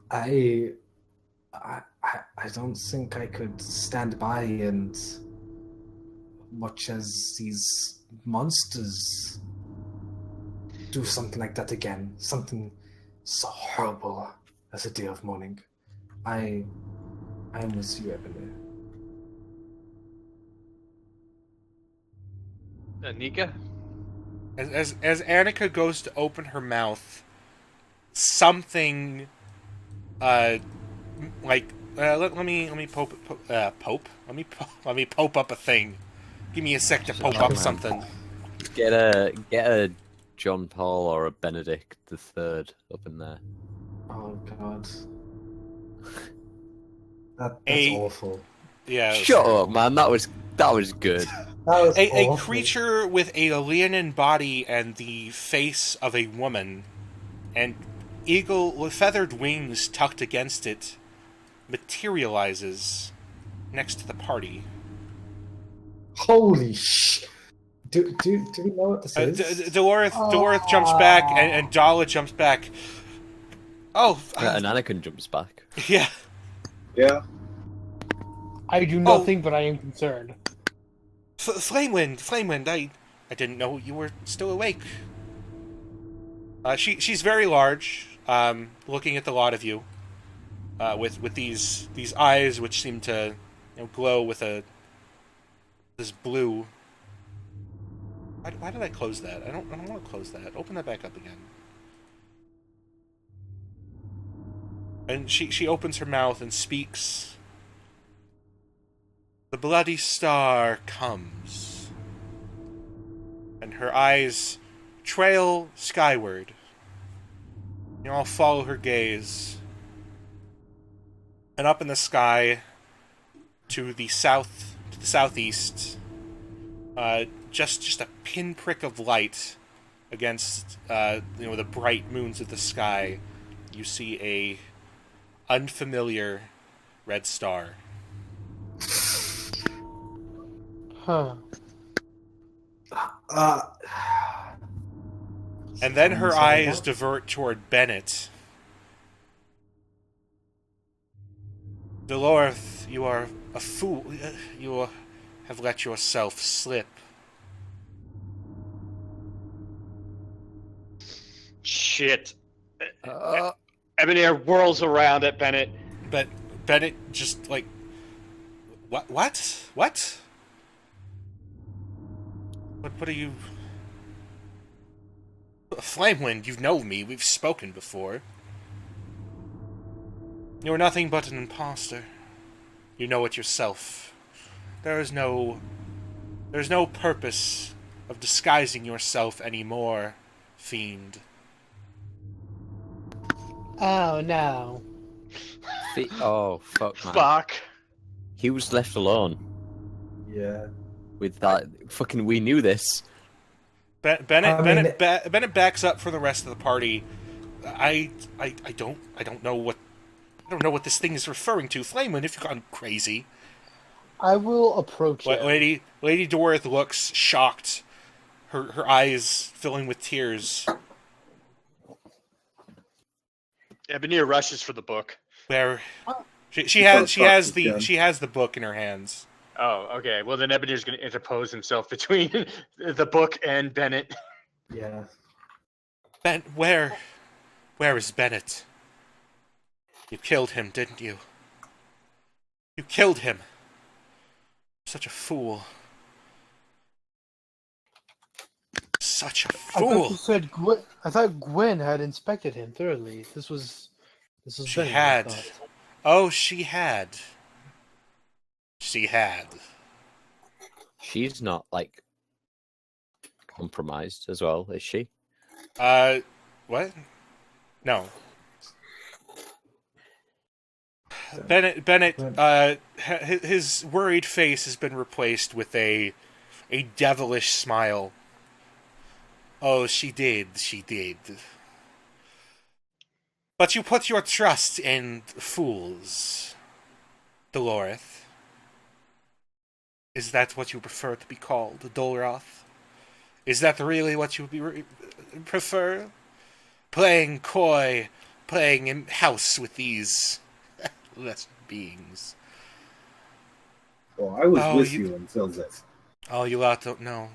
I don't think I could stand by and watch as these monsters do something like that again. Something so horrible as a day of mourning. I'm with you, Ebony. Anika? As Annika goes to open her mouth, something let me pope up a thing. Give me a sec to pope up something. Get a John Paul or a Benedict the Third up in there. Oh God, that's A- awful. Yeah. Shut up, man. That was good. That was A awful. creature with a leonine body and the face of a woman, and eagle with feathered wings tucked against it, materializes next to the party. Holy sh! Do we know what this is? Dolores jumps back, and Dala jumps back. Oh, And Anakin jumps back. yeah. Yeah. I do Oh. nothing, but I am concerned. Flamewind, I didn't know you were still awake. She's very large, looking at the lot of you, with these eyes which seem to glow with this blue. Why did I close that? I don't want to close that. Open that back up again. And she opens her mouth and speaks. The bloody star comes, and her eyes trail skyward. You all follow her gaze, and up in the sky, to the southeast, just a pinprick of light against the bright moons of the sky. You see a unfamiliar red star. Huh. And then her eyes divert toward Bennett. Dolores, you are a fool. You have let yourself slip. Shit. Ebonier whirls around at Bennett. But Bennett just like, what? What are you? Flamewind, you know me. We've spoken before. You're nothing but an imposter. You know it yourself. There's no purpose of disguising yourself anymore, fiend. Oh no. Oh, fuck, man. Fuck. He was left alone Yeah. with that. Fucking, we knew this. Bennett backs up for the rest of the party. I don't know what this thing is referring to. Flamewind, if you've gone crazy. I will approach it. Lady Dorith looks shocked, her eyes filling with tears. Ebonier rushes for the book. Where she has the book in her hands. Oh, okay. Well, then Ebonier's going to interpose himself between the book and Bennett. Yeah. Where is Bennett? You killed him, didn't you? You killed him. Such a fool. Such a I thought fool. you said I thought Gwen had inspected him thoroughly. This was She Bennett, I had. thought. Oh, she had. She had. She's not, like, compromised as well, is she? What? No. Bennett, his worried face has been replaced with a devilish smile. Oh, she did. But you put your trust in fools, Dolores. Is that what you prefer to be called, Dolroth? Is that really what you prefer? Playing coy, playing in house with these lesser beings. Well, I was with you until this. Oh, you lot don't know.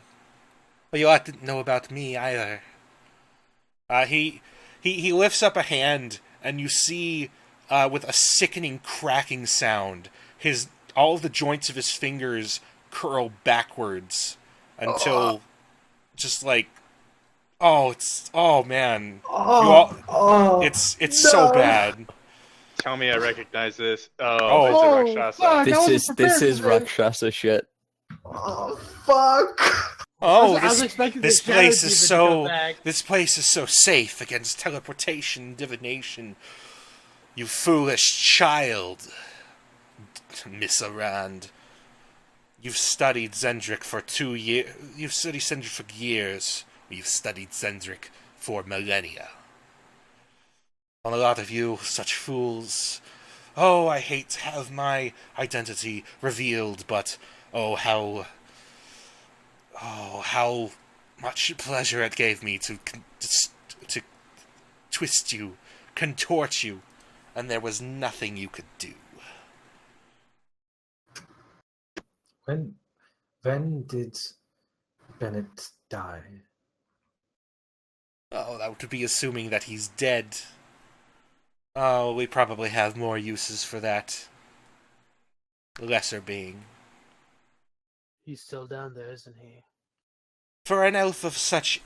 Well, you lot didn't know about me either. He lifts up a hand, and you see, with a sickening cracking sound, all of the joints of his fingers curl backwards until, just like, it's so bad. Tell me I recognize this. Oh, it's a Rakshasa. fuck. This is Rakshasa shit. Oh, fuck! Oh, I was expecting this the place Shadow is Demon to come so back. this place is so safe against teleportation, divination. You foolish child, Miss Arand. You've studied Zendrick for 2 years. You've studied Zendrick for years. You've studied Zendrick for millennia. And a lot of you, such fools. Oh, I hate to have my identity revealed, but how much pleasure it gave me to twist you contort you, and there was nothing you could do. When did Bennett die? Oh, that would be assuming that he's dead. Oh, we probably have more uses for that lesser being. He's still down there, isn't he? For an elf of such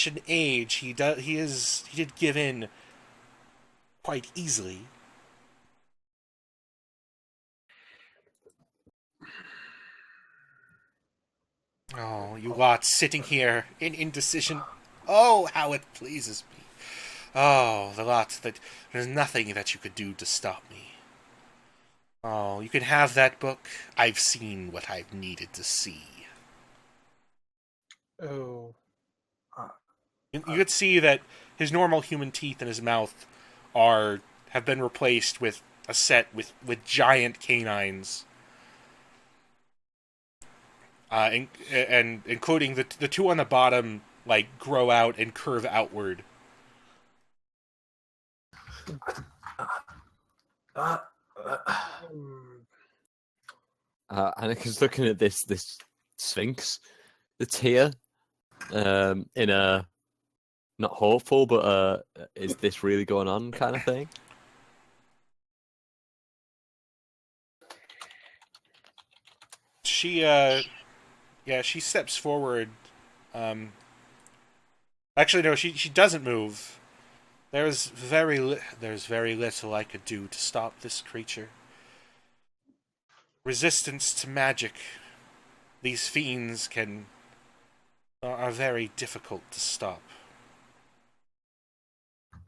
an age, he did give in quite easily. Oh, you lot sitting here in indecision. Oh, how it pleases me. Oh, the lot that there's nothing that you could do to stop me. Oh, you can have that book. I've seen what I've needed to see. Oh. You could see that his normal human teeth in his mouth have been replaced with a set with giant canines. And including the two on the bottom, like, grow out and curve outward. Annika's looking at this sphinx that's here, in a not hopeful, but is this really going on kind of thing? She she steps forward. Actually, no, she doesn't move. There's very little I could do to stop this creature. Resistance to magic. These fiends are very difficult to stop.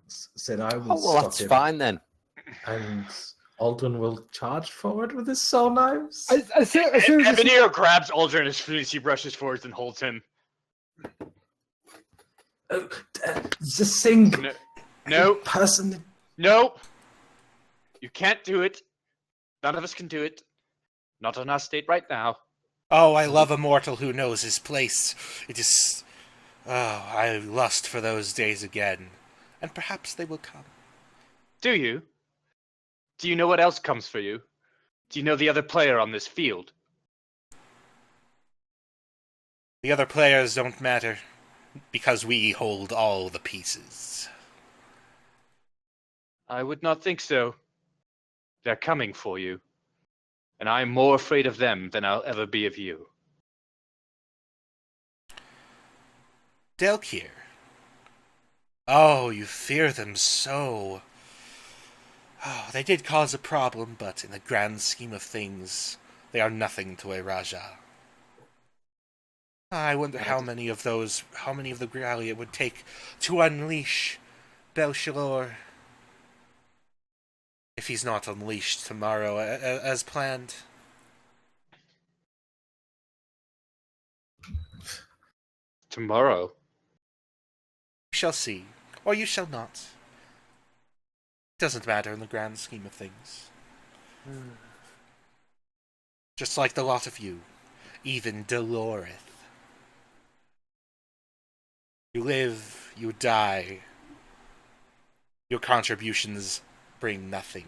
Said I will Oh, well, stop that's him, fine then. and Aldrin will charge forward with his soul knives. I seriously, Evanir grabs Aldrin as soon as he rushes forwards and holds him. Just sing. No. Person. No. You can't do it. None of us can do it. Not on our state right now. Oh, I love a mortal who knows his place. It is... Oh, I lust for those days again. And perhaps they will come. Do you? Do you know what else comes for you? Do you know the other player on this field? The other players don't matter, because we hold all the pieces. I would not think so. They're coming for you. And I'm more afraid of them than I'll ever be of you. Delkir. Oh, you fear them so. Oh, they did cause a problem, but in the grand scheme of things, they are nothing to a Raja. I wonder how many of the Graali it would take to unleash Belshalor. If he's not unleashed tomorrow as planned. Tomorrow? You shall see, or you shall not. Doesn't matter in the grand scheme of things. Just like the lot of you, even Dolorith. You live, you die. Your contributions bring nothing.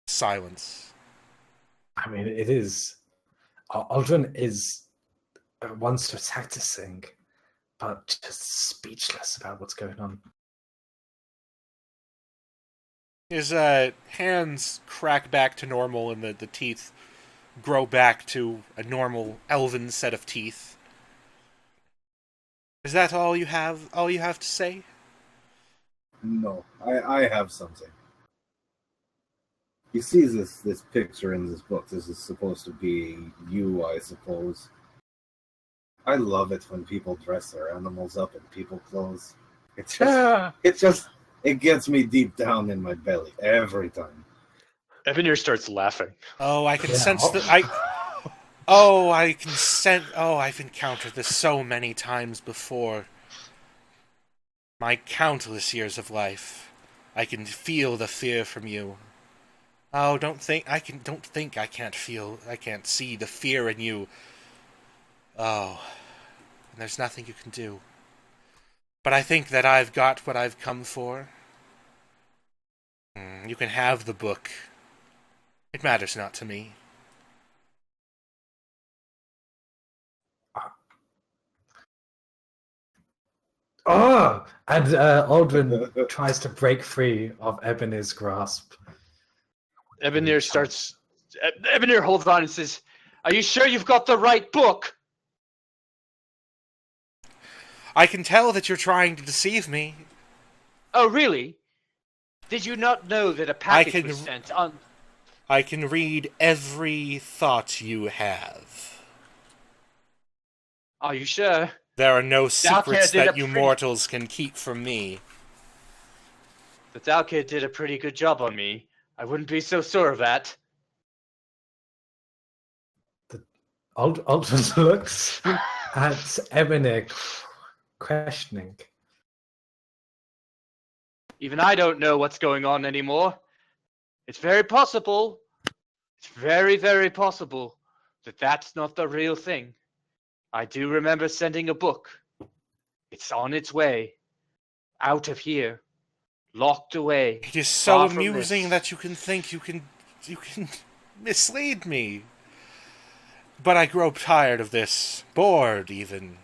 Silence. I mean, it is. Aldrin wants to attack this thing, but just speechless about what's going on. His hands crack back to normal, and the teeth grow back to a normal elven set of teeth. Is that all you have? All you have to say? No, I have something. He sees this picture in this book. This is supposed to be you, I suppose. I love it when people dress their animals up in people clothes. It gets me deep down in my belly every time. Evanir starts laughing. Oh, I can Yeah. sense that I've encountered this so many times before. My countless years of life. I can feel the fear from you. Oh, don't think I can't see the fear in you. Oh. and there's nothing you can do. But I think that I've got what I've come for. You can have the book. It matters not to me. Oh! And Aldrin tries to break free of Ebony's grasp. Ebenir holds on and says, "Are you sure you've got the right book?" I can tell that you're trying to deceive me. Oh, really? Did you not know that a package was sent on... I can read every thought you have. Are you sure? There are no secrets that you pretty- mortals can keep from me. The Dalkid did a pretty good job on me. I wouldn't be so sure of that. Aldrin looks at Ebony questioning. Even I don't know what's going on anymore. It's very possible. It's very, very possible that that's not the real thing. I do remember sending a book. It's on its way. Out of here. Locked away. It is so far from amusing this. that you can think you can mislead me. But I grow tired of this. Bored, even.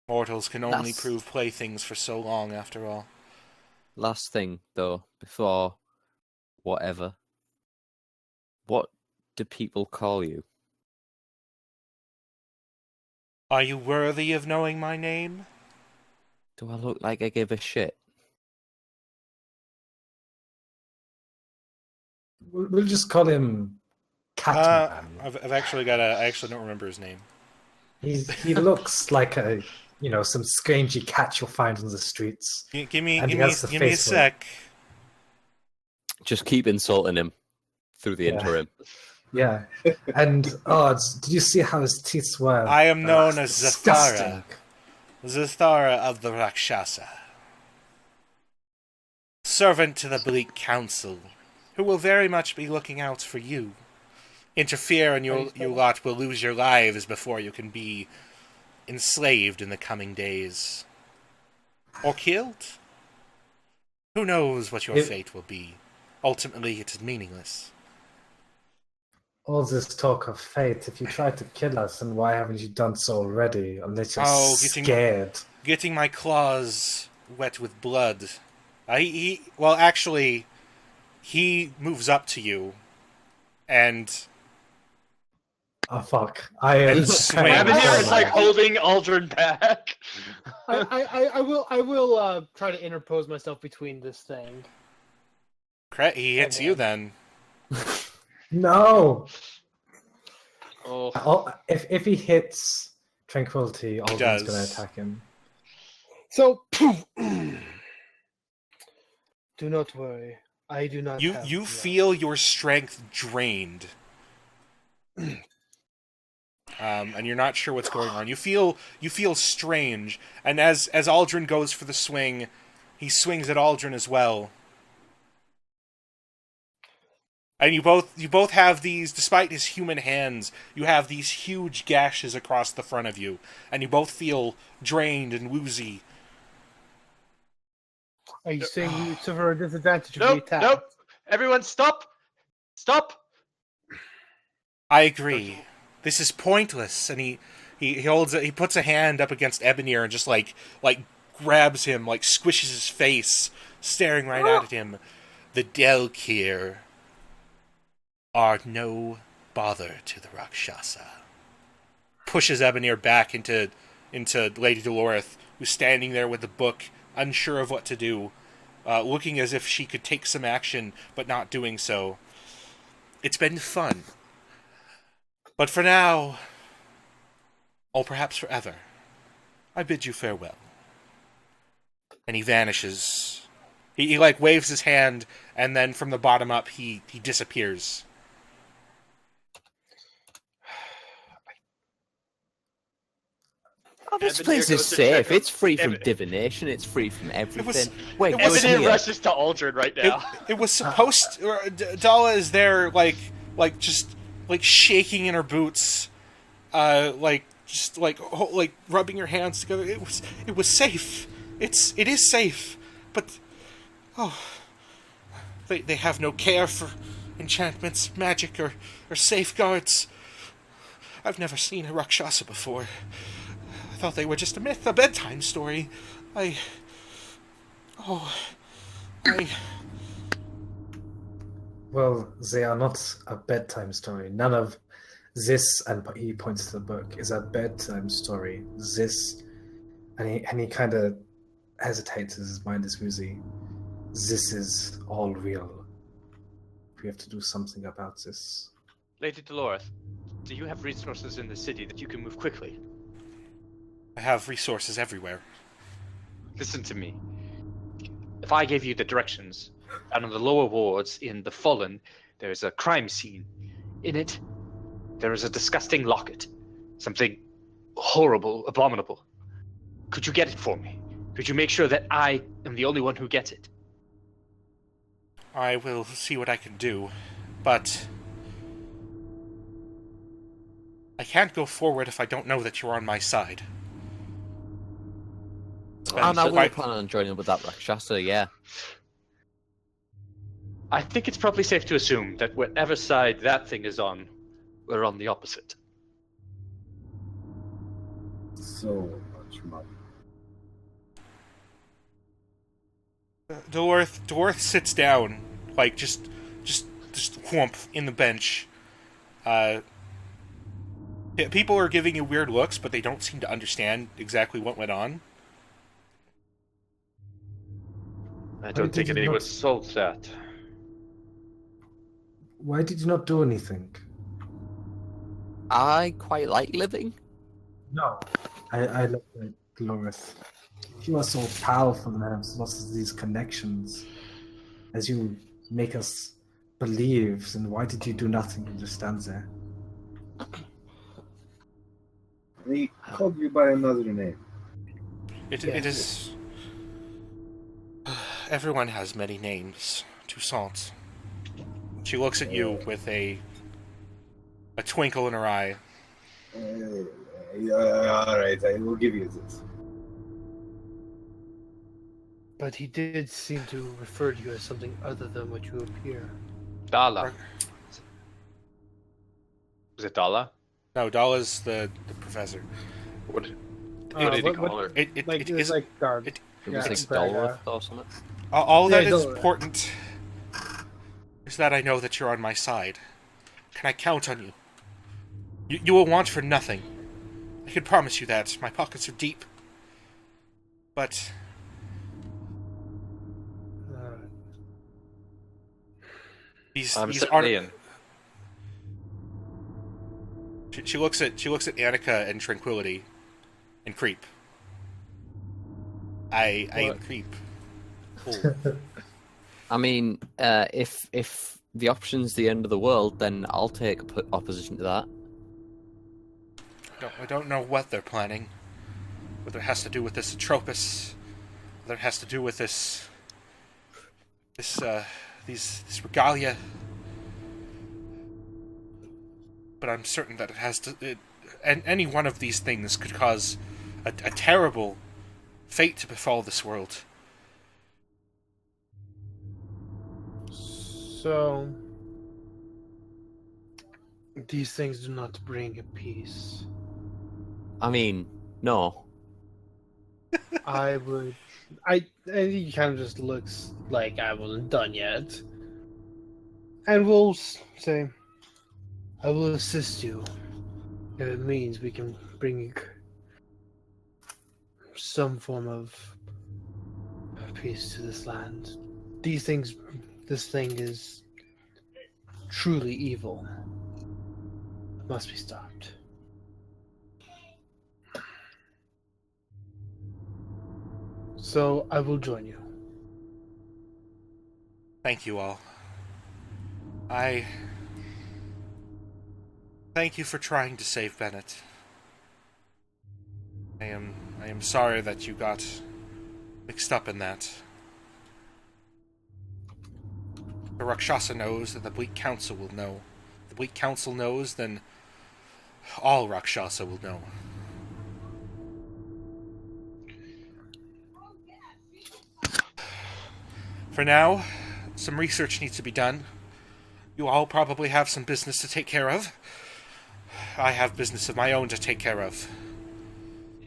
Mortals can only That's- prove playthings for so long, after all. Last thing, though, before whatever. What do people call you? Are you worthy of knowing my name? Do I look like I give a shit? We'll just call him Catman. I've actually got I actually don't remember his name. He looks like some scrangy cat you'll find on the streets. Give me And he has the a face for it. sec. Just keep insulting him through the Yeah. interim. Yeah. And did you see how his teeth were? I am known as disgusting. Zathara of the Rakshasa. Servant to the Bleak Council, who will very much be looking out for you. Interfere and you lot will lose your lives before you can be enslaved in the coming days. Or killed? Who knows what your fate will be. Ultimately, it is meaningless. All this talk of fate, if you tried to kill us, then why haven't you done so already? Unless you're scared. Getting my claws wet with blood. He moves up to you, and... Oh fuck! I am. Ebenir is like holding Aldrin back. I will try to interpose myself between this thing. He hits you then. No. Oh. If he hits Tranquility, Aldrin's going to attack him. So, do not worry. I do not. You feel your strength drained. And you're not sure what's going on. You feel strange, and as Aldrin goes for the swing, he swings at Aldrin as well. And you both have these, despite his human hands, you have these huge gashes across the front of you, and you both feel drained and woozy. Are you saying you suffer a disadvantage if we Nope, attack? nope. Everyone, stop! Stop! I agree. This is pointless, and he puts a hand up against Ebenir and just like grabs him, like squishes his face, staring right at him. The Delkir are no bother to the Rakshasa. Pushes Ebenir back into Lady Dolorith, who's standing there with the book, unsure of what to do, looking as if she could take some action, but not doing so. It's been fun. But for now, or perhaps forever, I bid you farewell. And he vanishes. He waves his hand, and then from the bottom up, he disappears. Oh, this Ebenir place goes is to safe. check It's free from Evan- divination. It's free from everything. it We're was- good Ebenir here. rushes to Aldrin right now. It was supposed to... Dala is there, just shaking in her boots, just like rubbing your hands together. It was safe. It is safe, but they have no care for enchantments, magic, or safeguards. I've never seen a Rakshasa before. I thought they were just a myth, a bedtime story. Well, they are not a bedtime story. None of this, and he points to the book, is a bedtime story. This, and he kind of hesitates as his mind is woozy. This is all real. We have to do something about this. Lady Dolores, do you have resources in the city that you can move quickly? I have resources everywhere. Listen to me. If I gave you the directions, out on the lower wards in the Fallen, there's a crime scene. In it, there is a disgusting locket. Something horrible, abominable. Could you get it for me? Could you make sure that I am the only one who gets it? I will see what I can do, but I can't go forward if I don't know that you're on my side. And I will plan on joining with that Rakshasa, yeah. I think it's probably safe to assume that whatever side that thing is on, we're on the opposite. So much money. Dorth sits down, like just whomp in the bench. People are giving you weird looks, but they don't seem to understand exactly what went on. I don't think anyone solved that. Why did you not do anything? I quite like living. No. I look at Dolores. You are so powerful and have lots of these connections. As you make us believe, and why did you do nothing and just stand there? He called you by another name. It is. Everyone has many names. Toussaint. She looks at you with a twinkle in her eye. All right, I will give you this. But he did seem to refer to you as something other than what you appear. Dala. Was it Dala? No, Dala's the professor. What did he call her? It It's like guard. It was Yeah, like it's Dolworth or something. all that Yeah, is Dolores. important is that I know that you're on my side. Can I count on you? You will want for nothing. I can promise you that. My pockets are deep. But these I'm aren't. certainly in. She looks at Annika and Tranquility, and Creep. I am Creep. Cool. I mean, if the option's the end of the world, then I'll take opposition to that. I don't know what they're planning. Whether it has to do with this Atropos, whether it has to do with this regalia. But I'm certain that it has to. And any one of these things could cause a terrible fate to befall this world. So, these things do not bring peace. I mean, no. And he kind of just looks like I wasn't done yet. And we'll say, I will assist you if it means we can bring some form of peace to this land. This thing is truly evil. It must be stopped. So I will join you. Thank you all. I thank you for trying to save Bennett. I am sorry that you got mixed up in that. The Rakshasa knows, and the Bleak Council will know. If the Bleak Council knows, then all Rakshasa will know. For now, some research needs to be done. You all probably have some business to take care of. I have business of my own to take care of.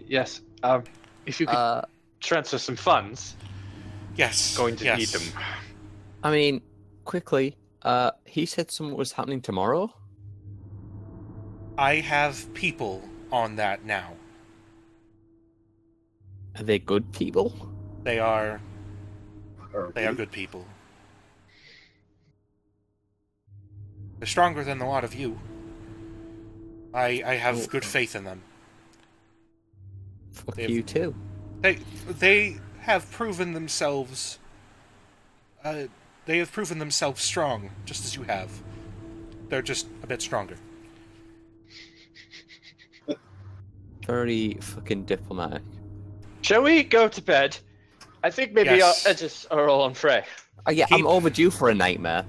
Yes. If you could transfer some funds, Yes. going to yes. need them. I mean, quickly, he said something was happening tomorrow. I have people on that now. Are they good people? They are They are good people. They're stronger than a lot of you. I have good faith in them. Fuck They've- you too. They have proven themselves. They have proven themselves strong, just as you have. They're just a bit stronger. Very fucking diplomatic. Shall we go to bed? I think maybe Yes. our edges are all on fray. Oh yeah, I'm overdue for a nightmare.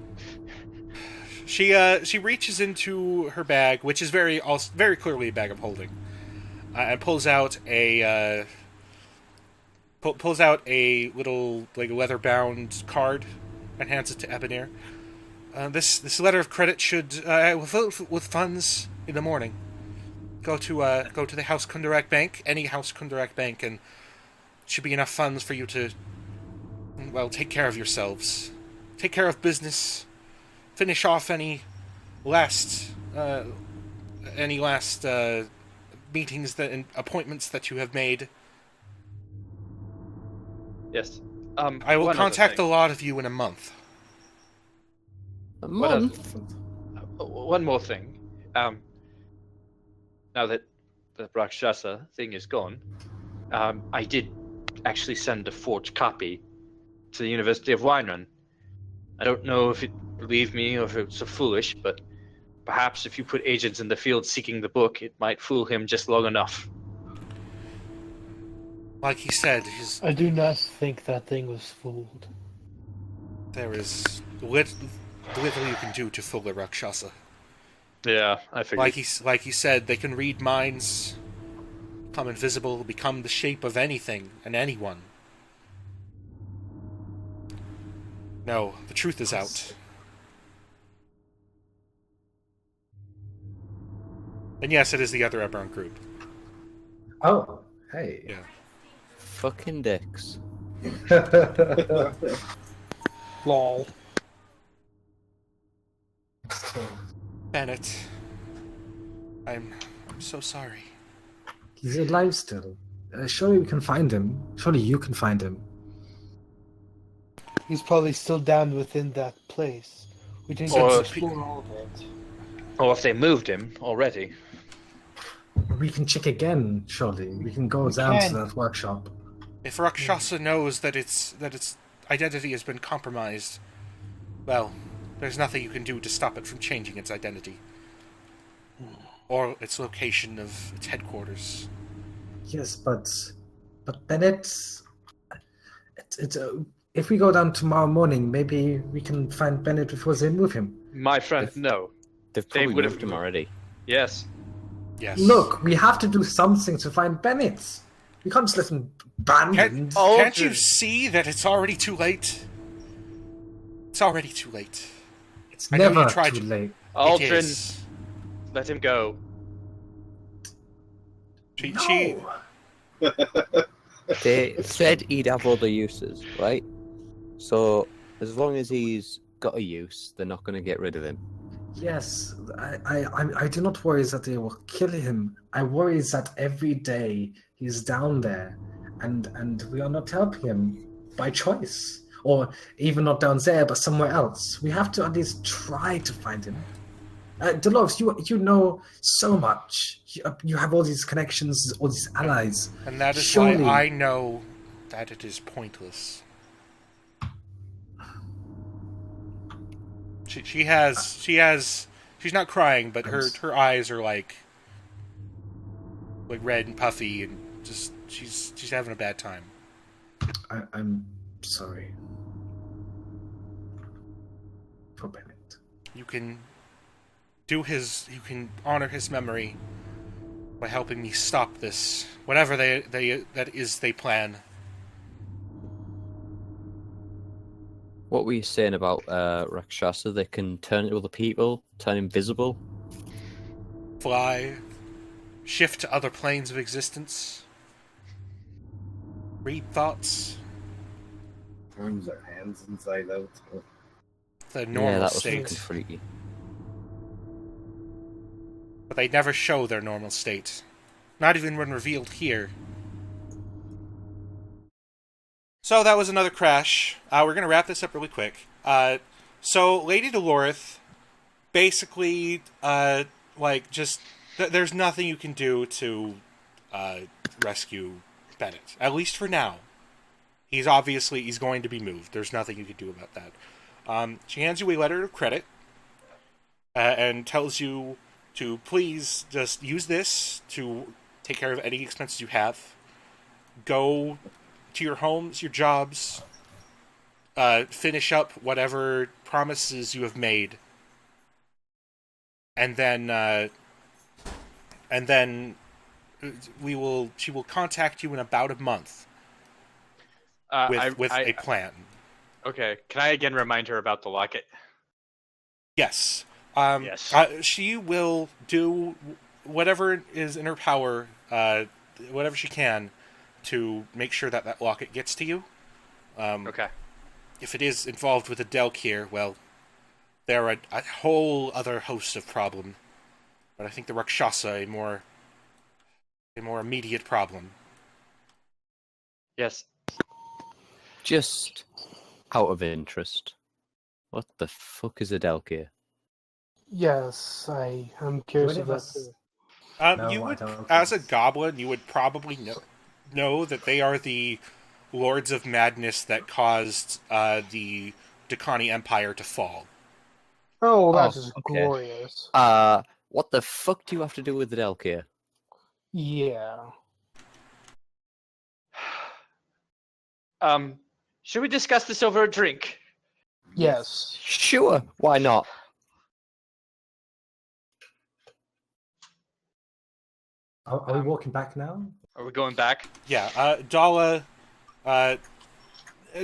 She reaches into her bag, which is very clearly a bag of holding, and pulls out a little like leather-bound card and hands it to Ebonir. This letter of credit should with funds in the morning. Go to the House Kundarak Bank, any House Kundarak Bank, and should be enough funds for you to, well, take care of yourselves, take care of business, finish off any last meetings and appointments that you have made. Yes. I will one other contact a thing. lot of you in a month. A What other- month? One more thing. Now that the Rakshasa thing is gone, I did actually send a forged copy to the University of Wineron. I don't know if it believe me or if it's so foolish, but perhaps if you put agents in the field seeking the book, it might fool him just long enough. Like he said, I do not think that thing was fooled. there is little you can do to fool a Rakshasa. Yeah, I figured. Like he said, they can read minds, become invisible, become the shape of anything and anyone. No, the truth is out. And yes, it is the other Eberron group. Oh, hey. Yeah. Fucking dicks. Lol. Bennett, I'm so sorry. He's alive still. Surely we can find him. Surely you can find him. He's probably still down within that place. We didn't get Or- to explore all of it. Or if they moved him already. We can check again, surely. We can go down can. to that workshop. If Rakshasa knows that its identity has been compromised, well, there's nothing you can do to stop it from changing its identity. Or its location of its headquarters. Yes, but Bennett, if we go down tomorrow morning, maybe we can find Bennett before they move him. My friend, no. They've probably would've moved him moved. already. Yes. Yes. Look, we have to do something to find Bennett. We can't just let him abandoned. Can't you see that it's already too late? It's already too late. It's I know you never tried too to- late. It Aldrin, is. let him go. She, No. They said he'd have other uses, right? So as long as he's got a use, they're not going to get rid of him. Yes, I do not worry that they will kill him. I worry that every day he's down there, and we are not helping him by choice, or even not down there, but somewhere else. We have to at least try to find him. Dolores, you know so much. You have all these connections, all these allies. and that is Surely- why I know that it is pointless. She's not crying, but her eyes are like red and puffy, and just she's having a bad time. I'm sorry for Bennett. You can honor his memory by helping me stop this, whatever they plan. What were you saying about Rakshasa? They can turn into other people, turn invisible. Fly, shift to other planes of existence, read thoughts, Turns our hands inside out. the Yeah, normal that was state. fucking freaky. But they never show their normal state. Not even when revealed here. So that was another crash. We're going to wrap this up really quick. So Lady Dolorith, basically, there's nothing you can do to rescue Bennett. At least for now. He's going to be moved. There's nothing you can do about that. She hands you a letter of credit and tells you to please just use this to take care of any expenses you have. Go to your homes, your jobs, finish up whatever promises you have made, and then she will contact you in about a month with a plan. Okay, can I again remind her about the locket? Yes. Yes. She will do whatever is in her power, whatever she can, to make sure that locket gets to you. Okay. If it is involved with a Delkir, well, there are a whole other host of problem. But I think the Rakshasa a more immediate problem. Yes. Just out of interest, what the fuck is a Delkir? Yes, I am curious Would it about was- that. No, You I would, don't as a think- goblin, you would probably know that they are the Lords of Madness that caused the Dakani Empire to fall. Oh, that's Oh, just okay. glorious. What the fuck do you have to do with the Delkir? Yeah. Should we discuss this over a drink? Yes. Sure, why not? Are we walking back now? Are we going back? Yeah, Dala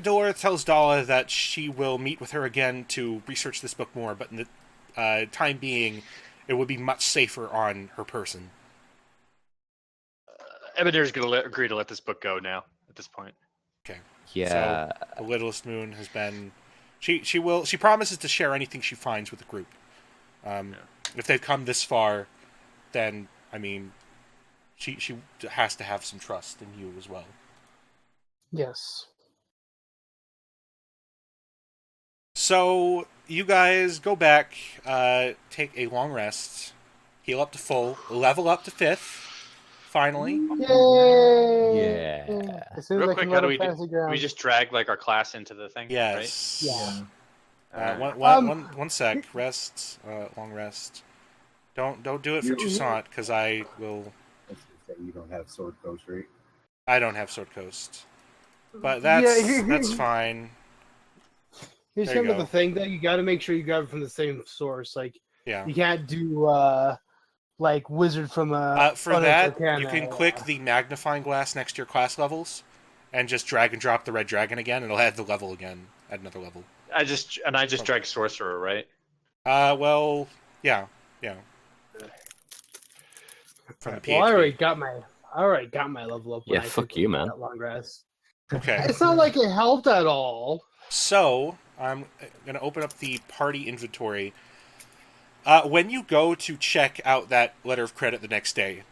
Dolores tells Dala that she will meet with her again to research this book more, but in the time being, it would be much safer on her person. Ebener's going to agree to let this book go now, at this point. Okay. Yeah. So, the Littlest Moon has been... She promises to share anything she finds with the group. If they've come this far, then, I mean, she has to have some trust in you as well. Yes. So, you guys go back, take a long rest, heal up to full, level up to 5th, finally. Yay! Yeah. As soon as Real I quick, can how let do him we do? fantasy ground. We just drag like our class into the thing, right? Yes. Yeah. One sec. Rest. Long rest. Don't do it for Toussaint, because I will... You don't have Sword Coast, right? I don't have Sword Coast. But Yeah, that's fine. Here's There you kind of go. the thing that you got to make sure you grab it from the same source. Like Yeah. you can't do like wizard from a. For that, you can click the magnifying glass next to your class levels, and just drag and drop the red dragon again, and it'll add the level again at another level. I just drag sorcerer, right? Well, yeah. From the PHP. Well, I already got my level up. When Yeah, I fuck took you, man. That long rest. Okay. It's not like it helped at all. So, I'm going to open up the party inventory. When you go to check out that letter of credit the next day,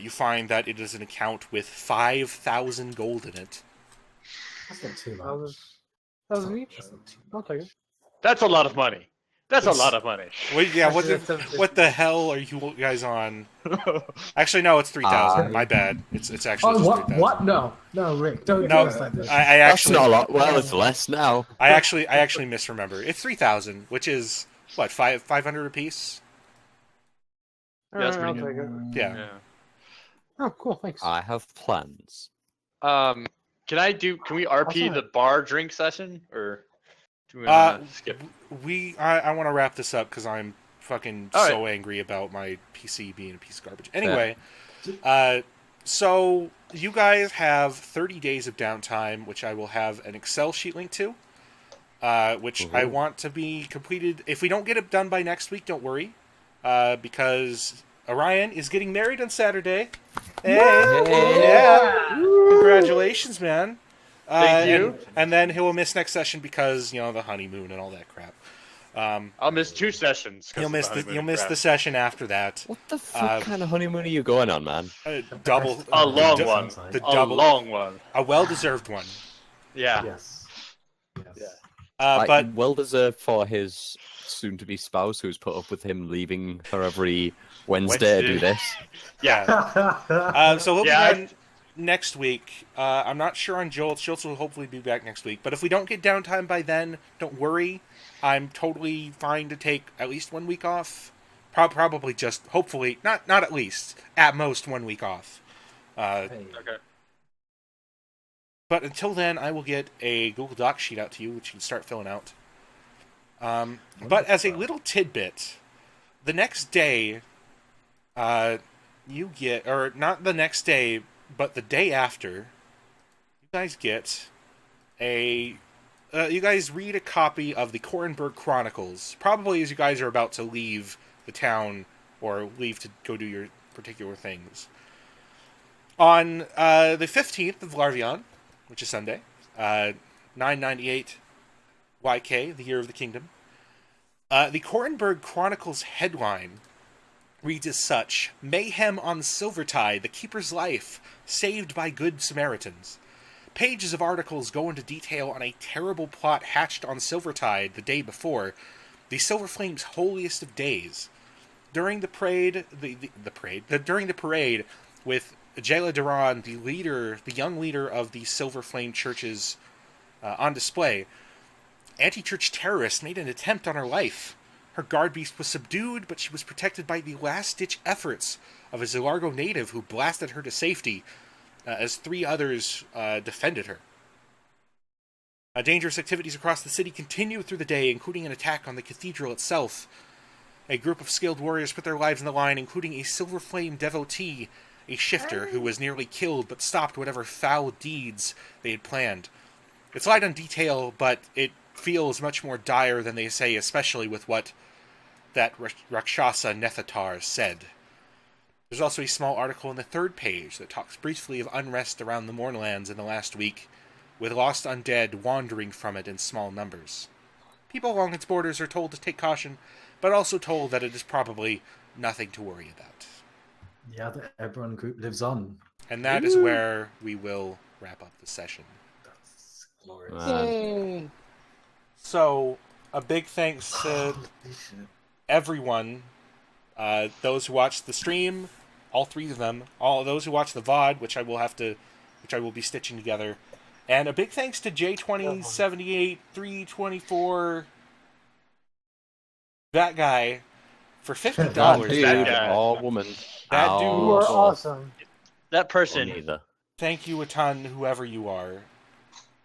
you find that it is an account with 5,000 gold in it. That's not too That much. was neat. That's not too I'll take it. That's a lot of money. That's a It's- lot of money. Wait, yeah, what Actually, what the hell are you guys on? Actually, no, it's 3,000. My bad. It's actually Oh, just what? 3,000. What? No, Rick, don't No, do us like this. I That's actually, not a lot. Well, it's less now. I actually misremember. It's 3,000, which is what 500 apiece. Yeah, that's I'll pretty take it. Yeah. Oh, cool. Thanks. I have plans. Can we RP Awesome. the bar drink session, or do we Uh, skip? I want to wrap this up because I'm fucking All so angry about my PC being a piece of garbage. Anyway, so you guys have 30 days of downtime, which I will have an Excel sheet link to. which I want to be completed. If we don't get it done by next week, don't worry, because Orion is getting married on Saturday. Hey, yeah, congratulations, man. Thank you. And then he will miss next session because the honeymoon and all that crap. I'll miss 2 sessions. You'll miss the session after that. What the fuck kind of honeymoon are you going on, man? Double, A long the one. The A double, long one. a well-deserved one. Yeah. Yes. Yes. But well deserved for his soon-to-be spouse, who's put up with him leaving her every Wednesday to do this. Yeah. so he'll Yeah, be on next week. I'm not sure on Jolt. Schultz will hopefully be back next week. But if we don't get downtime by then, don't worry. I'm totally fine to take at least 1 week off. Probably just, hopefully, not at least, at most 1 week off. Okay. But until then, I will get a Google Doc sheet out to you, which you can start filling out. But as a little tidbit, the next day, you get, or not the next day, but the day after, you guys get you guys read a copy of the Korenberg Chronicles, probably as you guys are about to leave the town or leave to go do your particular things. On the 15th of Larvion, which is Sunday, 998 YK, the Year of the Kingdom, the Korenberg Chronicles headline reads as such: Mayhem on Silvertide, the Keeper's Life, saved by Good Samaritans. Pages of articles go into detail on a terrible plot hatched on Silvertide the day before, the Silver Flame's holiest of days. During the parade, during the parade, with Jayla Duran, the young leader of the Silver Flame churches, on display, anti-church terrorists made an attempt on her life. Her guard beast was subdued, but she was protected by the last-ditch efforts of a Zilargo native who blasted her to safety, as 3 others defended her. Dangerous activities across the city continue through the day, including an attack on the cathedral itself. A group of skilled warriors put their lives on the line, including a Silver Flame devotee, a shifter who was nearly killed but stopped whatever foul deeds they had planned. It's light on detail, but it feels much more dire than they say, especially with what that Rakshasa Nethatar said. There's also a small article on the 3rd page that talks briefly of unrest around the Mournlands in the last week, with lost undead wandering from it in small numbers. People along its borders are told to take caution, but also told that it is probably nothing to worry about. Yeah, the Eberron group lives on. And that is where we will wrap up the session. That's glorious. Yay. So, a big thanks to everyone, those who watched the stream, all 3 of them, all those who watched the VOD, which I will be stitching together, and a big thanks to J2078 324, that guy, for $50. That dude, that guy. or woman. That dude. You are awesome. That Or person. neither. Thank you a ton, whoever you are.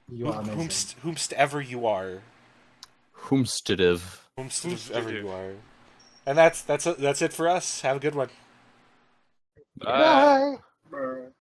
You are amazing. Whomstever you are. Whomsteadive. Whomstever you are. And that's it for us. Have a good one. Bye. Bye.